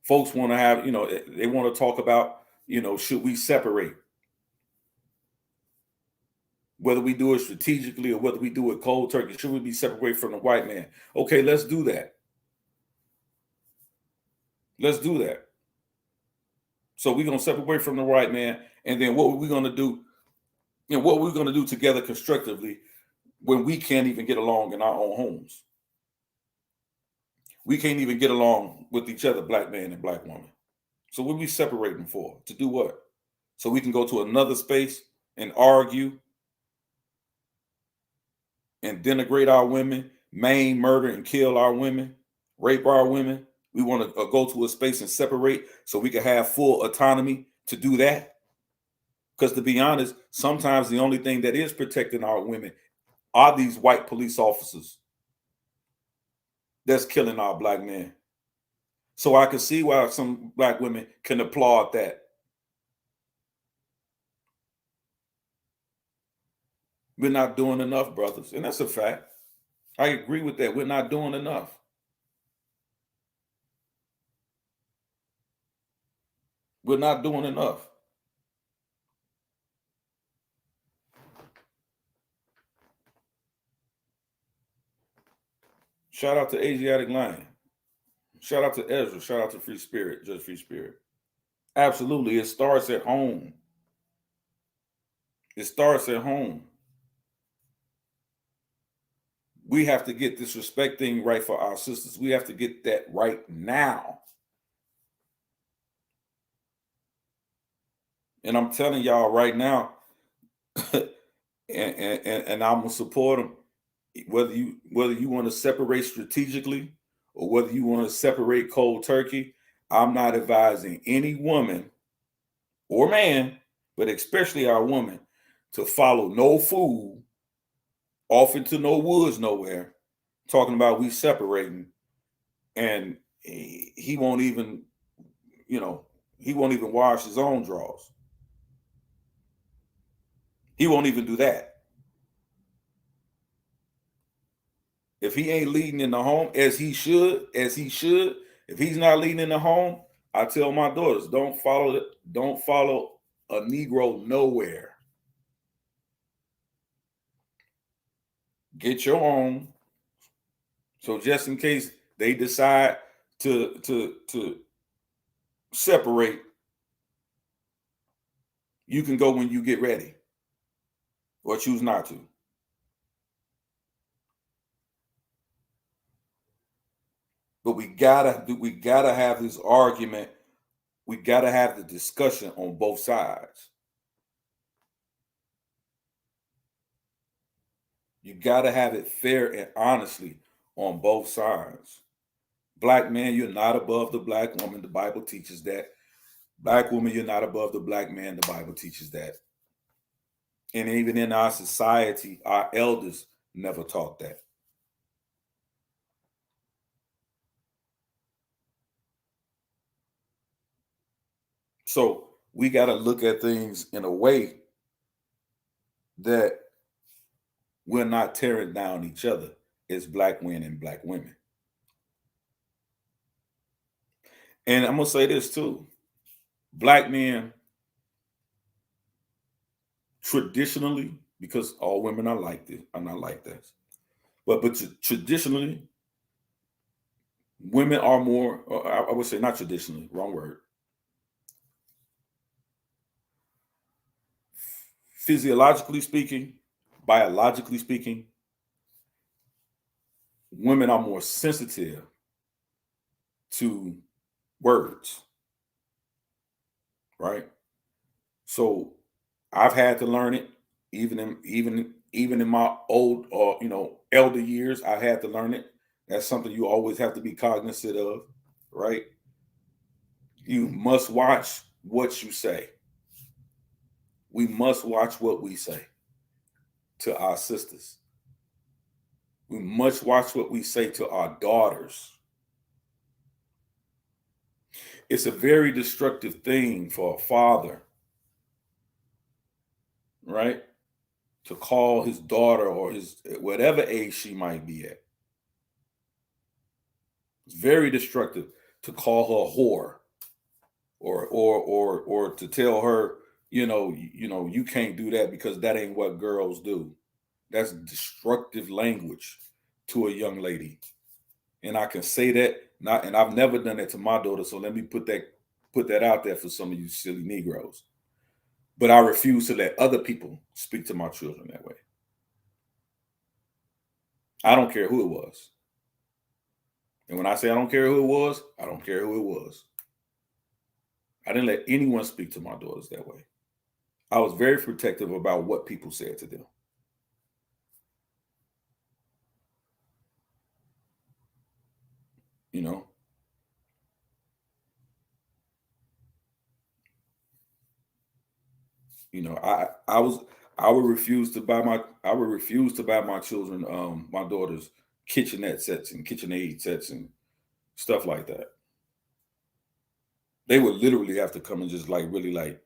Folks want to have, they want to talk about, should we separate? Whether we do it strategically or whether we do it cold turkey, should we be separated from the white man? Okay, let's do that. Let's do that. So we're going to separate from the white man. And then what are we going to do? What we're going to do together constructively when we can't even get along in our own homes. We can't even get along with each other, Black man and Black woman. So what are we separating for? To do what? So we can go to another space and argue and denigrate our women, maim, murder, and kill our women, rape our women. We want to go to a space and separate so we can have full autonomy to do that. Because to be honest, sometimes the only thing that is protecting our women are these white police officers that's killing our Black men. So I can see why some Black women can applaud that. We're not doing enough, brothers. And that's a fact. I agree with that. We're not doing enough. We're not doing enough. Shout out to Asiatic Lion. Shout out to Ezra. Shout out to Free Spirit, Just Free Spirit. Absolutely. It starts at home. It starts at home. We have to get this respect thing right for our sisters. We have to get that right now. And I'm telling y'all right now, and I'm gonna support them. Whether you want to separate strategically or whether you want to separate cold turkey, I'm not advising any woman or man, but especially our woman, to follow no fool off into no woods nowhere, talking about we separating, and he won't even, he won't even wash his own drawers. He won't even do that. If he ain't leading in the home as he should, if he's not leading in the home, I tell my daughters, don't follow a Negro nowhere. Get your own. So just in case they decide to separate, you can go when you get ready, or choose not to. But we gotta have this argument. We gotta have the discussion on both sides. You gotta have it fair and honestly on both sides. Black man, you're not above the Black woman. The Bible teaches that. Black woman, you're not above the Black man. The Bible teaches that. And even in our society, our elders never taught that. So we got to look at things in a way that we're not tearing down each other as Black men and Black women. And I'm gonna say this too: Black men traditionally, because all women are like this, are not like this, but traditionally, women are more. I would say not traditionally. Wrong word. Physiologically speaking, biologically speaking, women are more sensitive to words, right? So I've had to learn it, even in my old or elder years. I had to learn it. That's something you always have to be cognizant of, right? You must watch what you say. We must watch what we say to our sisters. We must watch what we say to our daughters. It's a very destructive thing for a father, right? To call his daughter or his whatever age she might be at. It's very destructive to call her a whore or to tell her, you can't do that because that ain't what girls do. That's destructive language to a young lady. And I can say that not, and I've never done that to my daughter. So let me put that out there for some of you silly Negroes. But I refuse to let other people speak to my children that way. I don't care who it was. And when I say I don't care who it was, I don't care who it was. I didn't let anyone speak to my daughters that way. I was very protective about what people said to them. You know, I would refuse to buy my children my daughters kitchenette sets and KitchenAid sets and stuff like that. They would literally have to come and just like really like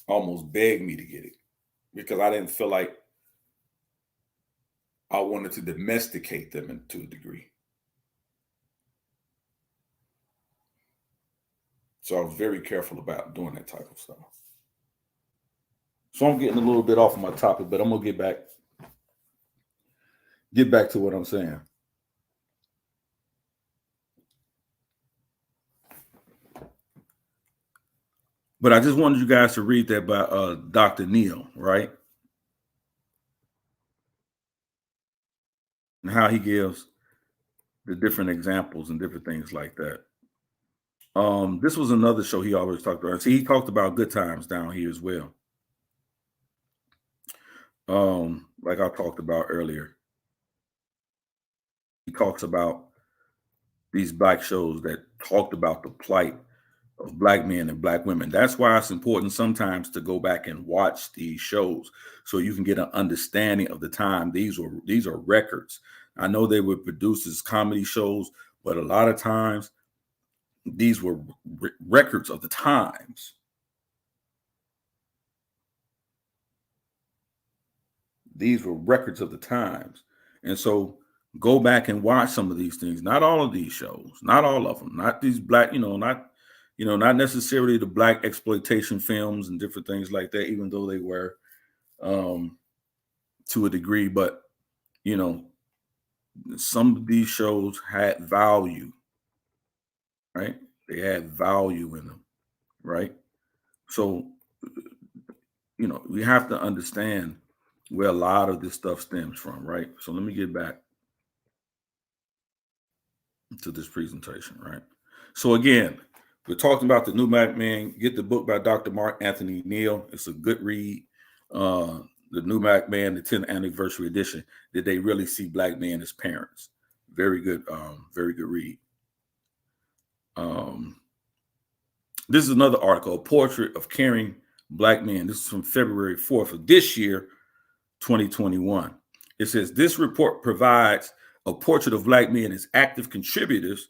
almost beg me to get it because I didn't feel like I wanted to domesticate them to a degree. So I was very careful about doing that type of stuff. So I'm getting a little bit off of my topic, but I'm gonna get back to what I'm saying. But I just wanted you guys to read that by Dr. Neal, right? And how he gives the different examples and different things like that. This was another show he always talked about. See, he talked about good times down here as well. Like I talked about earlier. He talks about these black shows that talked about the plight of black men and black women. That's why it's important sometimes to go back and watch these shows so you can get an understanding of the time. These are records. I know they were produced as comedy shows, but a lot of times these were records of the times. These were records of the times. And so go back and watch some of these things. Not all of these shows, not all of them, not these black, not necessarily the black exploitation films and different things like that, even though they were to a degree, but some of these shows had value, right? They had value in them, right? So, we have to understand where a lot of this stuff stems from, right? So let me get back to this presentation, right? So again, we're talking about the New Black Man. Get the book by Dr. Mark Anthony Neal. It's a good read. The New Black Man, the 10th anniversary edition. Did they really see black men as parents? Very good read. This is another article, a portrait of caring black men. This is from February 4th of this year, 2021. It says, this report provides a portrait of black men as active contributors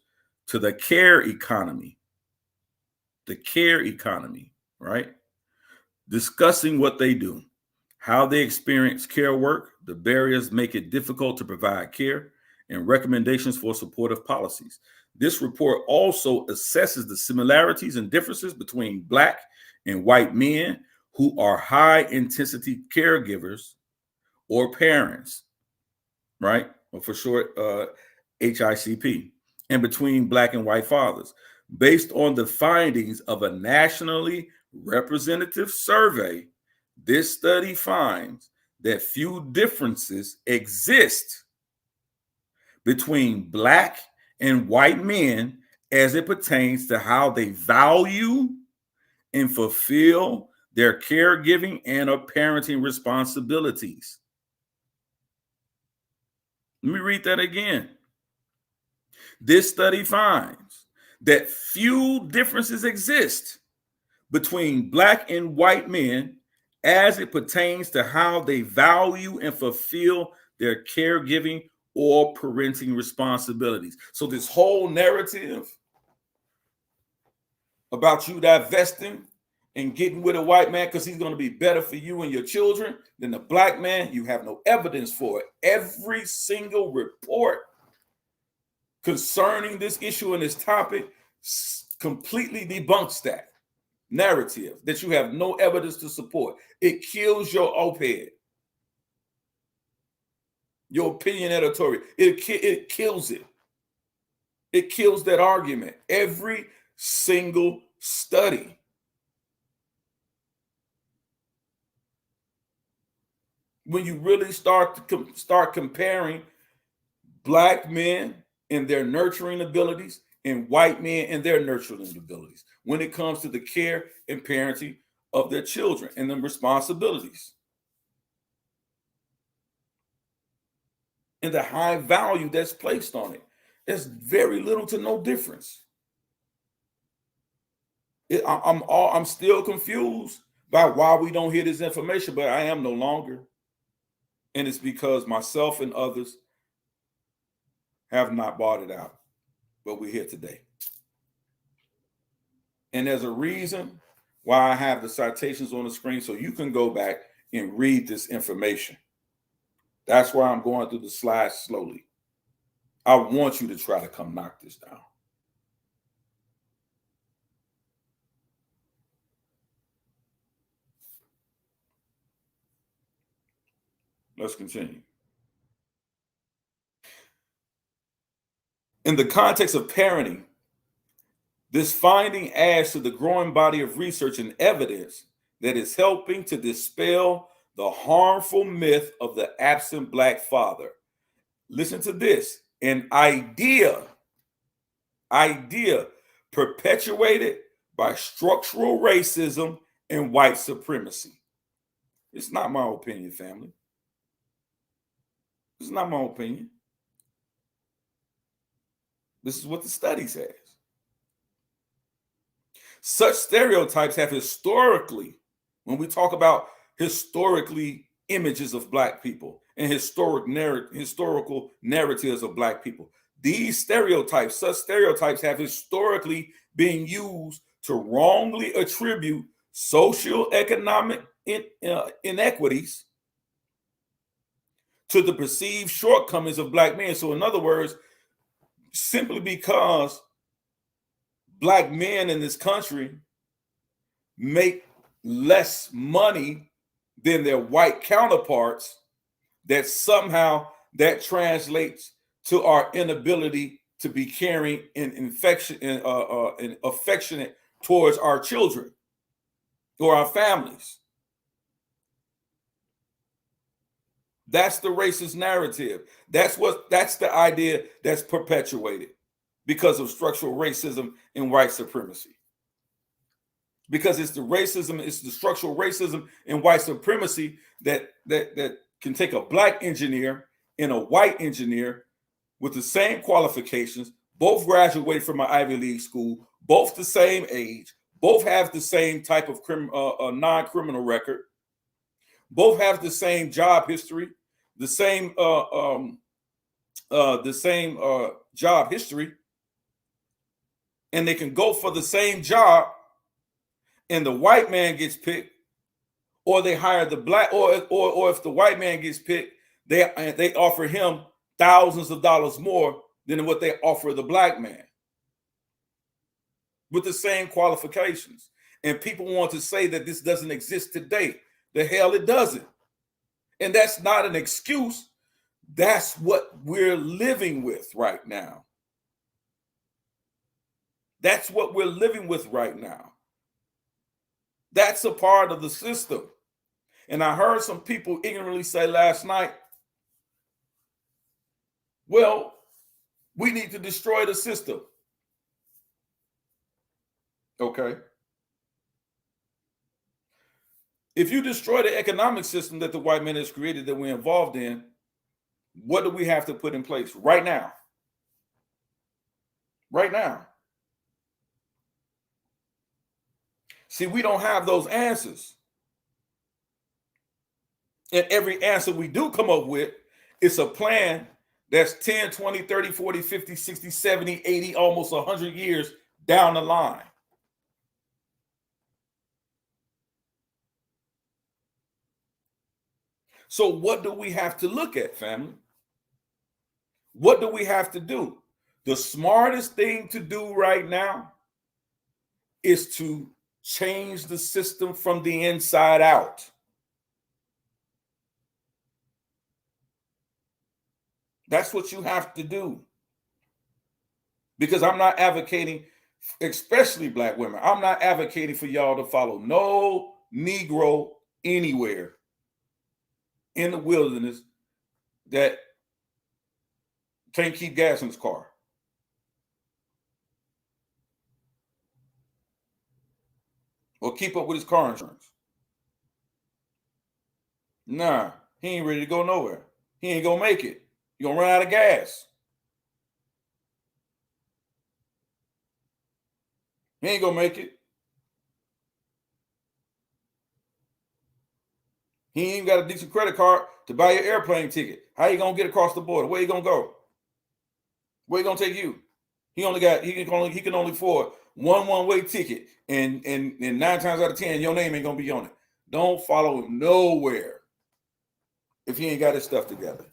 to the care economy. The care economy, right? Discussing what they do, how they experience care work, the barriers make it difficult to provide care, and recommendations for supportive policies. This report also assesses the similarities and differences between Black and white men who are high intensity caregivers or parents, right? Or for short, HICP, and between Black and white fathers. Based on the findings of a nationally representative survey, this study finds that few differences exist between Black and white men as it pertains to how they value and fulfill their caregiving and or parenting responsibilities. Let me read that again. This study finds that few differences exist between Black and white men as it pertains to how they value and fulfill their caregiving or parenting responsibilities. So this whole narrative about you divesting and getting with a white man because he's going to be better for you and your children than the Black man, you have no evidence for it. Every single report concerning this issue and this topic completely debunks that narrative, that you have no evidence to support. It kills your op-ed, your opinion editorial. It kills it. It kills that argument. Every single study. When you really start comparing Black men and their nurturing abilities and white men and their nurturing abilities when it comes to the care and parenting of their children and the responsibilities and the high value that's placed on it. There's very little to no difference. I'm still confused by why we don't hear this information, but I am no longer. And it's because myself and others have not bought it out, but we're here today. And there's a reason why I have the citations on the screen so you can go back and read this information. That's why I'm going through the slides slowly. I want you to try to come knock this down. Let's continue. In the context of parenting, this finding adds to the growing body of research and evidence that is helping to dispel the harmful myth of the absent Black father. Listen to this: an idea perpetuated by structural racism and white supremacy. It's not my opinion, family. It's not my opinion. This is what the study says. Such stereotypes have historically, when we talk about historically images of Black people and historical narratives of Black people, such stereotypes have historically been used to wrongly attribute socioeconomic inequities to the perceived shortcomings of Black men. So in other words, simply because Black men in this country make less money than their white counterparts, that somehow that translates to our inability to be caring and and affectionate towards our children or our families. That's the racist narrative. That's the idea that's perpetuated because of structural racism and white supremacy. Because it's the structural racism and white supremacy that can take a Black engineer and a white engineer with the same qualifications, both graduated from an Ivy League school, both the same age, both have the same type of non-criminal record, both have the same job history, the same job history, and they can go for the same job, and the white man gets picked, or they hire the Black, or if the white man gets picked, they offer him thousands of dollars more than what they offer the black man with the same qualifications. And people want to say that this doesn't exist today. The hell it doesn't. And that's not an excuse. That's what we're living with right now. That's what we're living with right now. That's a part of the system. And I heard some people ignorantly say last night, well, we need to destroy the system. Okay. If you destroy the economic system that the white man has created that we're involved in, what do we have to put in place right now? Right now. See, we don't have those answers. And every answer we do come up with is a plan that's 10, 20, 30, 40, 50, 60, 70, 80, almost 100 years down the line. So what do we have to look at, family? What do we have to do? The smartest thing to do right now is to change the system from the inside out. That's what you have to do. Because I'm not advocating, especially black women, I'm not advocating for y'all to follow no Negro anywhere in the wilderness that can't keep gas in his car. Or keep up with his car insurance. Nah, he ain't ready to go nowhere. He ain't gonna make it. You're gonna run out of gas. He ain't gonna make it. He ain't even got a decent credit card to buy your airplane ticket. How you gonna get across the border? Where you gonna go? Where you gonna take you? He can only afford one-way ticket, and 9 times out of 10, your name ain't gonna be on it. Don't follow him nowhere if he ain't got his stuff together.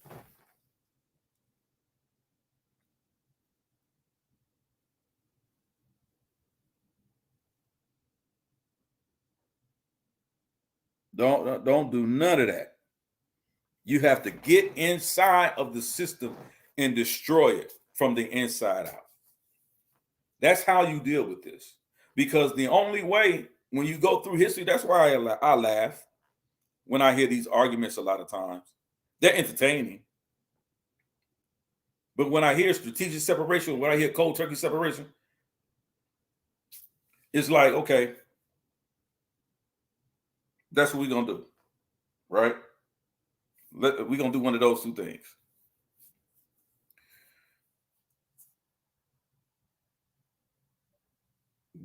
Don't do none of that. You have to get inside of the system and destroy it from the inside out. That's how you deal with this. Because the only way, when you go through history, that's why I laugh when I hear these arguments a lot of times. They're entertaining. But when I hear strategic separation, when I hear cold turkey separation, it's like, okay, that's what we're going to do, right? We're going to do one of those two things.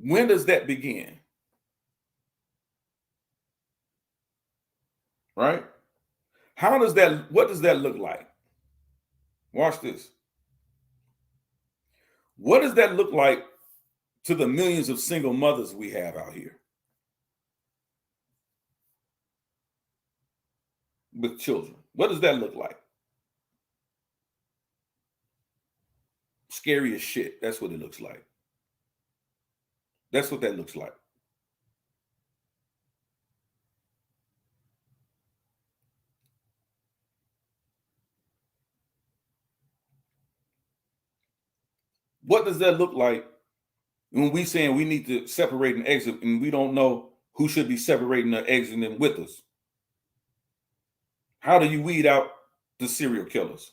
When does that begin? Right? What does that look like? Watch this. What does that look like to the millions of single mothers we have out here with children? What does that look like? Scary as shit. That's what it looks like. That's what that looks like. What does that look like when we saying we need to separate and exit and we don't know who should be separating or exiting with us? How do you weed out the serial killers?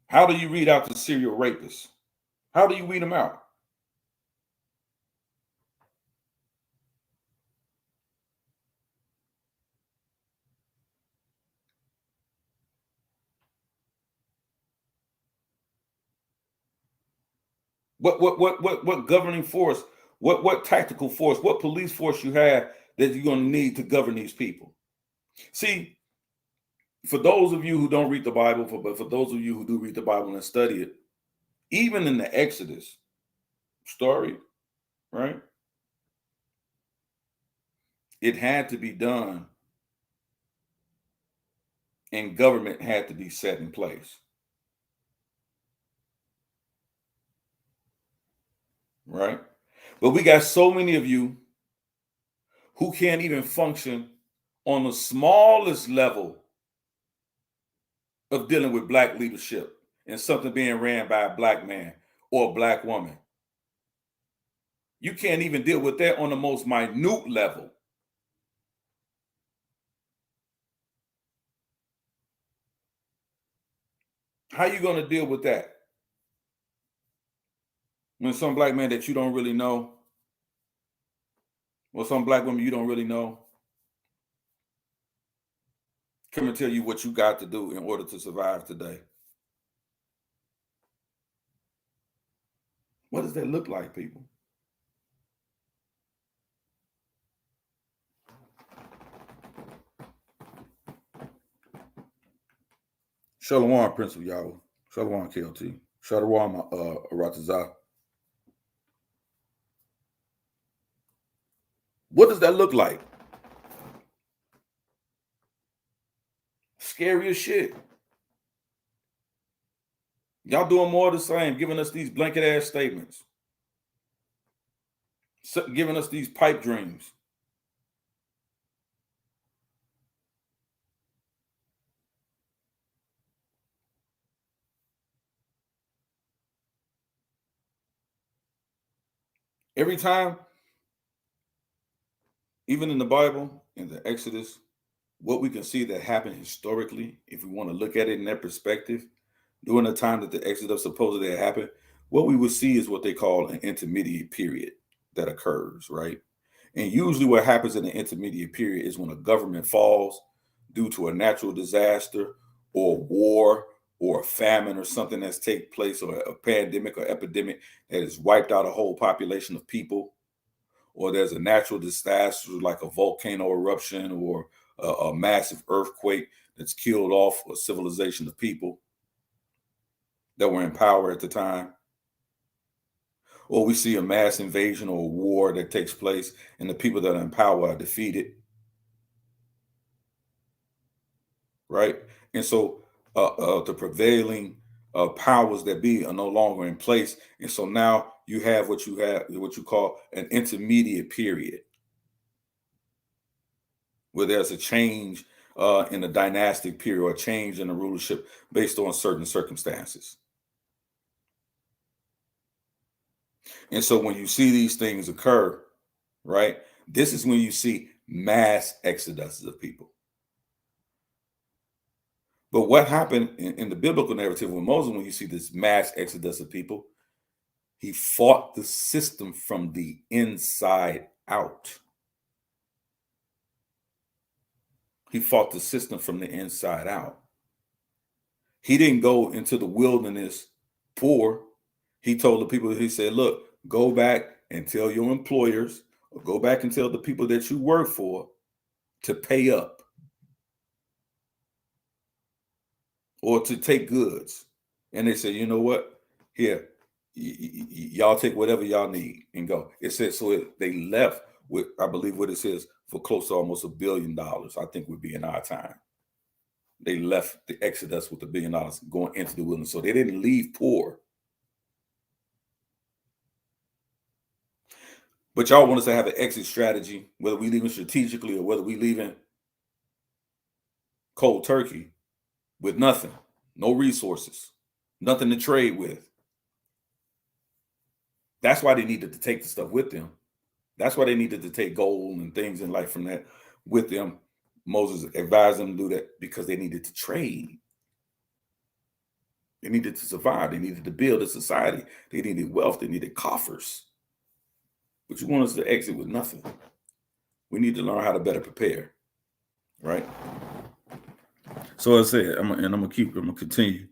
How do you weed out the serial rapists? How do you weed them out? What governing force, what tactical force, what police force you have that you're going to need to govern these people? See, for those of you who don't read the Bible, but for those of you who do read the Bible and study it, even in the Exodus story, right? It had to be done and government had to be set in place. Right? But we got so many of you who can't even function on the smallest level of dealing with Black leadership and something being ran by a Black man or a Black woman. You can't even deal with that on the most minute level. How you going to deal with that? When some Black man that you don't really know, or some Black woman you don't really know, come and tell you what you got to do in order to survive today. What does that look like, people? Shalom, Prince of Yahweh. Shalom, KLT. Shalom, Aratazah. What does that look like? Scary as shit. Y'all doing more of the same, giving us these blanket ass statements, giving us these pipe dreams. Every time, even in the Bible, in the Exodus, what we can see that happened historically, if we want to look at it in that perspective, during the time that the Exodus supposedly happened, what we would see is what they call an intermediate period that occurs, right? And usually what happens in the intermediate period is when a government falls due to a natural disaster or war or a famine or something that's taken place, or a pandemic or epidemic that has wiped out a whole population of people, or there's a natural disaster like a volcano eruption or a massive earthquake that's killed off a civilization of people that were in power at the time. Or we see a mass invasion or a war that takes place and the people that are in power are defeated. Right? And so the prevailing powers that be are no longer in place. And so now you have what you call an intermediate period, where there's a change in the dynastic period, or a change in the rulership based on certain circumstances. And so when you see these things occur, right, this is when you see mass exoduses of people. But what happened in the biblical narrative with Moses, when you see this mass exodus of people, he fought the system from the inside out. He fought the system from the inside out. He didn't go into the wilderness poor. He told the people, he said, look, go back and tell your employers, or go back and tell the people that you work for to pay up or to take goods. And they said, you know what? Here, y'all take whatever y'all need and go. It says, so they left with, I believe what it says, for close to almost $1 billion, I think would be in our time. They left the Exodus with $1 billion going into the wilderness. So they didn't leave poor. But y'all want us to have an exit strategy, whether we leaving strategically or whether we leaving cold turkey with nothing, no resources, nothing to trade with. That's why they needed to take the stuff with them. That's why they needed to take gold and things in life from that with them. Moses advised them to do that because they needed to trade. They needed to survive. They needed to build a society. They needed wealth. They needed coffers. But you want us to exit with nothing. We need to learn how to better prepare, right? So I said, I'm gonna continue.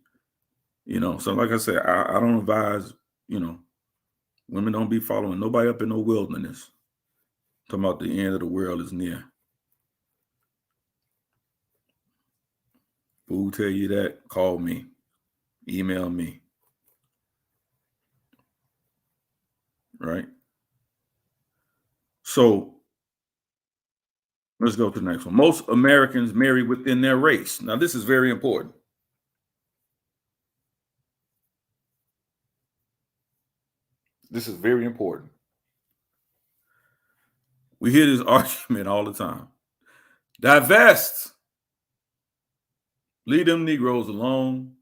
So like I said, I don't advise, women don't be following nobody up in no wilderness. Talking about the end of the world is near. Who tell you that? Call me, email me, right? So Let's go to the next one. Most Americans marry within their race. Now, this is very important. This is very important. We hear this argument all the time. Divest. Leave them Negroes alone.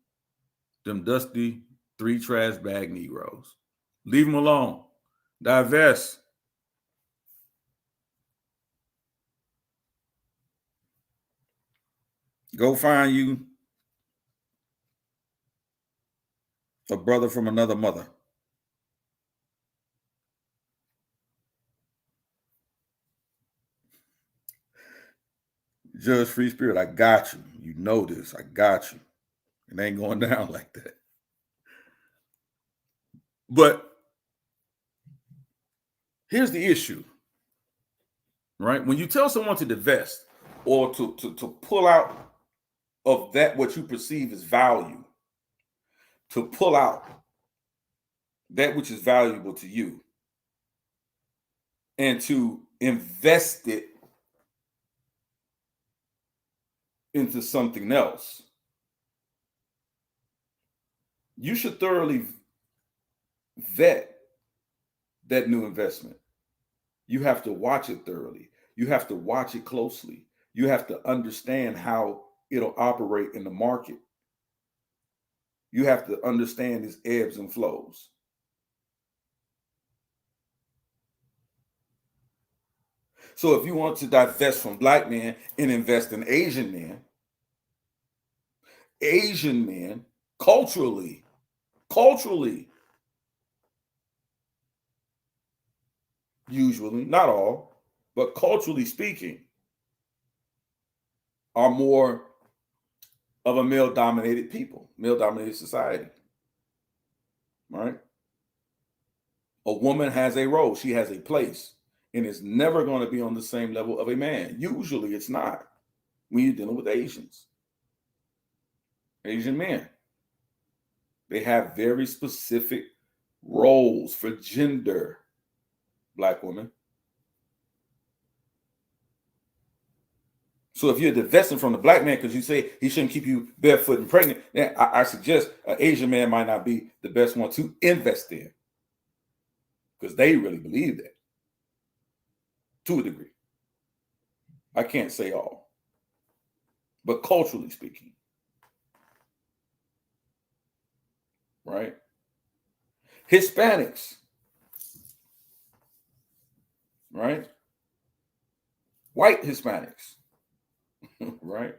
Them dusty, three trash bag Negroes. Leave them alone. Divest. Go find you a brother from another mother. Judge Free Spirit, I got you. You know this. I got you. It ain't going down like that. But here's the issue, right? When you tell someone to divest or to pull out of that what you perceive as value, to pull out that which is valuable to you, and to invest it into something else, you should thoroughly vet that new investment. You have to watch it thoroughly. You have to watch it closely. You have to understand how it'll operate in the market. You have to understand its ebbs and flows. So if you want to divest from black men and invest in Asian men culturally, usually, not all, but culturally speaking, are more of a male-dominated people, male-dominated society, right? A woman has a role, she has a place, and it's never going to be on the same level of a man. Usually it's not when you're dealing with Asian men. They have very specific roles for gender, black women. So if you're divesting from the black man because you say he shouldn't keep you barefoot and pregnant, then I suggest an Asian man might not be the best one to invest in, because they really believe that to a degree. I can't say all, but culturally speaking, right? Hispanics, right? White Hispanics, right?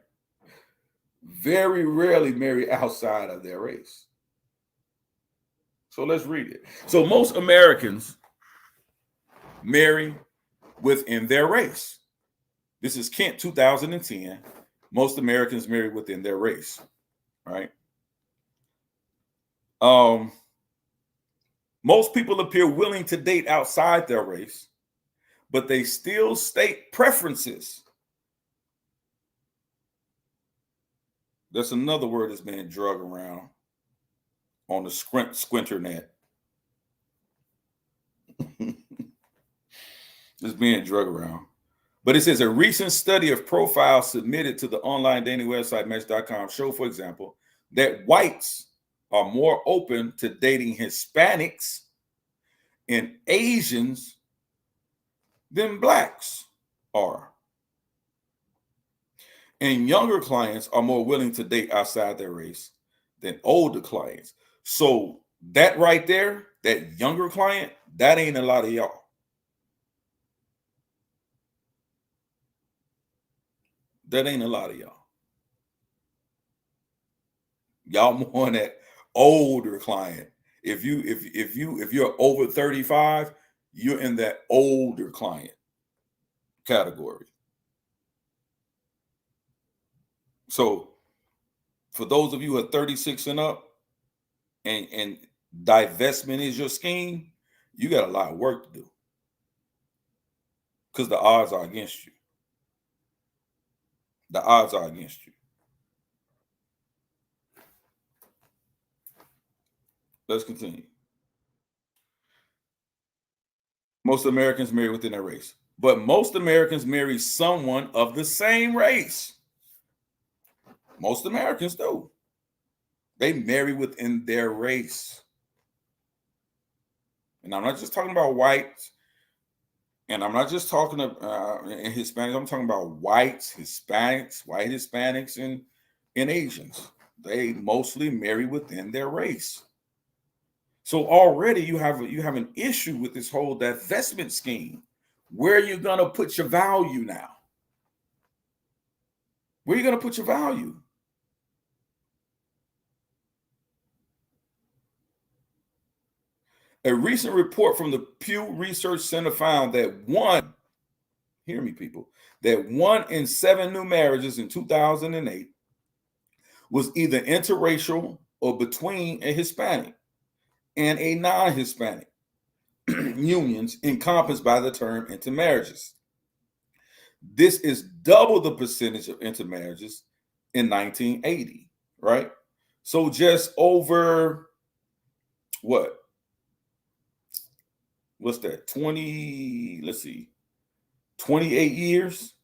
Very rarely marry outside of their race. So let's read it. So most Americans marry within their race. This is Kent 2010. Most Americans marry within their race, right? Most people appear willing to date outside their race, but they still state preferences. That's another word that's being drug around on the squinternet. It's being drug around. But it says a recent study of profiles submitted to the online dating website Match.com show, for example, that whites are more open to dating Hispanics and Asians than blacks are. And younger clients are more willing to date outside their race than older clients. So that right there, that younger client, that ain't a lot of y'all. That ain't a lot of y'all. Y'all more on that older client. If you're over 35, you're in that older client category. So for those of you who are 36 and up, and divestment is your scheme, you got a lot of work to do, because the odds are against you. The odds are against you. Let's continue. Most Americans marry within their race, But most Americans marry someone of the same race. Most Americans do. They marry within their race. And I'm not just talking about whites, and I'm not just talking about Hispanics. I'm talking about whites, Hispanics, white Hispanics, and Asians. They mostly marry within their race. So already you have an issue with this whole divestment scheme. Where are you gonna put your value now? Where are you gonna put your value? A recent report from the Pew Research Center found that hear me people, that 1 in 7 new marriages in 2008 was either interracial or between a Hispanic and a non-Hispanic unions encompassed by the term intermarriages. This is double the percentage of intermarriages in 1980, right? So just over what's that? 28 years,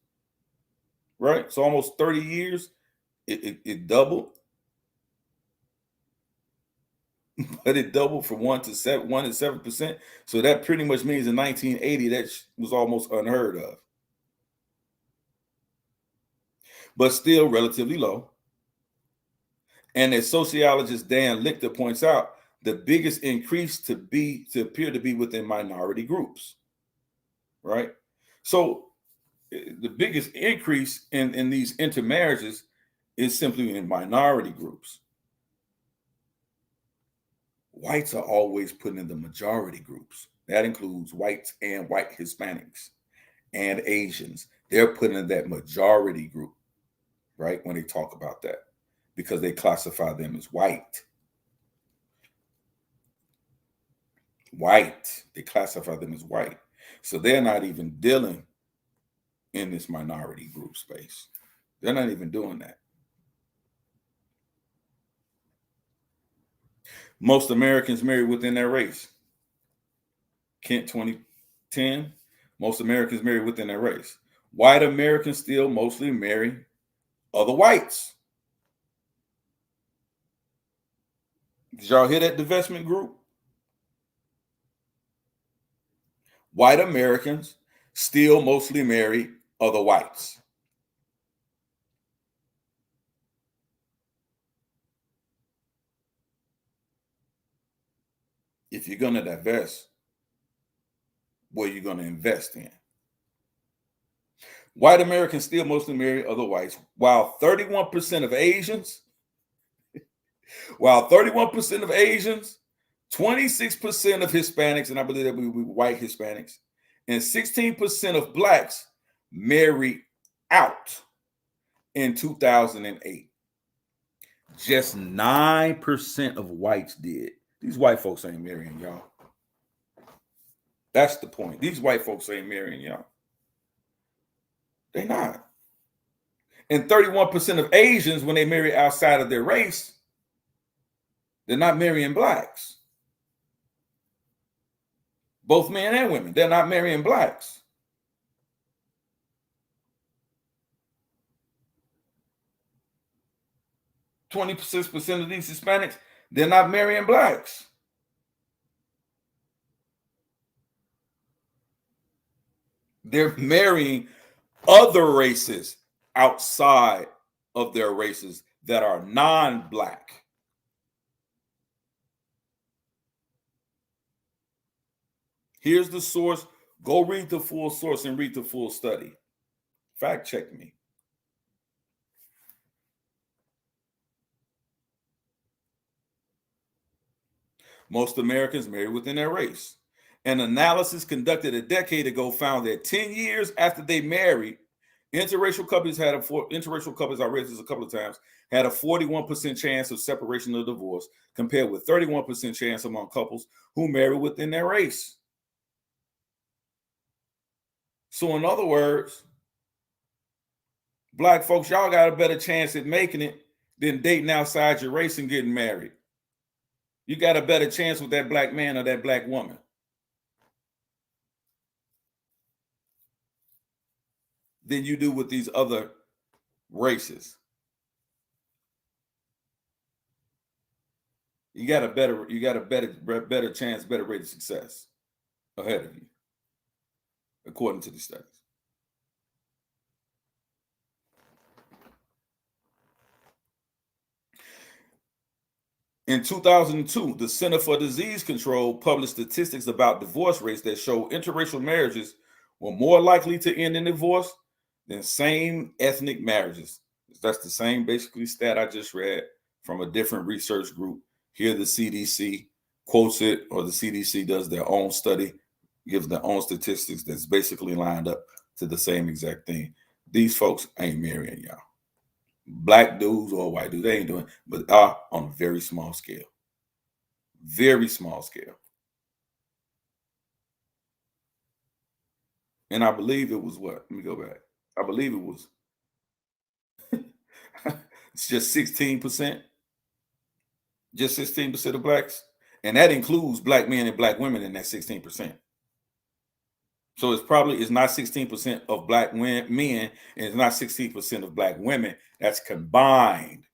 right? So almost 30 years, it doubled. But it doubled from 1 to 7%. So that pretty much means in 1980 that was almost unheard of, but still relatively low. And as sociologist Dan Lichter points out, the biggest increase to appear to be within minority groups, right? So the biggest increase in these intermarriages is simply in minority groups. Whites are always put in the majority groups. That includes whites and white Hispanics and Asians. They're put in that majority group, right? When they talk about that, because they classify them as white. They classify them as white. So they're not even dealing in this minority group space. They're not even doing that. Most Americans marry within their race. Kent 2010, most Americans marry within their race. White Americans still mostly marry other whites. Did y'all hear that divestment group? White Americans still mostly marry other whites. If you're going to divest, what are you going to invest in? White Americans still mostly marry other whites, while 31% of Asians, 26% of Hispanics, and I believe that we white Hispanics, and 16% of blacks married out in 2008. Just 9% of whites did. These white folks ain't marrying y'all. That's the point. These white folks ain't marrying y'all. They not. And 31% of Asians, when they marry outside of their race, they're not marrying blacks. Both men and women, they're not marrying blacks. %26% of these Hispanics, they're not marrying blacks. They're marrying other races outside of their races that are non-black. Here's the source. Go read the full source and read the full study. Fact check me. Most Americans marry within their race. An analysis conducted a decade ago found that 10 years after they married, interracial couples, I read this a couple of times, had a 41% chance of separation or divorce, compared with 31% chance among couples who marry within their race. So in other words, black folks, y'all got a better chance at making it than dating outside your race and getting married. You got a better chance with that black man or that black woman. than you do with these other races. You got a better chance, better rate of success ahead of you, according to the studies. In 2002, the Center for Disease Control published statistics about divorce rates that show interracial marriages were more likely to end in divorce than same ethnic marriages. That's the same basically stat I just read from a different research group. Here the CDC quotes it, or the CDC does their own study, gives their own statistics that's basically lined up to the same exact thing. These folks ain't marrying y'all. Black dudes or white dudes, they ain't doing, but are on a very small scale. Very small scale. And I believe it was what? Let me go back. I believe it was it's just 16%. Just 16% of blacks. And that includes black men and black women in that 16%. So it's not 16% of black men, and it's not 16% of black women. That's combined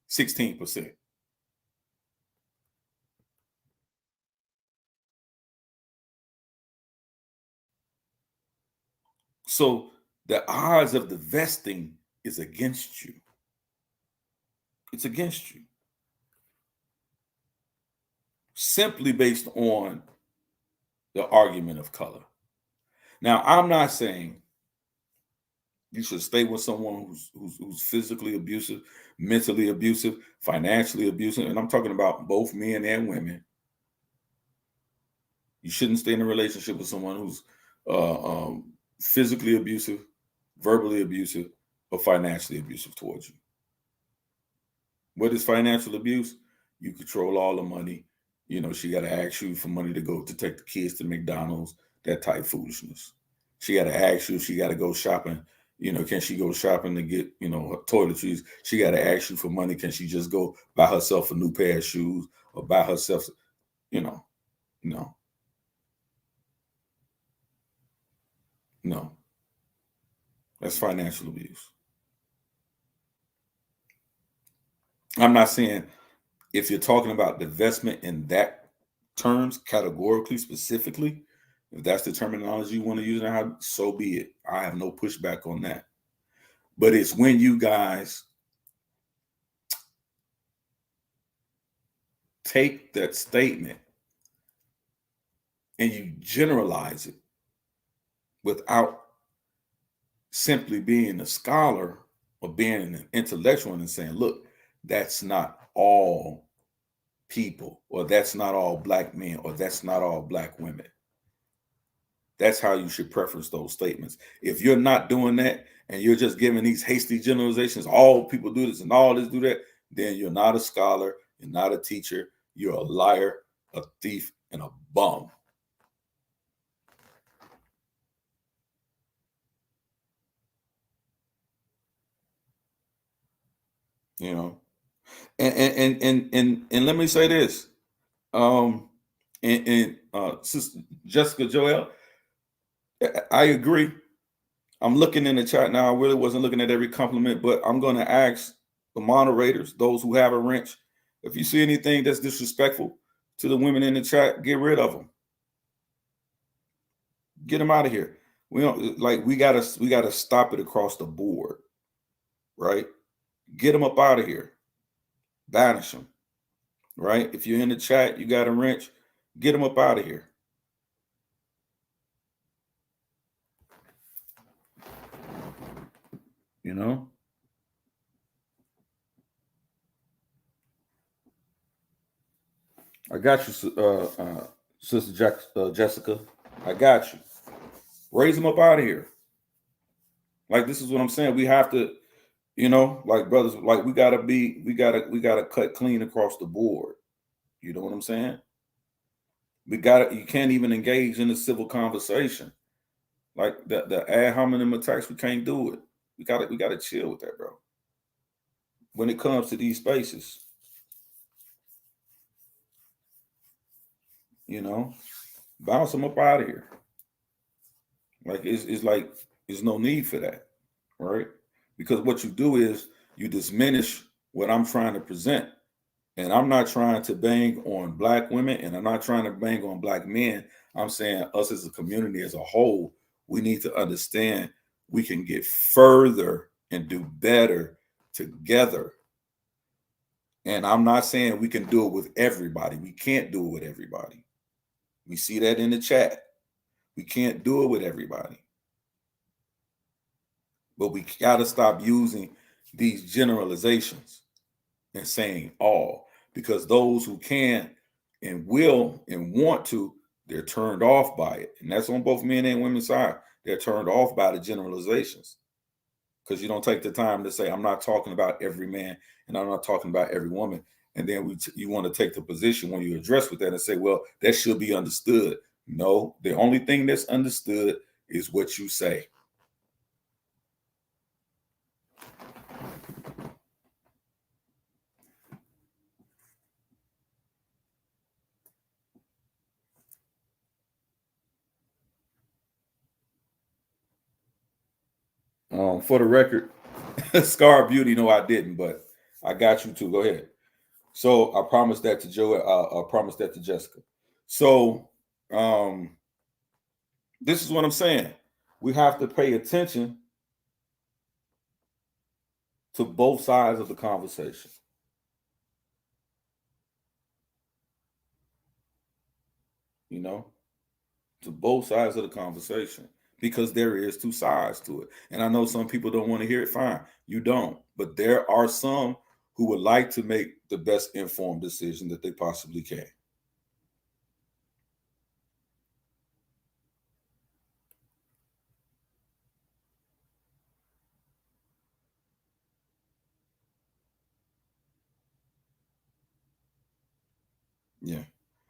16%. So the odds of the vesting is against you. It's against you. Simply based on the argument of color. Now, I'm not saying you should stay with someone who's physically abusive, mentally abusive, financially abusive, and I'm talking about both men and women. You shouldn't stay in a relationship with someone who's physically abusive, verbally abusive, or financially abusive towards you. What is financial abuse? You control all the money. You know, she got to ask you for money to go to take the kids to McDonald's, that type foolishness. She got to ask you if she got to go shopping. You know, can she go shopping to get, you know, her toiletries? She got to ask you for money. Can she just go buy herself a new pair of shoes or buy herself, you know, no. No. That's financial abuse. I'm not saying if you're talking about divestment in that terms, categorically, specifically, if that's the terminology you want to use, so be it. I have no pushback on that. But it's when you guys take that statement and you generalize it without simply being a scholar or being an intellectual and saying, look, that's not all people, or that's not all black men, or that's not all black women. That's how you should preference those statements. If you're not doing that and you're just giving these hasty generalizations, all people do this and all this do that, then you're not a scholar, you're not a teacher, you're a liar, a thief, and a bum. You know, and let me say this, Sister Jessica Joel, I agree. I'm looking in the chat now. I really wasn't looking at every compliment, but I'm going to ask the moderators, those who have a wrench, if you see anything that's disrespectful to the women in the chat, get rid of them. Get them out of here. We don't we gotta stop it across the board, right? Get them up out of here. Banish them, right? If you're in the chat, you got a wrench, get them up out of here. You know? I got you, Sister Jessica. I got you. Raise them up out of here. Like, this is what I'm saying. We have to, you know, like brothers, like we gotta cut clean across the board. You know what I'm saying? You can't even engage in a civil conversation. Like the ad hominem attacks, we can't do it. We gotta chill with that, bro. When it comes to these spaces, you know, bounce them up out of here. Like it's like There's no need for that, right? Because what you do is you diminish what I'm trying to present. And I'm not trying to bang on black women, and I'm not trying to bang on black men. I'm saying us as a community as a whole, we need to understand we can get further and do better together. And I'm not saying we can do it with everybody. We can't do it with everybody. We see that in the chat. We can't do it with everybody. But we got to stop using these generalizations and saying all, because those who can and will and want to, they're turned off by it. And that's on both men and women's side. They're turned off by the generalizations because you don't take the time to say, I'm not talking about every man and I'm not talking about every woman. And then you want to take the position when you address with that and say, well, that should be understood. No, the only thing that's understood is what you say. For the record, Scar Beauty, no, I didn't, but I got you too. Go ahead. So I promised that to Joe. I promised that to Jessica. So this is what I'm saying. We have to pay attention to both sides of the conversation. You know, to both sides of the conversation, because there is two sides to it. And I know some people don't want to hear it. Fine, you don't. But there are some who would like to make the best informed decision that they possibly can. Yeah.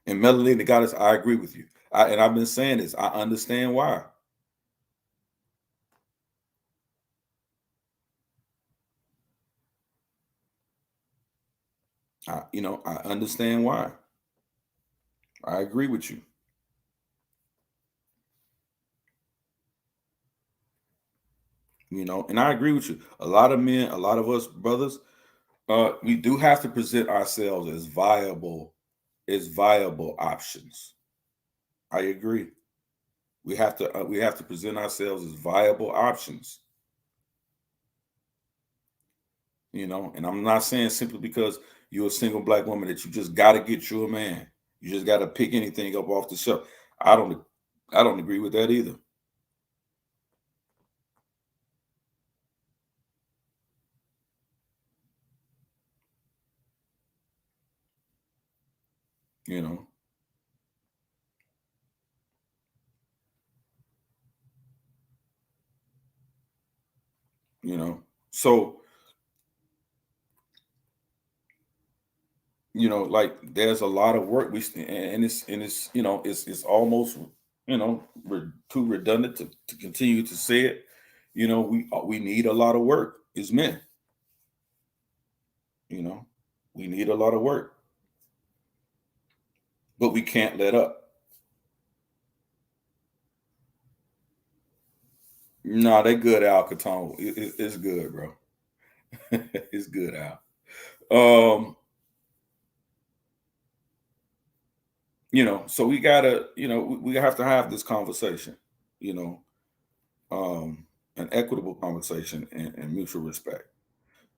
And Melanie, the goddess, I agree with you. And I've been saying this. I understand why. I understand why. I agree with you. And I agree with you. A lot of men, a lot of us brothers, we do have to present ourselves as viable options. I agree. We have to present ourselves as viable options. And I'm not saying simply because you're a single black woman that you just got to get you a man. You just got to pick anything up off the shelf. I don't agree with that either. You know. So like there's a lot of work and it's almost too redundant to continue to say it. We need a lot of work as men. We need a lot of work, but we can't let up. No, they good, Al Capone. It's good, bro. It's good, Al. So we gotta, we have to have this conversation, you know, an equitable conversation and mutual respect.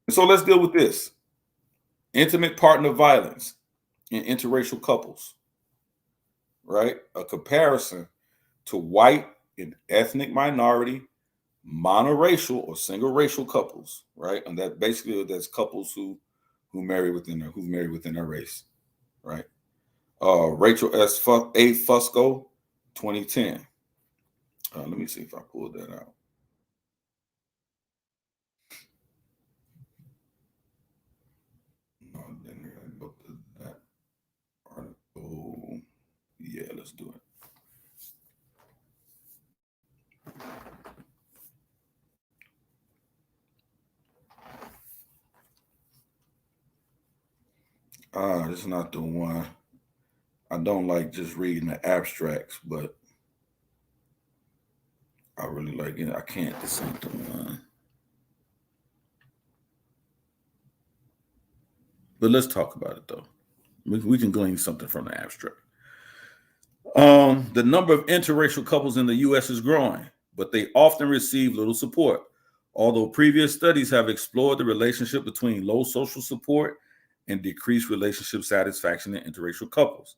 And so let's deal with this: intimate partner violence in interracial couples, right? A comparison to white and ethnic minority, monoracial or single racial couples, right? And that's couples who's married within their race, right? Rachel A. Fusco, 2010. Let me see if I pulled that out. No, I didn't go to that article. Yeah, let's do it. It's not the one. I don't like just reading the abstracts, but I really like it. I can't descend the line. But let's talk about it though. We can glean something from the abstract. The number of interracial couples in the U.S. is growing, but they often receive little support. Although previous studies have explored the relationship between low social support and decreased relationship satisfaction in interracial couples,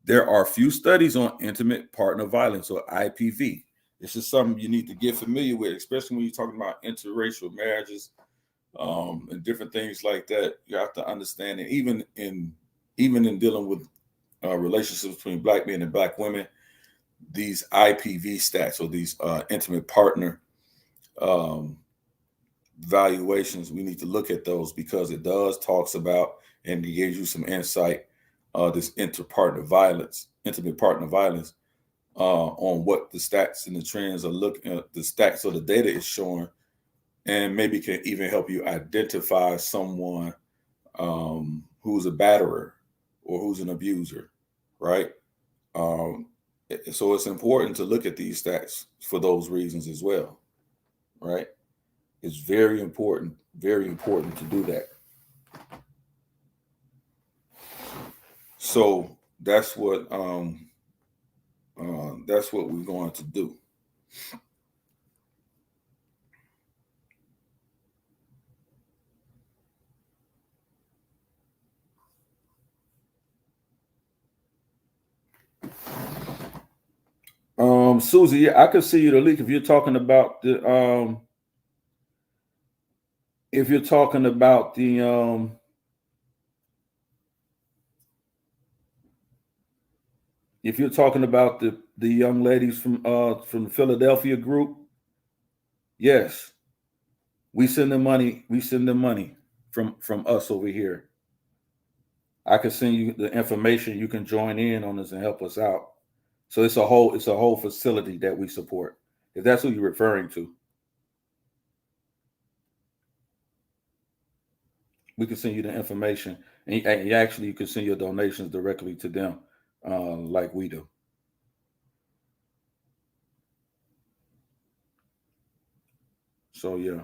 there are few studies on intimate partner violence, or IPV. This is something you need to get familiar with, especially when you're talking about interracial marriages and different things like that. You have to understand, and even in dealing with relationships between black men and black women, these IPV stats, or these intimate partner um, valuations, we need to look at those because it does talks about, and it gives you some insight, this intimate partner violence, on what the stats and the trends are looking at, the stats or the data is showing, and maybe can even help you identify someone who's a batterer or who's an abuser, right? Um, so it's important to look at these stats for those reasons as well, right? It's very important to do that. So that's what we're going to do. Susie, yeah, I could see you the leak if you're talking about the if you're talking about the young ladies from the Philadelphia group. Yes, we send them money. We send them money from us over here. I can send you the information. You can join in on this and help us out. So it's a whole facility that we support. If that's what you're referring to, we can send you the information, and actually you can send your donations directly to them, like we do. So yeah.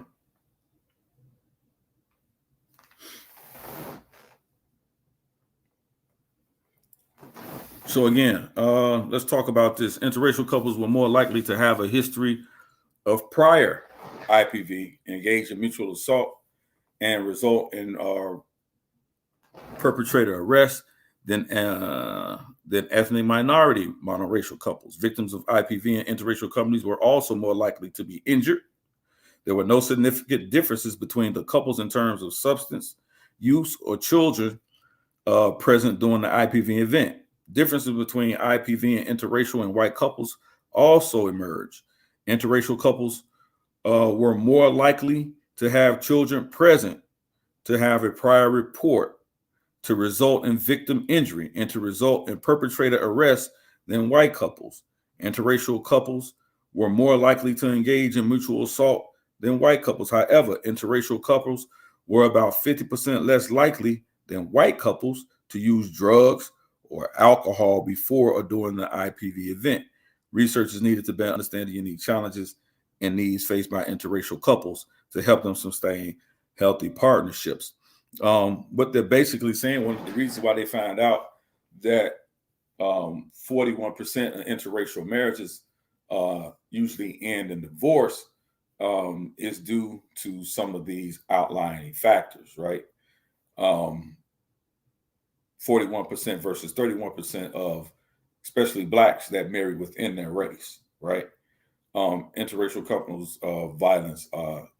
So again, let's talk about this. Interracial couples were more likely to have a history of prior IPV, engage in mutual assault, and result in perpetrator arrest than ethnic minority monoracial couples. Victims of IPV and interracial couples were also more likely to be injured. There were no significant differences between the couples in terms of substance use or children present during the IPV event. Differences between IPV and interracial and white couples also emerged. Interracial couples were more likely to have children present, to have a prior report, to result in victim injury, and to result in perpetrator arrest than white couples. Interracial couples were more likely to engage in mutual assault than white couples. However, interracial couples were about 50% less likely than white couples to use drugs or alcohol before or during the IPV event. Research is needed to better understand the unique challenges and needs faced by interracial couples to help them sustain healthy partnerships. What they're basically saying, one of the reasons why they found out that 41% of interracial marriages usually end in divorce is due to some of these outlying factors, right? 41% versus 31% of especially blacks that marry within their race, right? Interracial couples violence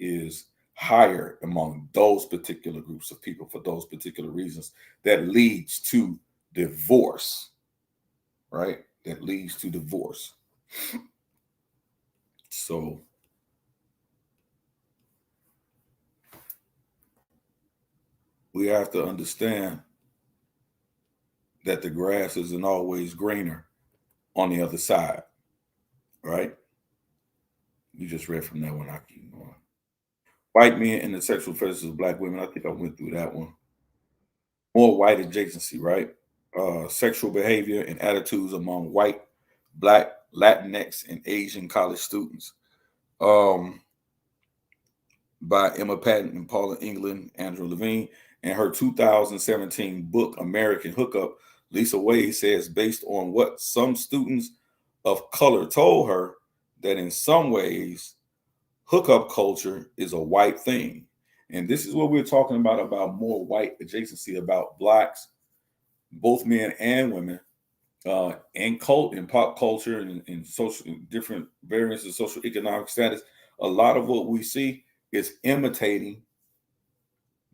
is higher among those particular groups of people for those particular reasons that leads to divorce, right? That leads to divorce. So we have to understand that the grass isn't always greener on the other side, right? You just read from that one. I keep going. White men and the sexual fetishes of black women. I think I went through that one. More white adjacency, right? Sexual behavior and attitudes among white, black, Latinx, and Asian college students. by Emma Patton and Paula England, Andrew Levine, and her 2017 book, American Hookup. Lisa Wade says, based on what some students of color told her, that in some ways, hookup culture is a white thing. And this is what we're talking about more white adjacency, about blacks, both men and women, in pop culture and social different variants of social economic status. A lot of what we see is imitating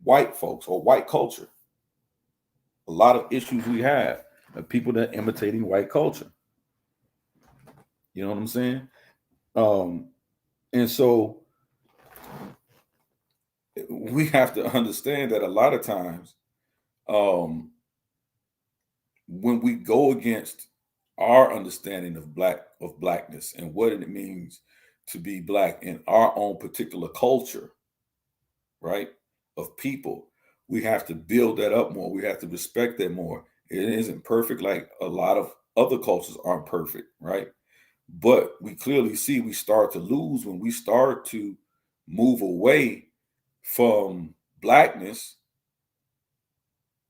white folks or white culture. A lot of issues we have of people that are imitating white culture. You know what I'm saying? And so we have to understand that a lot of times, when we go against our understanding of blackness and what it means to be black in our own particular culture, right, of people, we have to build that up more. We have to respect that more. It isn't perfect, like a lot of other cultures aren't perfect, right? But we clearly see we start to lose when we start to move away from blackness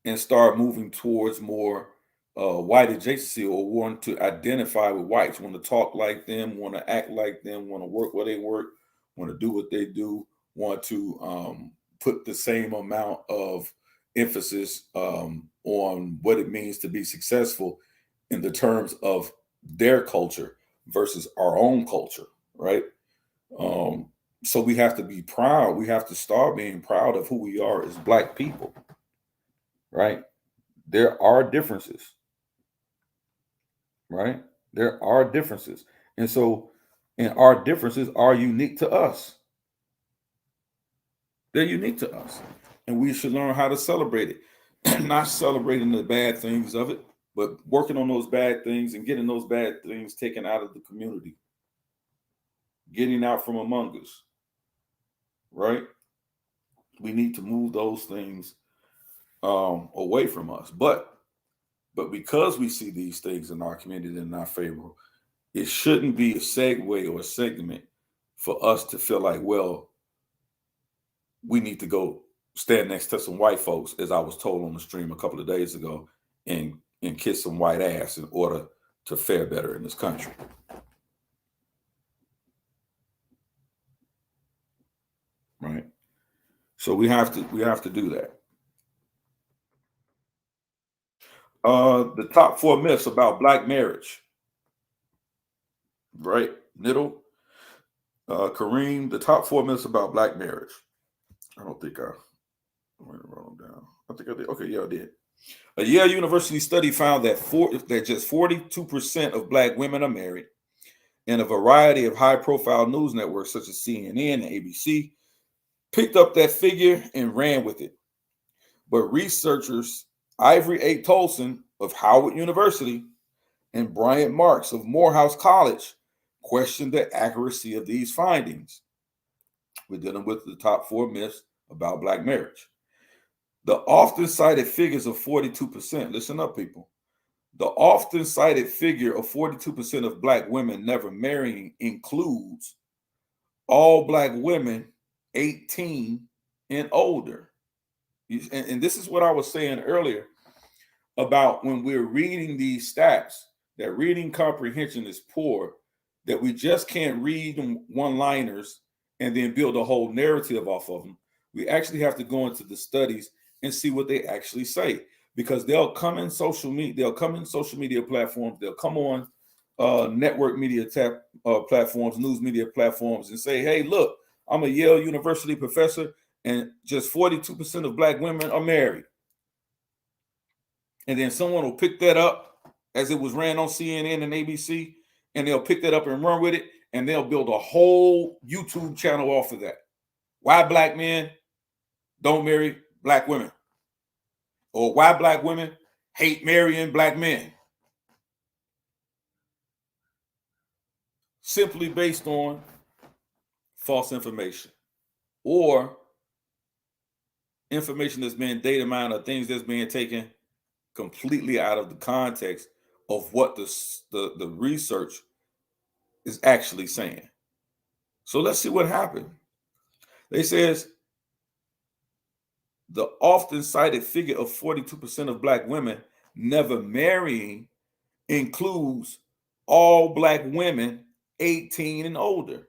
and start moving towards more white adjacency, or want to identify with whites, want to talk like them, want to act like them, want to work where they work, want to do what they do, want to put the same amount of emphasis on what it means to be successful in the terms of their culture versus our own culture, right? So we have to be proud. We have to start being proud of who we are as black people, right? There are differences, right? There are differences. And our differences are unique to us. They're unique to us. And we should learn how to celebrate it. Not celebrating the bad things of it, but working on those bad things and getting those bad things taken out of the community. Getting out from among us, right? We need to move those things away from us. But because we see these things in our community and not favorable, it shouldn't be a segue or a segment for us to feel like, well, we need to go stand next to some white folks, as I was told on the stream a couple of days ago, and kiss some white ass in order to fare better in this country. Right? So we have to do that. The top 4 myths about black marriage. Right? Niddle. Kareem, the top 4 myths about black marriage. I don't think I went wrong down. I think I did. Okay, yeah, I did. A Yale University study found that just 42% of black women are married, and a variety of high-profile news networks such as CNN and ABC picked up that figure and ran with it. But researchers Ivory A. Tolson of Howard University and Bryant Marks of Morehouse College questioned the accuracy of these findings. We're dealing with the top 4 myths about black marriage. The often cited figures of 42%, listen up, people. The often cited figure of 42% of black women never marrying includes all black women 18 and older. And this is what I was saying earlier about when we're reading these stats, that reading comprehension is poor, that we just can't read one-liners and then build a whole narrative off of them. We actually have to go into the studies and see what they actually say, because they'll come in social media platforms, they'll come on network media platforms, news media platforms, and say, hey, look, I'm a Yale University professor, and just 42% of black women are married. And then someone will pick that up as it was ran on CNN and ABC, and they'll pick that up and run with it, and they'll build a whole YouTube channel off of that. Why black men don't marry black women, or why black women hate marrying black men, simply based on false information or information that's being data mined, or things that's being taken completely out of the context of what the research is actually saying. So let's see what happened. They says the often cited figure of 42% of Black women never marrying includes all Black women 18 and older.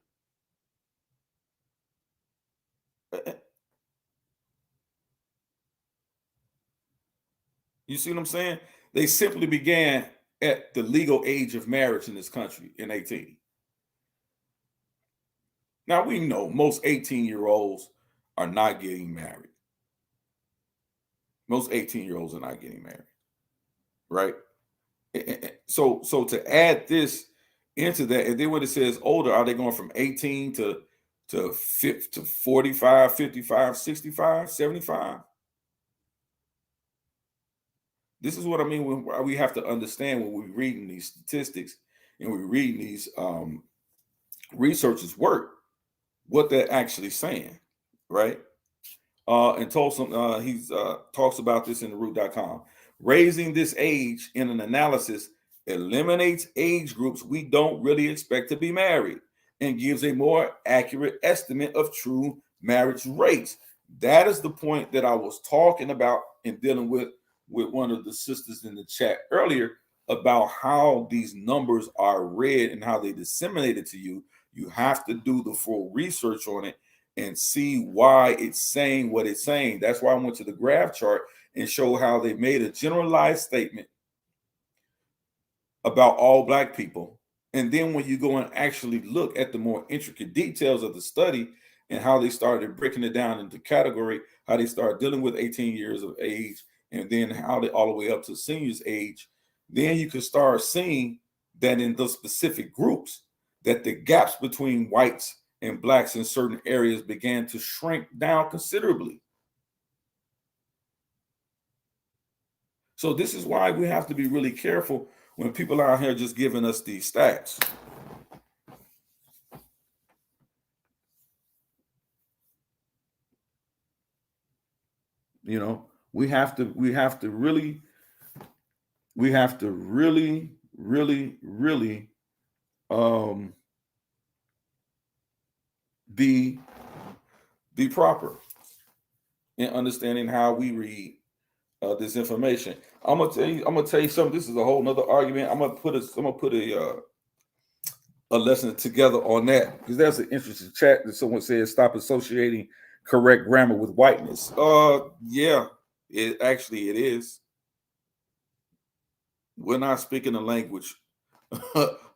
You see what I'm saying? They simply began at the legal age of marriage in this country in 18. Now we know most 18-year-olds are not getting married. Most 18-year-olds are not getting married, right? So to add this into that, and then when it says older, are they going from 18 to 45, 55, 65, 75? This is what I mean when we have to understand when we're reading these statistics and we're reading these researchers' work, what they're actually saying, right? And Tolson, he talks about this in the root.com. Raising this age in an analysis eliminates age groups we don't really expect to be married and gives a more accurate estimate of true marriage rates. That is the point that I was talking about in dealing with one of the sisters in the chat earlier about how these numbers are read and how they disseminated to you. You have to do the full research on it and see why it's saying what it's saying. That's why I went to the graph chart and show how they made a generalized statement about all Black people. And then when you go and actually look at the more intricate details of the study and how they started breaking it down into category, how they started dealing with 18 years of age, and then how they all the way up to seniors age, then you can start seeing that in those specific groups, that the gaps between whites and Blacks in certain areas began to shrink down considerably. So this is why we have to be really careful when people are out here just giving us these stats. You know, we have to really be proper in understanding how we read this information. I'm gonna tell you something. This is a whole nother argument. I'm gonna put a lesson together on that because there's an interesting chat that someone says stop associating correct grammar with whiteness. Yeah, it is. We're not speaking the language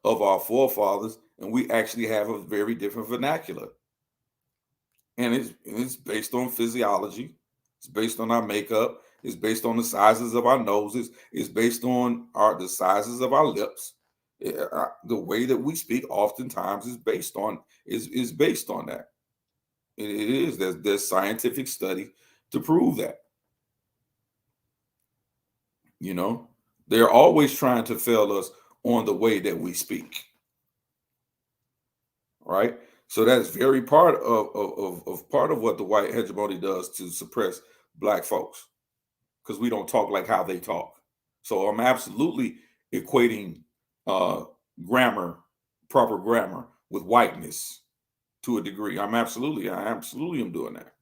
of our forefathers, and we actually have a very different vernacular. And it's based on physiology, it's based on our makeup, it's based on the sizes of our noses, it's based on the sizes of our lips. The way that we speak oftentimes is based on that. It is. There's scientific study to prove that. You know, they're always trying to fail us on the way that we speak. Right? So that's very part of what the white hegemony does to suppress Black folks, because we don't talk like how they talk. So I'm absolutely equating grammar, proper grammar, with whiteness to a degree. I absolutely am doing that.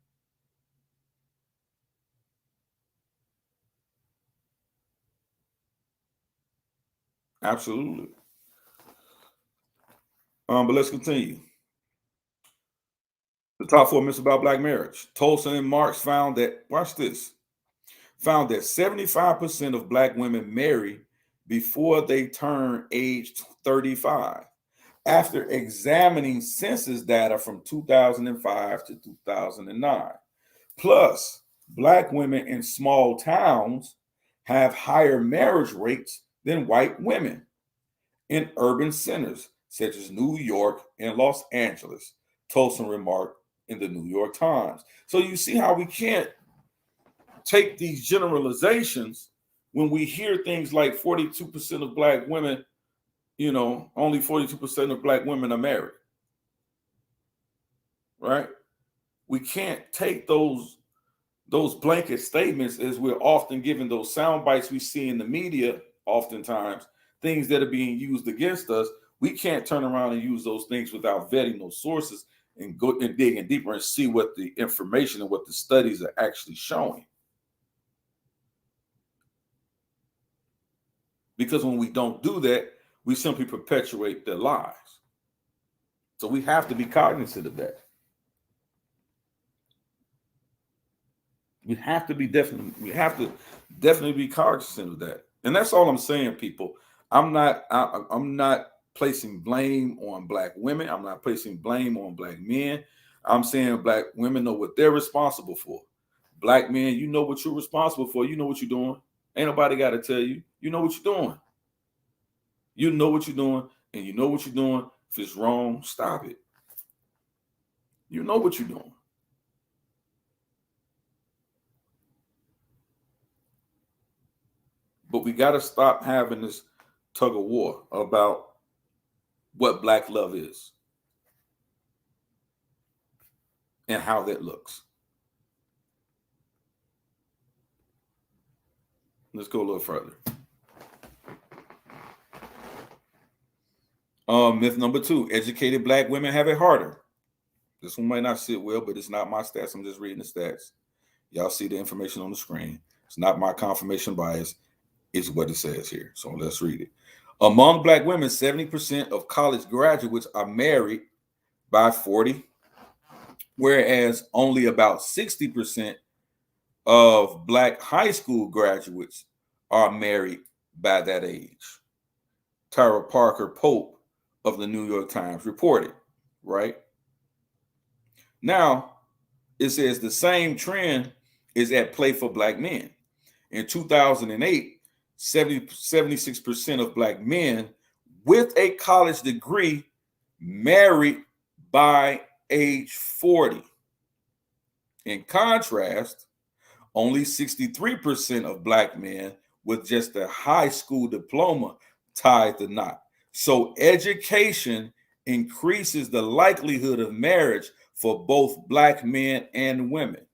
Absolutely. But let's continue. The top 4 myths about Black marriage. Tolson and Marx found that, watch this, found that 75% of Black women marry before they turn age 35, after examining census data from 2005 to 2009. Plus, Black women in small towns have higher marriage rates than white women in urban centers such as New York and Los Angeles, Tolson remarked in the New York Times. So you see how we can't take these generalizations when we hear things like 42% of Black women, only 42% of Black women are married, right? We can't take those blanket statements as we're often given those sound bites we see in the media, oftentimes, things that are being used against us. We can't turn around and use those things without vetting those sources and go and digging deeper and see what the information and what the studies are actually showing. Because when we don't do that, we simply perpetuate their lies. So we have to be cognizant of that. We have to definitely be cognizant of that. And that's all I'm saying, people. I'm not placing blame on black women. I'm not placing blame on black men. I'm saying black women know what they're responsible for. Black men, you know what you're responsible for. You know what you're doing. Ain't nobody got to tell you. You know what you're doing. You know what you're doing, and you know what you're doing. If it's wrong, stop it. You know what you're doing. But we got to stop having this tug of war about what black love is and how that looks. Let's go a little further. Myth number 2, educated black women have it harder. This one might not sit well, but it's not my stats. I'm just reading the stats. Y'all see the information on the screen. It's not my confirmation bias. It's what it says here. So let's read it. Among black women, 70% of college graduates are married by 40, whereas only about 60% of black high school graduates are married by that age. Tara Parker Pope of the New York Times reported, right? Now, it says the same trend is at play for black men. In 2008, 76% of black men with a college degree married by age 40. In contrast, only 63% of black men with just a high school diploma tied the knot. So education increases the likelihood of marriage for both black men and women.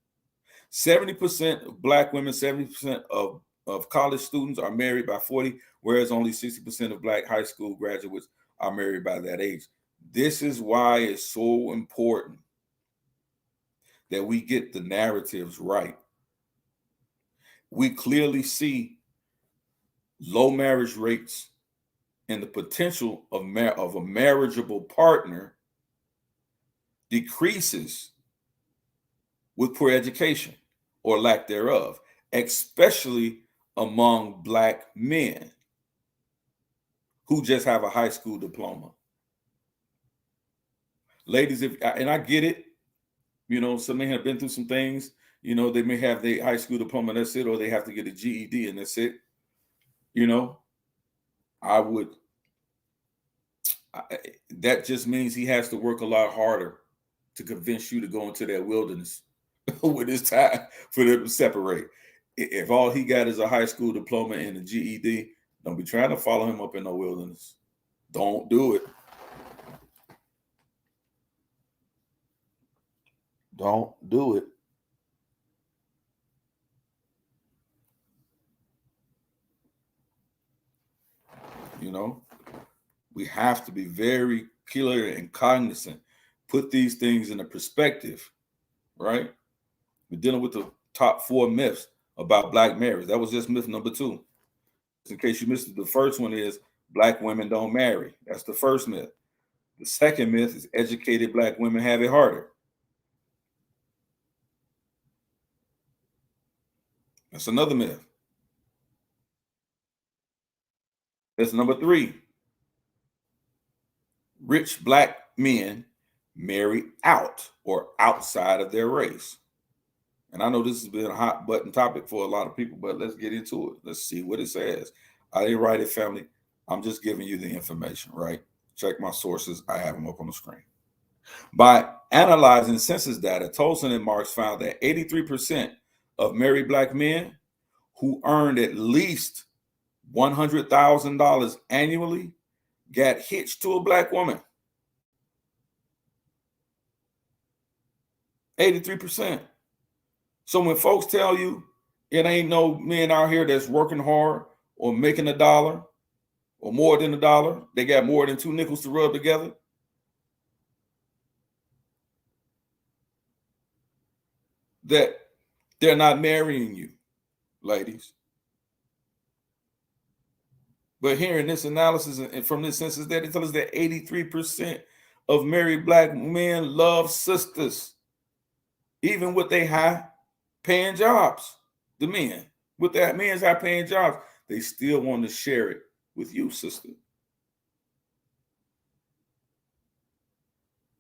70% of black women, 70% of college students are married by 40, whereas only 60% of black high school graduates are married by that age. This is why it's so important that we get the narratives right. We clearly see low marriage rates and the potential of a marriageable partner decreases with poor education or lack thereof, especially among black men who just have a high school diploma. Ladies, and I get it, some may have been through some things, they may have their high school diploma, that's it, or they have to get a GED and that's it. That just means he has to work a lot harder to convince you to go into that wilderness when it's time for them to separate. If all he got is a high school diploma and a GED, don't be trying to follow him up in no wilderness. Don't do it. Don't do it. We have to be very clear and cognizant. Put these things in a perspective, right? We're dealing with the top 4 myths about black marriage. That was just myth number 2. In case you missed it, the first one is black women don't marry. That's the first myth. The second myth is educated black women have it harder. That's another myth. That's number 3. Rich black men marry out or outside of their race. And I know this has been a hot button topic for a lot of people, but let's get into it. Let's see what it says. I didn't write it, family. I'm just giving you the information, right? Check my sources. I have them up on the screen. By analyzing census data, Tolson and Marks found that 83% of married black men who earned at least $100,000 annually got hitched to a black woman. 83%. So when folks tell you it ain't no men out here that's working hard or making a dollar, or more than $1, they got more than 2 nickels to rub together, that they're not marrying you, ladies. But here in this analysis and from this census data, they tell us that 83% of married black men love sisters, even with their high-paying jobs. The men, with that men's high-paying jobs, they still want to share it with you, sister.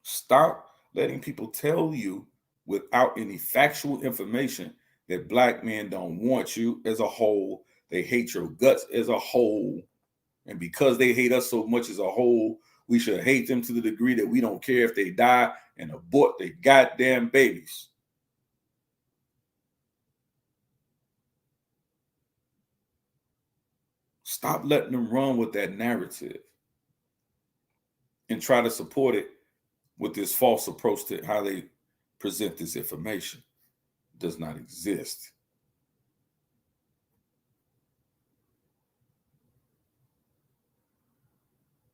Stop letting people tell you without any factual information that black men don't want you as a whole. They hate your guts as a whole. And because they hate us so much as a whole, we should hate them to the degree that we don't care if they die and abort their goddamn babies. Stop letting them run with that narrative and try to support it with this false approach to how they present this information. It does not exist.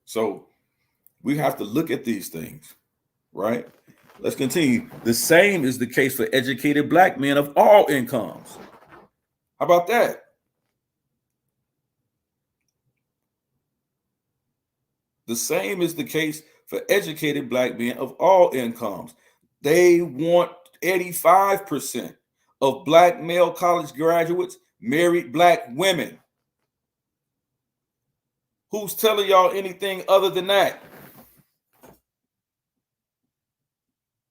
So we have to look at these things, right? Let's continue. The same is the case for educated black men of all incomes. How about that? The same is the case for educated black men of all incomes. They want 85% of black male college graduates married black women. Who's telling y'all anything other than that?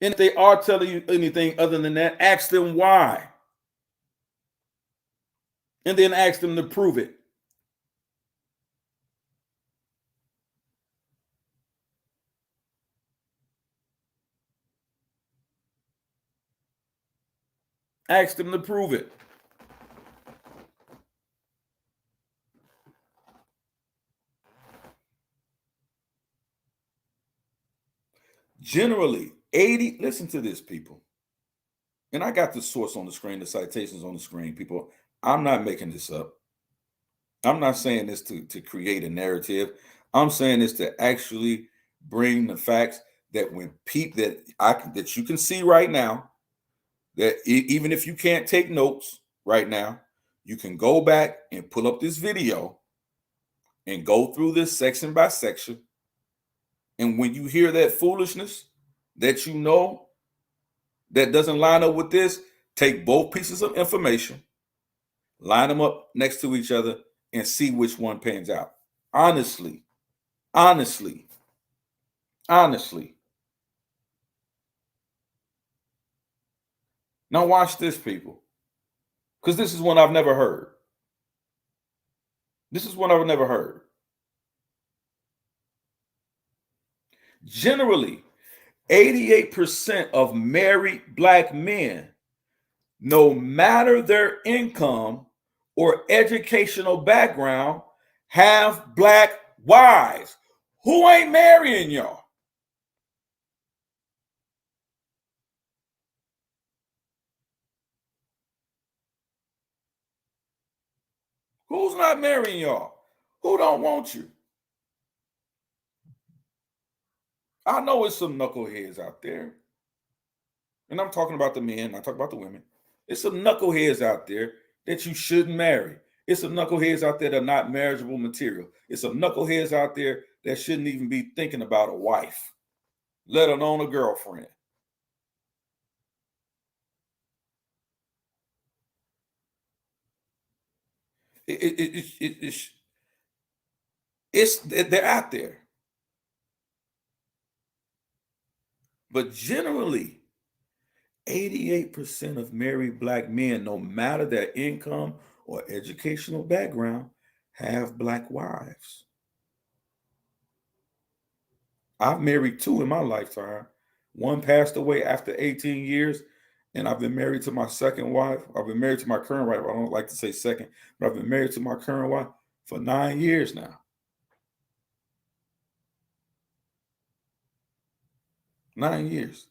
And if they are telling you anything other than that, ask them why. And then ask them to prove it. Ask them to prove it. Generally, listen to this, people. And I got the source on the screen, the citations on the screen, people. I'm not making this up. I'm not saying this to create a narrative. I'm saying this to actually bring the facts that when people that you can see right now, that even if you can't take notes right now, you can go back and pull up this video and go through this section by section. And when you hear that foolishness that you know that doesn't line up with this, take both pieces of information, line them up next to each other, and see which one pans out. Honestly. Now watch this, people, because this is one I've never heard. Generally, 88% of married black men, no matter their income or educational background, have black wives. Who ain't marrying y'all? Who's not marrying y'all? Who don't want you? I know it's some knuckleheads out there. And I'm talking about the men, I talk about the women. It's some knuckleheads out there that you shouldn't marry. It's some knuckleheads out there that are not marriageable material. It's some knuckleheads out there that shouldn't even be thinking about a wife, let alone a girlfriend. They're out there. But generally, 88% of married black men, no matter their income or educational background, have black wives. I've married 2 in my lifetime. One passed away after 18 years, and I've been married to my second wife. I've been married to my current wife. I don't like to say second, but I've been married to my current wife for 9 years now. 9 years.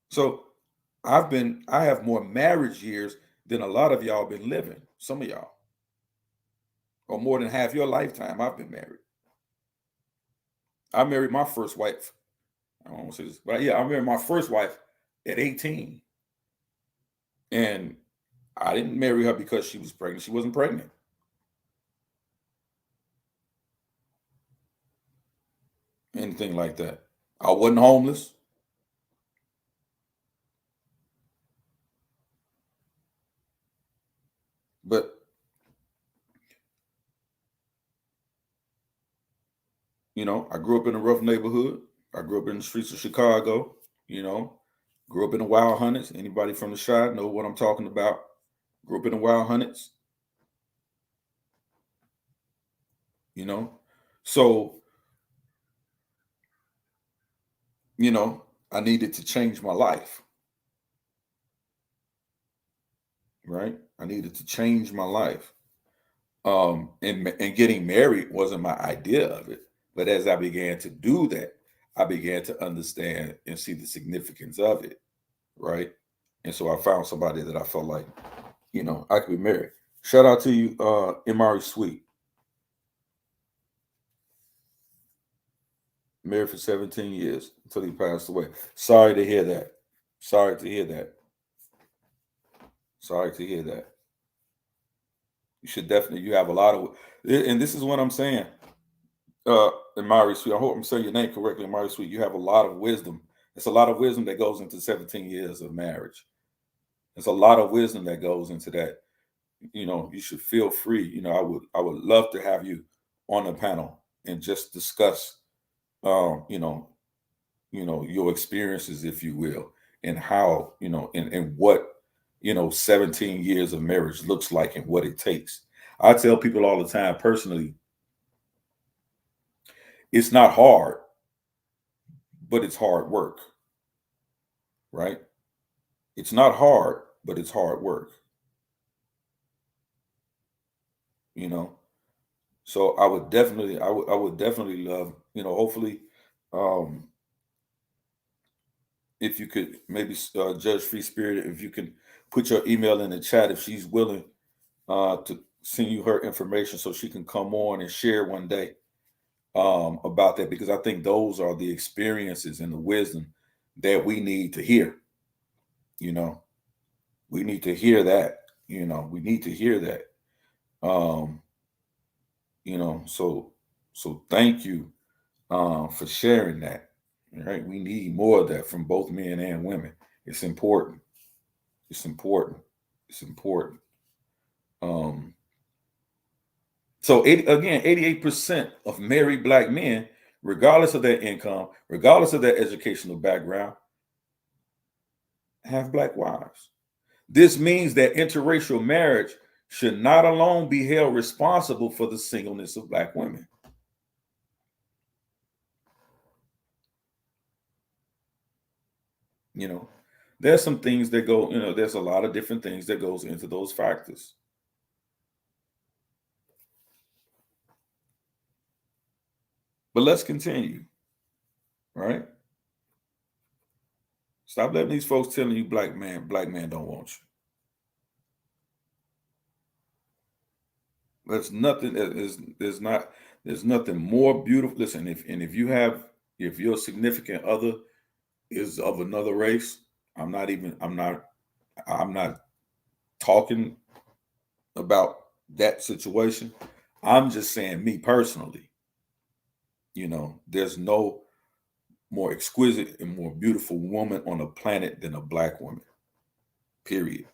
So I have more marriage years than a lot of y'all been living. Some of y'all. or more than half your lifetime, I've been married. I married my first wife. I don't want to say this, but yeah, I married my first wife at 18. And I didn't marry her because she was pregnant. She wasn't pregnant. Anything like that. I wasn't homeless. But, you know, I grew up in a rough neighborhood. I grew up in the streets of Chicago, you know, grew up in the Wild Hundreds. Anybody from the Chi know what I'm talking about. Grew up in the Wild Hundreds, you know. So, you know, I needed to change my life, right? I needed to change my life. And getting married wasn't my idea of it. But as I began to do that, I began to understand and see the significance of it, right? And so I found somebody that I felt like, you know, I could be married. Shout out to you, Imari Sweet. Married for 17 years until he passed away. Sorry to hear that. Sorry to hear that. Sorry to hear that. You should definitely, you have a lot of, and this is what I'm saying. Amari Sweet, I hope I'm saying your name correctly, Amari Sweet. You have a lot of wisdom. It's a lot of wisdom that goes into 17 years of marriage. There's a lot of wisdom that goes into that. You know, you should feel free. You know, I would love to have you on the panel and just discuss, you know, your experiences, if you will, and how, you know, and what, you know, 17 years of marriage looks like and what it takes. I tell people all the time, personally, it's not hard, but it's hard work, right? It's not hard, but it's hard work, you know. So I would definitely love, you know, hopefully, um, if you could maybe Judge Free Spirit, if you can put your email in the chat if she's willing to send you her information so she can come on and share one day about that, because I think those are the experiences and the wisdom that we need to hear. You know, we need to hear that. You know, we need to hear that. Um, you know, so thank you for sharing that. All right, we need more of that from both men and women. It's important. It's important. It's important. Um, so 88% of married black men, regardless of their income, regardless of their educational background, have black wives. This means that interracial marriage should not alone be held responsible for the singleness of black women. You know, there's some things that go, you know, there's a lot of different things that goes into those factors. But let's continue, right? Stop letting these folks telling you black man don't want you. There's nothing that is there's nothing more beautiful. Listen, if your significant other is of another race, I'm not talking about that situation. I'm just saying me personally, you know, there's no more exquisite and more beautiful woman on the planet than a black woman. Period.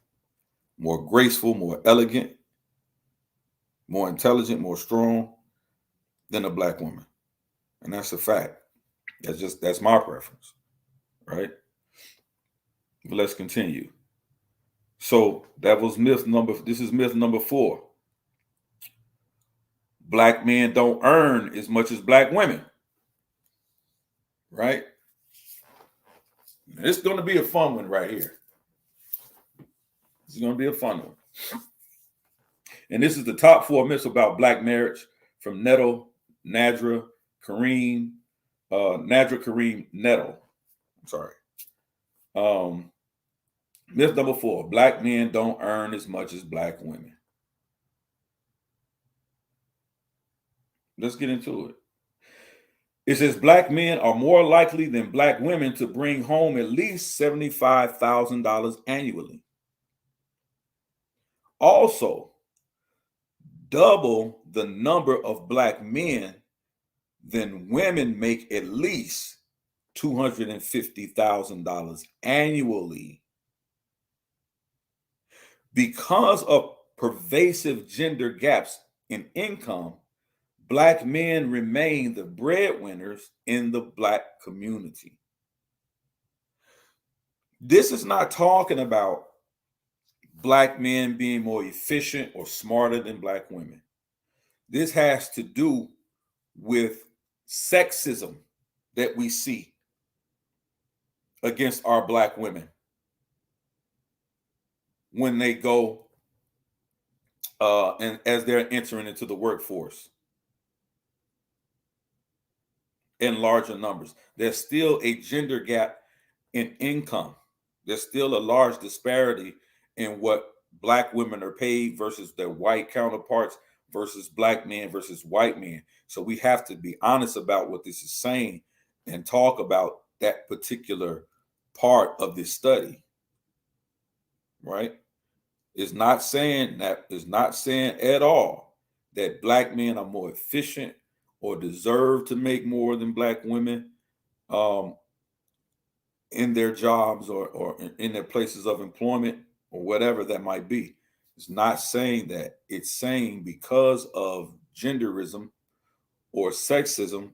More graceful, more elegant, more intelligent, more strong than a black woman. And that's a fact. That's my preference, right? But let's continue. So that was this is myth number 4. Black men don't earn as much as black women, right? It's going to be a fun one right here. It's going to be a fun one. And this is the top 4 myths about black marriage from Nettle, Nadra, Kareem, Nadra Kareem Nettle. I'm sorry. Myth number 4: black men don't earn as much as black women. Let's get into it. It says black men are more likely than black women to bring home at least $75,000 annually. Also, double the number of black men than women make at least $250,000 annually. Because of pervasive gender gaps in income, black men remain the breadwinners in the black community. This is not talking about black men being more efficient or smarter than black women. This has to do with sexism that we see against our black women when they go and as they're entering into the workforce in larger numbers. There's still a gender gap in income. There's still a large disparity in what black women are paid versus their white counterparts versus black men versus white men. So we have to be honest about what this is saying and talk about that particular part of this study, right? It's not saying at all that black men are more efficient or deserve to make more than black women in their jobs or in their places of employment or whatever that might be. It's not saying that. It's saying because of genderism or sexism,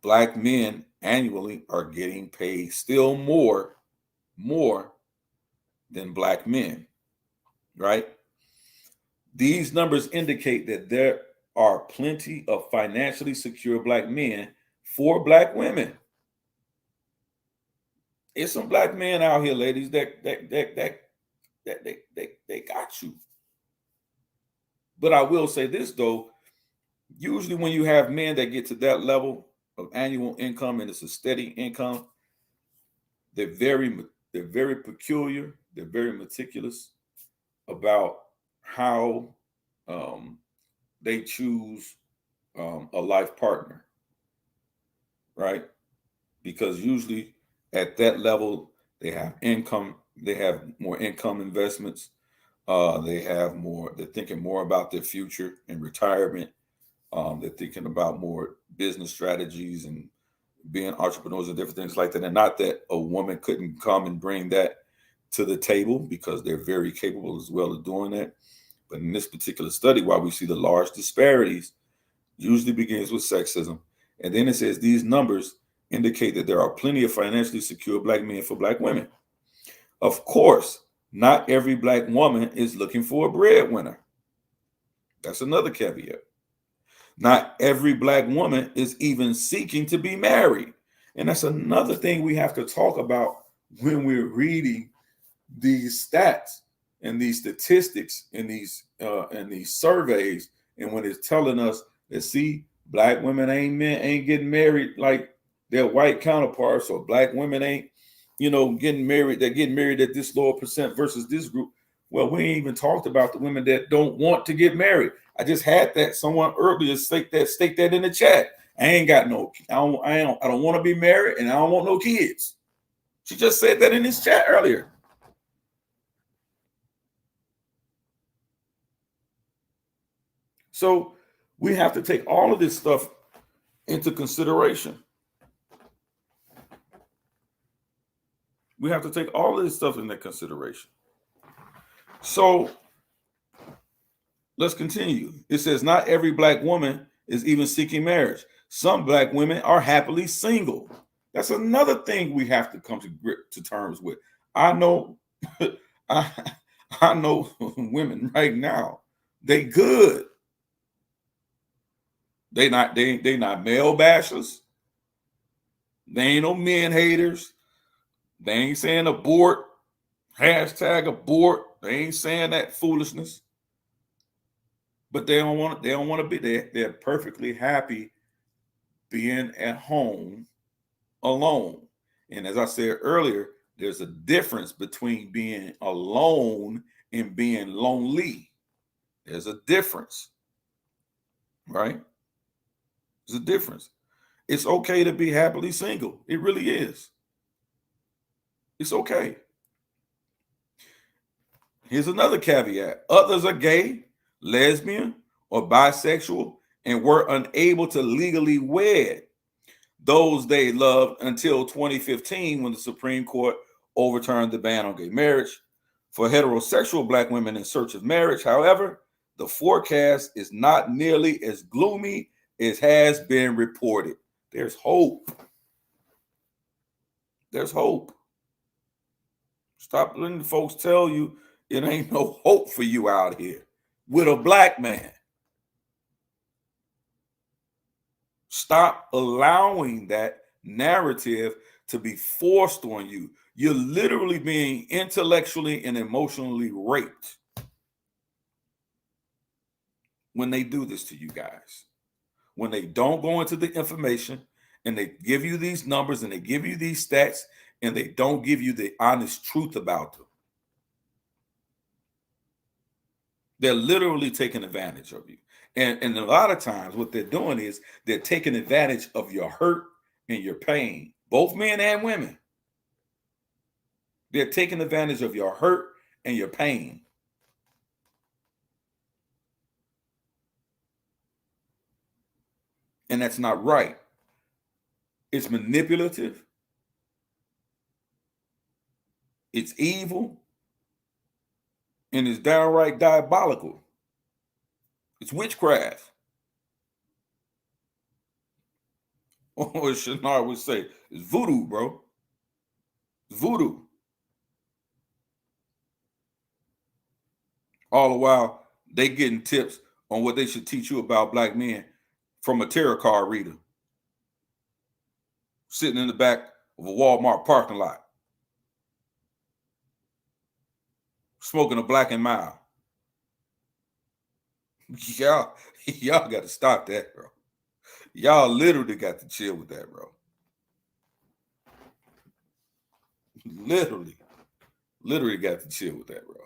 black men annually are getting paid still more than black men, right? These numbers indicate that there are plenty of financially secure black men for black women. It's some black men out here, ladies, that they got you. But I will say this though, usually when you have men that get to that level of annual income and it's a steady income, they're very peculiar, they're very meticulous about how they choose a life partner, right? Because usually at that level they have income, they have more income investments, they're thinking more about their future and retirement. They're thinking about more business strategies and being entrepreneurs and different things like that. And not that a woman couldn't come and bring that to the table, because they're very capable as well of doing that. But in this particular study, why we see the large disparities usually begins with sexism. And then it says these numbers indicate that there are plenty of financially secure black men for black women. Of course, not every black woman is looking for a breadwinner. That's another caveat. Not every black woman is even seeking to be married. And that's another thing we have to talk about when we're reading these stats and these statistics and these surveys, and when it's telling us that, see, black women ain't getting married like their white counterparts, or black women ain't getting married, they're getting married at this lower percent versus this group. Well, we ain't even talked about the women that don't want to get married. I just had that someone earlier state that in the chat. I don't want to be married, and I don't want no kids. She just said that in this chat earlier. So we have to take all of this stuff into consideration. We have to take all of this stuff into consideration. So let's continue. It says not every black woman is even seeking marriage. Some black women are happily single. That's another thing we have to come to terms with. I know I know women right now, they good. They not male bashers. They ain't no men haters. They ain't saying abort, hashtag abort. They ain't saying that foolishness. But they don't want to be there. They're perfectly happy being at home alone. And as I said earlier, there's a difference between being alone and being lonely. There's a difference, right? There's a difference. It's okay to be happily single. It really is. It's okay. Here's another caveat. Others are gay, lesbian, or bisexual and were unable to legally wed those they loved until 2015 when the Supreme Court overturned the ban on gay marriage. For heterosexual Black women in search of marriage, however, the forecast is not nearly as gloomy as has been reported. There's hope. There's hope. Stop letting folks tell you it ain't no hope for you out here with a Black man. Stop allowing that narrative to be forced on you. You're literally being intellectually and emotionally raped when they do this to you guys. When they don't go into the information and they give you these numbers and they give you these stats and they don't give you the honest truth about them. They're literally taking advantage of you. And a lot of times what they're doing is they're taking advantage of your hurt and your pain, both men and women. They're taking advantage of your hurt and your pain. And that's not right. It's manipulative. It's evil. And it's downright diabolical. It's witchcraft. Or as Shannara would say, it's voodoo, bro. It's voodoo. All the while, they getting tips on what they should teach you about Black men from a tarot card reader sitting in the back of a Walmart parking lot, smoking a Black and Mild. Y'all got to stop that, bro. Y'all literally got to chill with that, bro. Literally got to chill with that, bro.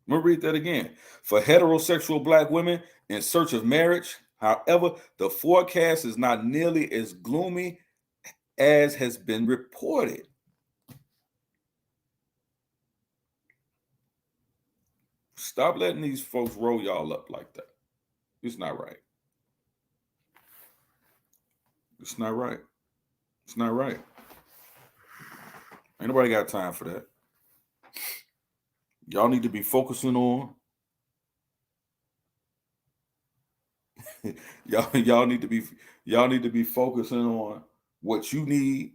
I'm gonna read that again. For heterosexual Black women in search of marriage, however, the forecast is not nearly as gloomy as has been reported. Stop letting these folks roll y'all up like that. It's not right. It's not right. It's not right. Ain't nobody got time for that. Y'all need to be focusing on y'all need to be focusing on what you need,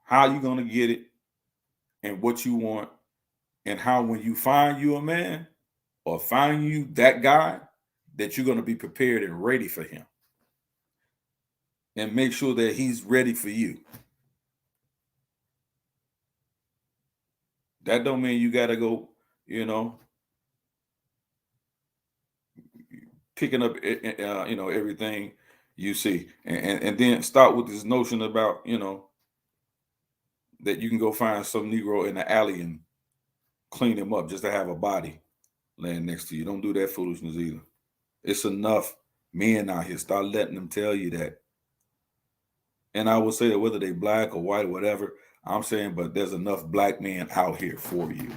how you're gonna get it, and what you want, and how when you find you a man or find you that guy, that you're gonna be prepared and ready for him. And make sure that he's ready for you. That don't mean you gotta go, picking up everything you see, and then start with this notion about that you can go find some Negro in the alley and clean him up just to have a body laying next to you. Don't do that foolishness either. It's enough men out here. Start letting them tell you that. And I will say that whether they Black or white or whatever, I'm saying, but there's enough Black men out here for you.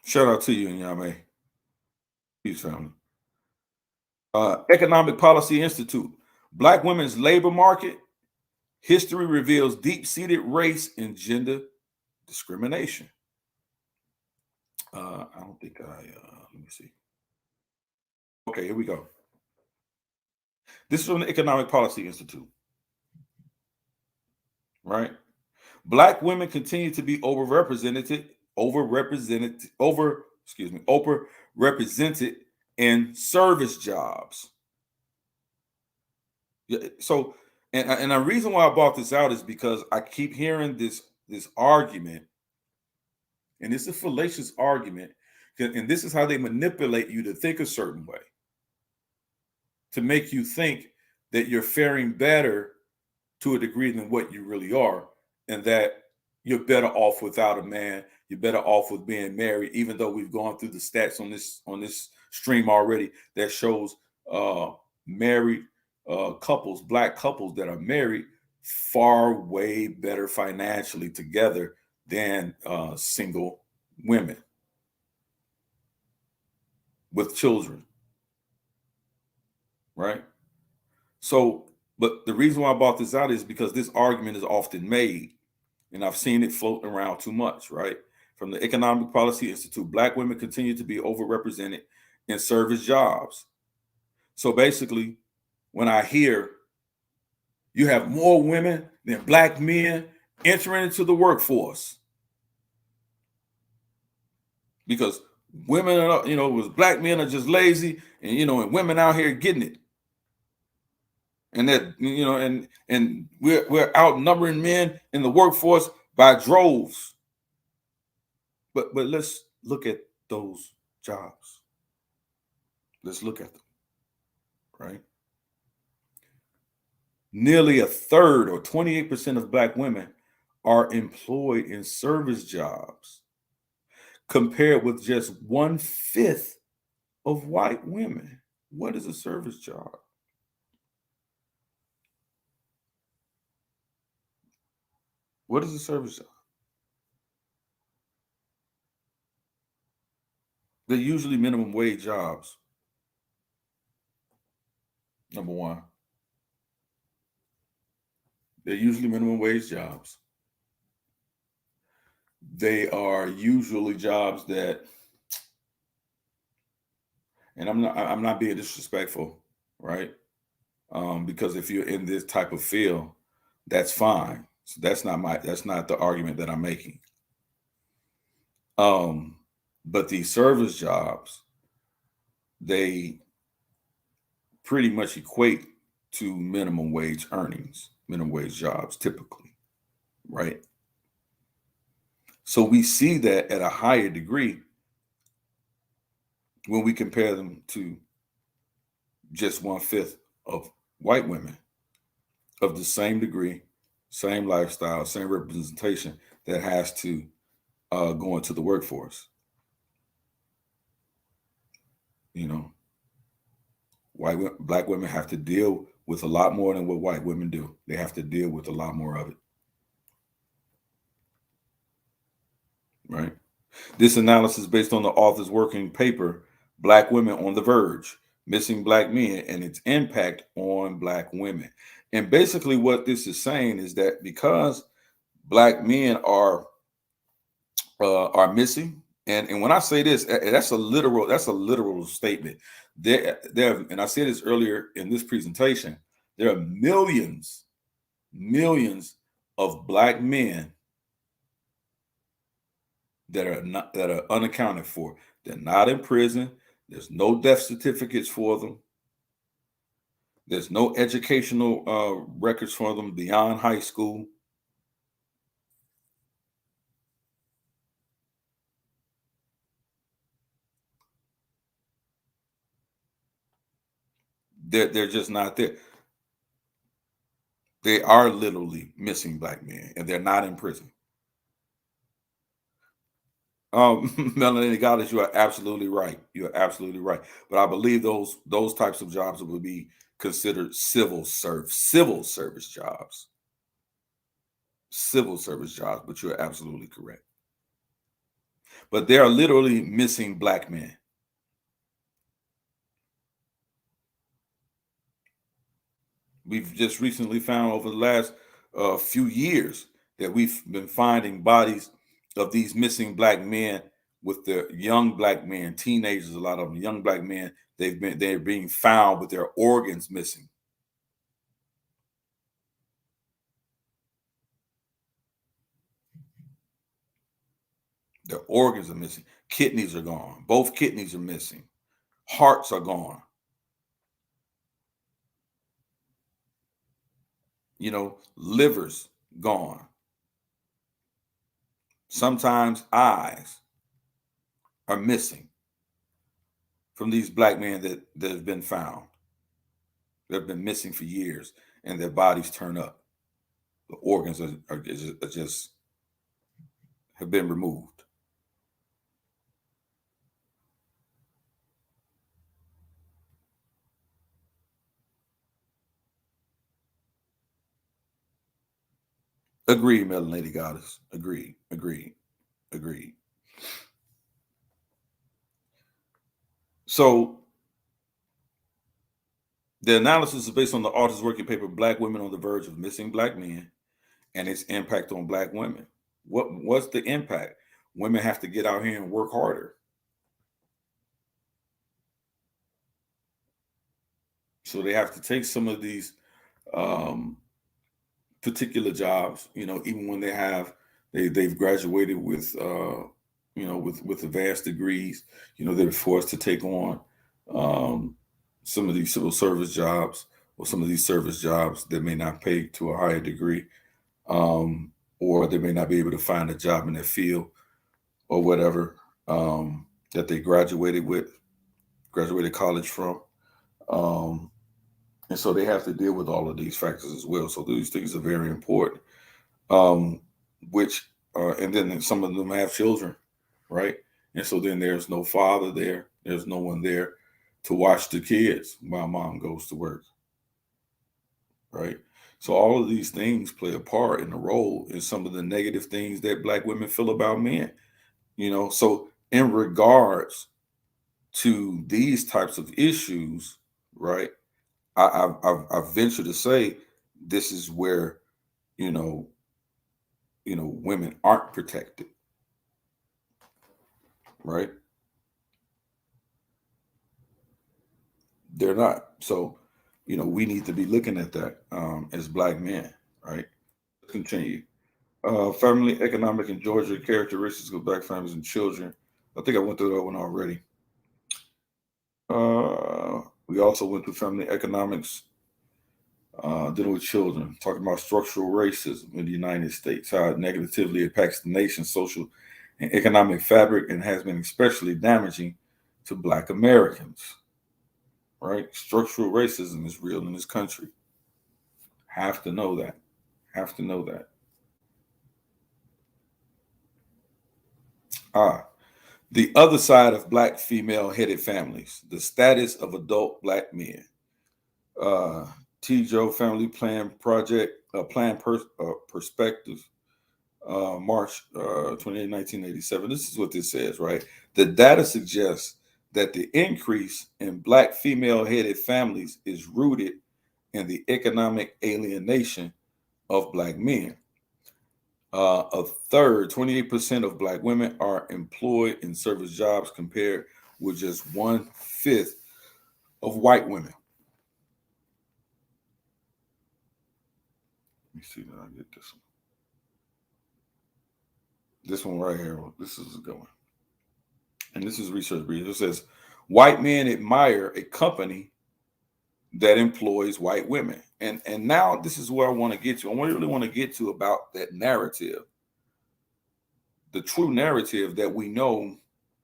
Shout out to you and Yame. Peace, family. Economic Policy Institute. Black women's labor market. History reveals deep-seated race and gender discrimination. I don't think let me see. Okay, here we go. This is from the Economic Policy Institute. Right? Black women continue to be overrepresented in service jobs. Yeah, so, and the reason why I brought this out is because I keep hearing this argument, and it's a fallacious argument, And this is how they manipulate you to think a certain way, to make you think that you're faring better to a degree than what you really are, and that you're better off without a man, you're better off with being married, even though we've gone through the stats on this stream already that shows married couples, black couples that are married, far way better financially together than single women with children, right? So, but the reason why I brought this out is because this argument is often made, and I've seen it floating around too much, right? From the Economic Policy Institute, black women continue to be overrepresented in service jobs. So basically, when I hear you have more women than black men entering into the workforce, because women are, was black men are just lazy, and women out here getting it. And that, and we're outnumbering men in the workforce by droves. But let's look at those jobs. Let's look at them, right? Nearly a third, or 28% of black women, are employed in service jobs, compared with just 1/5 of white women. What is a service job? What is a service job? They're usually minimum wage jobs. Number one, they're usually minimum wage jobs. They are usually jobs that, and I'm not being disrespectful, right? Because if you're in this type of field, that's fine. So that's not the argument that I'm making. But these service jobs, they pretty much equate to minimum wage earnings, minimum wage jobs typically, right? So we see that at a higher degree when we compare them to just 1/5 of white women of the same degree, same lifestyle, same representation that has to go into the workforce. Black women have to deal with a lot more than what white women do. They have to deal with a lot more of it, right? This analysis based on the author's working paper, Black Women on the Verge, Missing Black Men and Its Impact on Black Women. And basically what this is saying is that because black men are missing, and when I say this, that's a literal statement. There, and I said this earlier in this presentation, there are millions of black men that are unaccounted for. They're not in prison. There's no death certificates for them. There's no educational records for them beyond high school. They're just not there. They are literally missing black men, and they're not in prison. Melanie Goddess, you are absolutely right. You are absolutely right. But I believe those types of jobs would be considered civil service jobs. Civil service jobs, but you're absolutely correct. But they are literally missing black men. We've just recently found over the last few years that we've been finding bodies of these missing black men with the young black men, teenagers, a lot of them, young black men. They're being found with their organs missing. Their organs are missing. Kidneys are gone. Both kidneys are missing. Hearts are gone. Livers gone. Sometimes eyes are missing. from these black men that have been found, that have been missing for years, and their bodies turn up. The organs are just have been removed. Agreed, Melanated Goddess. Agreed, agreed, agreed. So the analysis is based on the author's working paper, Black Women on the Verge of Missing Black Men and Its Impact on Black Women. What's the impact? Women have to get out here and work harder. So they have to take some of these particular jobs, even when they've graduated with with advanced degrees, they're forced to take on some of these civil service jobs or some of these service jobs that may not pay to a higher degree, or they may not be able to find a job in their field or whatever that they graduated college from. And so they have to deal with all of these factors as well. So these things are very important. And then some of them have children, right? And so then there's no father there. There's no one there to watch the kids while mom goes to work, right? So all of these things play a part in the role in some of the negative things that Black women feel about men, So in regards to these types of issues, right? I venture to say this is where, women aren't protected, right? They're not. So, we need to be looking at that as Black men, right? Let's continue. Family, economic, and Georgia characteristics of Black families and children. I think I went through that one already. We also went through family economics, dealing with children, talking about structural racism in the United States, how it negatively impacts the nation's social and economic fabric and has been especially damaging to Black Americans, right? Structural racism is real in this country. Have to know that. Have to know that. The other side of Black female-headed families, the status of adult Black men. T. Joe Family Plan Project, Perspective, March 28, 1987. This is what this says, right? The data suggests that the increase in Black female-headed families is rooted in the economic alienation of Black men. A third, 28% of Black women are employed in service jobs compared with just 1/5 of white women. Let me see that I get this one. This one right here. This is a good one. And this is research. It says, white men admire a company that employs white women. And now this is where I want to get to. I really want to get to about that narrative. The true narrative that we know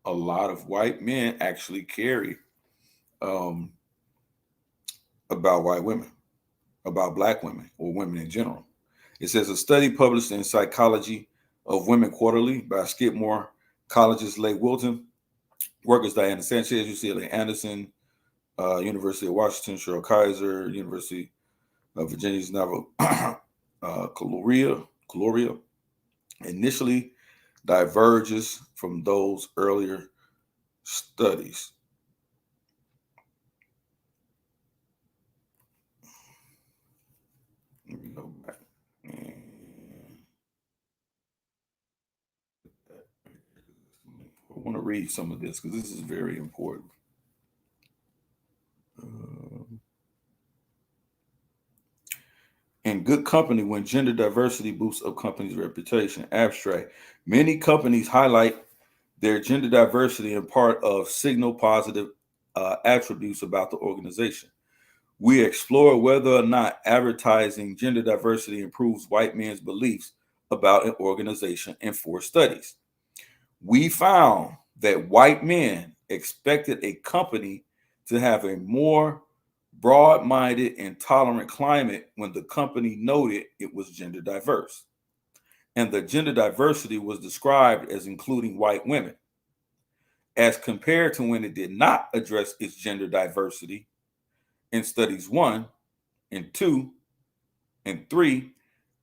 a lot of white men actually carry about white women, about Black women or women in general. It says a study published in Psychology of Women Quarterly by Skidmore College's Leigh Wilton, workers Diana Sanchez, UCLA Anderson, University of Washington, Cheryl Kaiser, University of Virginia's Naval Caloria, initially diverges from those earlier studies. Let me go back. I want to read some of this because this is very important. In good company when gender diversity boosts a company's reputation. Abstract. Many companies highlight their gender diversity in part of signal positive attributes about the organization. We explore whether or not advertising gender diversity improves white men's beliefs about an organization in 4 studies. We found that white men expected a company to have a more broad-minded and tolerant climate when the company noted it was gender diverse. And the gender diversity was described as including white women, as compared to when it did not address its gender diversity in studies 1 and 2 and 3.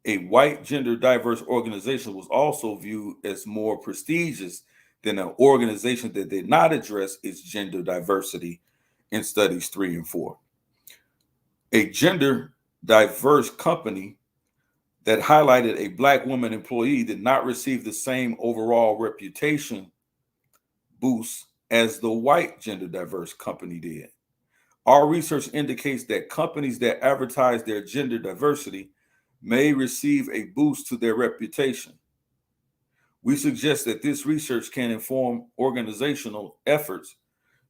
A white gender diverse organization was also viewed as more prestigious than an organization that did not address its gender diversity in studies 3 and 4. A gender diverse company that highlighted a Black woman employee did not receive the same overall reputation boost as the white gender diverse company did. Our research indicates that companies that advertise their gender diversity may receive a boost to their reputation. We suggest that this research can inform organizational efforts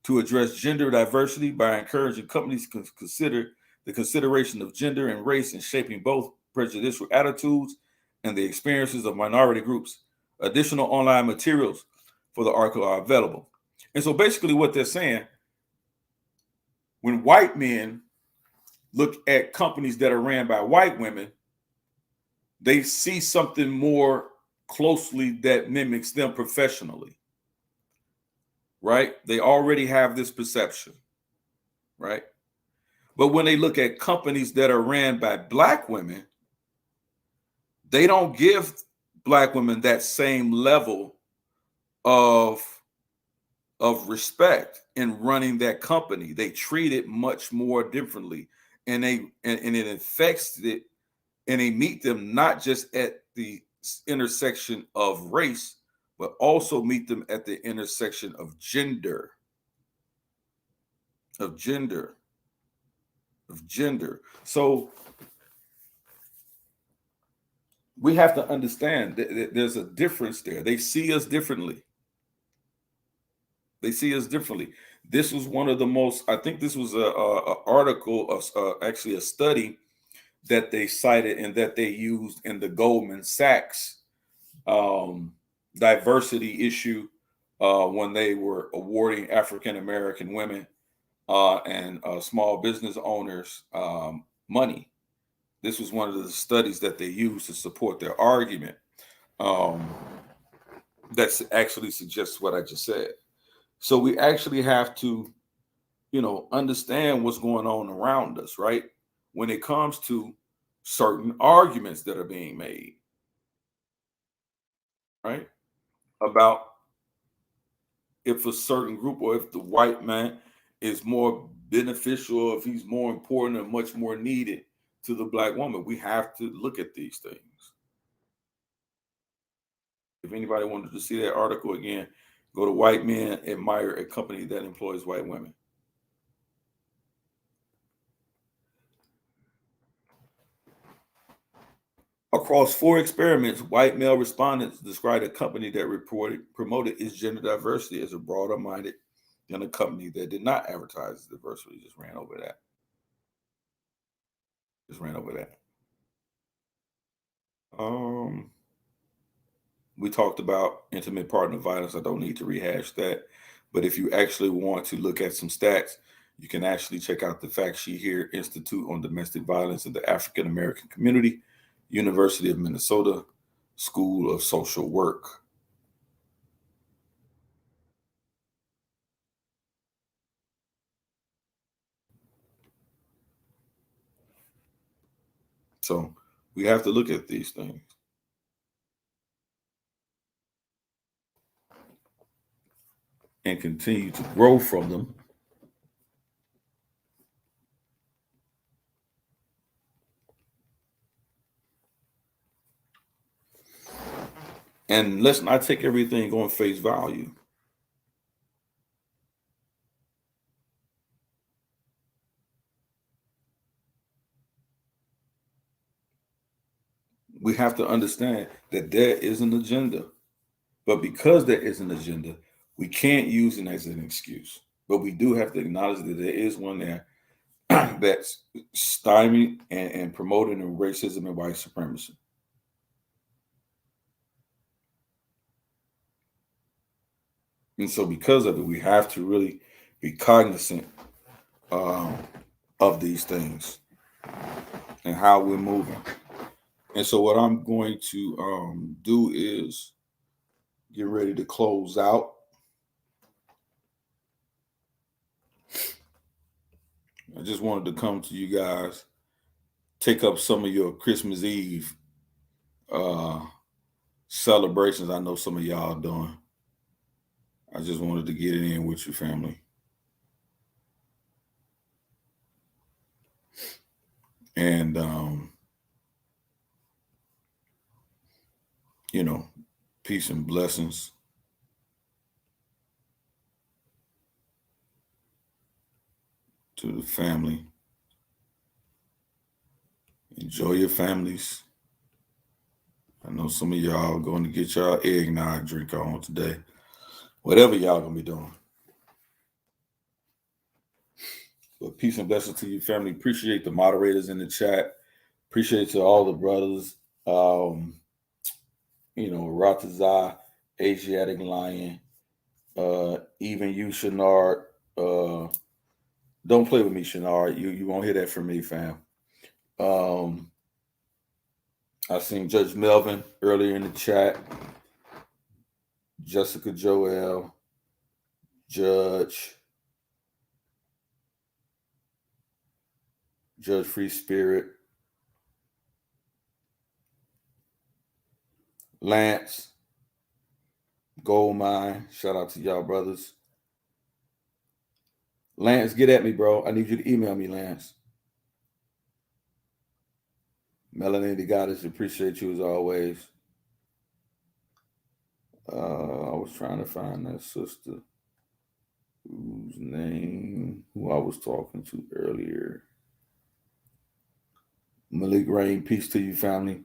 to address gender diversity by encouraging companies to consider the consideration of gender and race in shaping both prejudicial attitudes and the experiences of minority groups. Additional online materials for the article are available. And so basically what they're saying, when white men look at companies that are ran by white women, they see something more closely that mimics them professionally, right? They already have this perception, right? But when they look at companies that are ran by Black women, they don't give Black women that same level of respect in running that company. They treat it much more differently, and it affects it, and they meet them not just at the intersection of race, but also meet them at the intersection of gender. So we have to understand that there's a difference there. They see us differently. This was one of the most, I think this was a article, actually a study that they cited and that they used in the Goldman Sachs diversity issue when they were awarding African American women and small business owners money. This was one of the studies that they used to support their argument. That actually suggests what I just said. So we actually have to, understand what's going on around us, right? When it comes to certain arguments that are being made, right? About if a certain group or if the white man is more beneficial, if he's more important or much more needed to the Black woman. We have to look at these things. If anybody wanted to see that article again, go to White Men Admire a Company That Employs White Women. Across 4 experiments, white male respondents described a company that promoted its gender diversity as a broader minded than a company that did not advertise diversity. Just ran over that. We talked about intimate partner violence. I don't need to rehash that. But if you actually want to look at some stats, you can actually check out the fact sheet here, Institute on Domestic Violence in the African American Community, University of Minnesota, School of Social Work. So we have to look at these things. And continue to grow from them. And let's not take everything on face value. We have to understand that there is an agenda. But because there is an agenda, we can't use it as an excuse. But we do have to acknowledge that there is one there that's stymieing and promoting racism and white supremacy. And so because of it, we have to really be cognizant of these things and how we're moving. And so what I'm going to do is get ready to close out. I just wanted to come to you guys, take up some of your Christmas Eve celebrations. I know some of y'all doing. I just wanted to get it in with your family. And, you know, peace and blessings to the family. Enjoy your families. I know some of y'all are going to get y'all eggnog drink on today. Whatever y'all going to be doing. But peace and blessings to your family. Appreciate the moderators in the chat. Appreciate to all the brothers. Ratazah, Asiatic Lion, even you, Shenard. Don't play with me, Shenard. You won't hear that from me, fam. I seen Judge Melvin earlier in the chat. Jessica Joel, Judge Free Spirit, Lance, Goldmine. Shout out to y'all brothers. Lance, get at me, bro. I need you to email me, Lance. Melanie the Goddess, appreciate you as always. I was trying to find that sister whose name, who I was talking to earlier. Malik Rain, peace to you, family.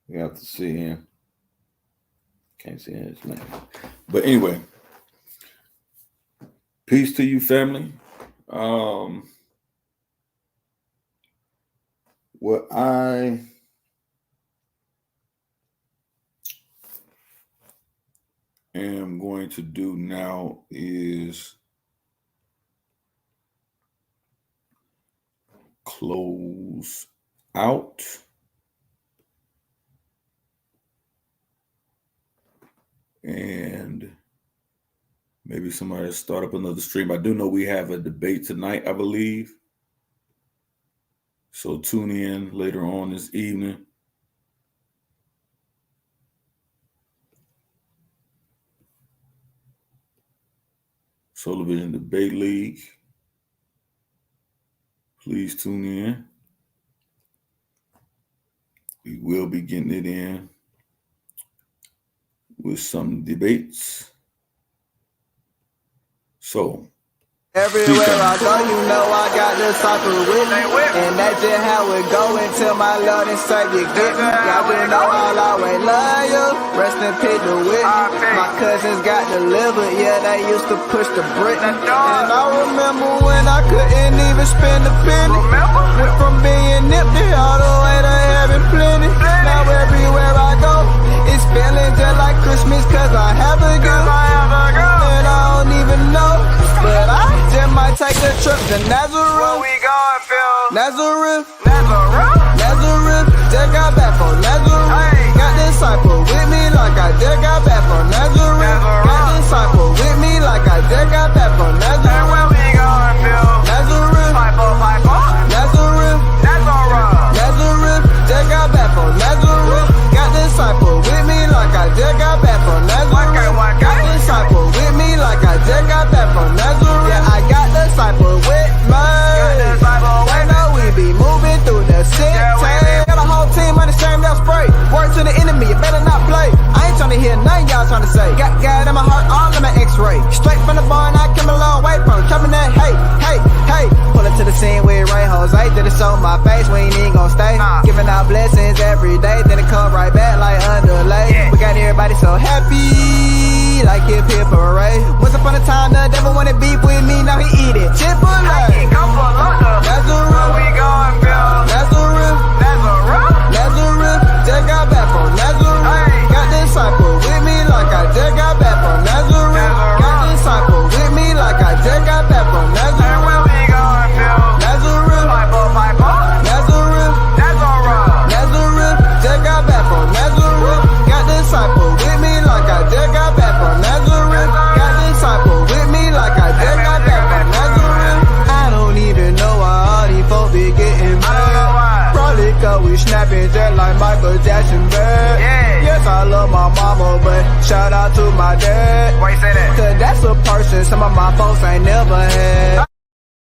We have to see him. Can't see his name. But anyway, peace to you, family. What I am going to do now is close out. And maybe somebody will start up another stream. I do know we have a debate tonight, I believe. So tune in later on this evening. Solar Vision Debate League. Please tune in. We will be getting it in with some debates. So everywhere I go, you know I got the cycle with me. And that's just how it go until my Lord and Savior get me. Y'all do know I'll always love you. Rest in peace to Whitney. My cousins got delivered, yeah, they used to push the Britney. And I remember when I couldn't even spend a penny. Went from being nippy all the way to having plenty. Now everywhere I go, it's feeling just like Christmas, cause I have a girl. And I don't even know, but I just might take a trip to Nazareth. Where we going, Phil? Nazareth. Just got back from Nazareth. Got disciple with me like I just got back from Nazareth. Got disciple with me like I just got back from Nazareth. Where we going, Phil? Nazareth. Nazareth. Just got back from Nazareth. Got disciple with me like I just got back from Nazareth. Got disciple with me like I just got back from Nazareth. Yeah, I got disciple with me. I know we be moving through the city. Got a whole team on the same damn spray. Word to the enemy, you better not play. I ain't tryna hear nothing y'all tryna say. Got God in my heart, all in my x-ray. Straight from the barn, I came a long way from coming that, hey. Pull up to the scene with Ray Jose. Did it show my face, we ain't even gon' stay. Giving out blessings every day, then it come right back like underlay. We got everybody so happy. be like hip hip hooray. Once upon a time, the devil wanted beef with me, now he eat it. Chick-fil-A. Nazareth. We going, Bill? Nazareth. Just got back from Nazareth. Got disciple with me like I just got back from Nazareth. Got disciple with me like I just got back from Nazareth. Where we going, Bill? Nazareth. Nazareth. Just got back from Nazareth. Got disciple with me like I just got back from Nazareth. Got disciple with me like I just got back from Nazareth. I don't even know why all these folks be getting mad. Probably cause we snapping just like Michael Jackson bad. Yes, I love my mama, but shout out to my dad. Why you say that? Cause that's a person some of my folks ain't never had.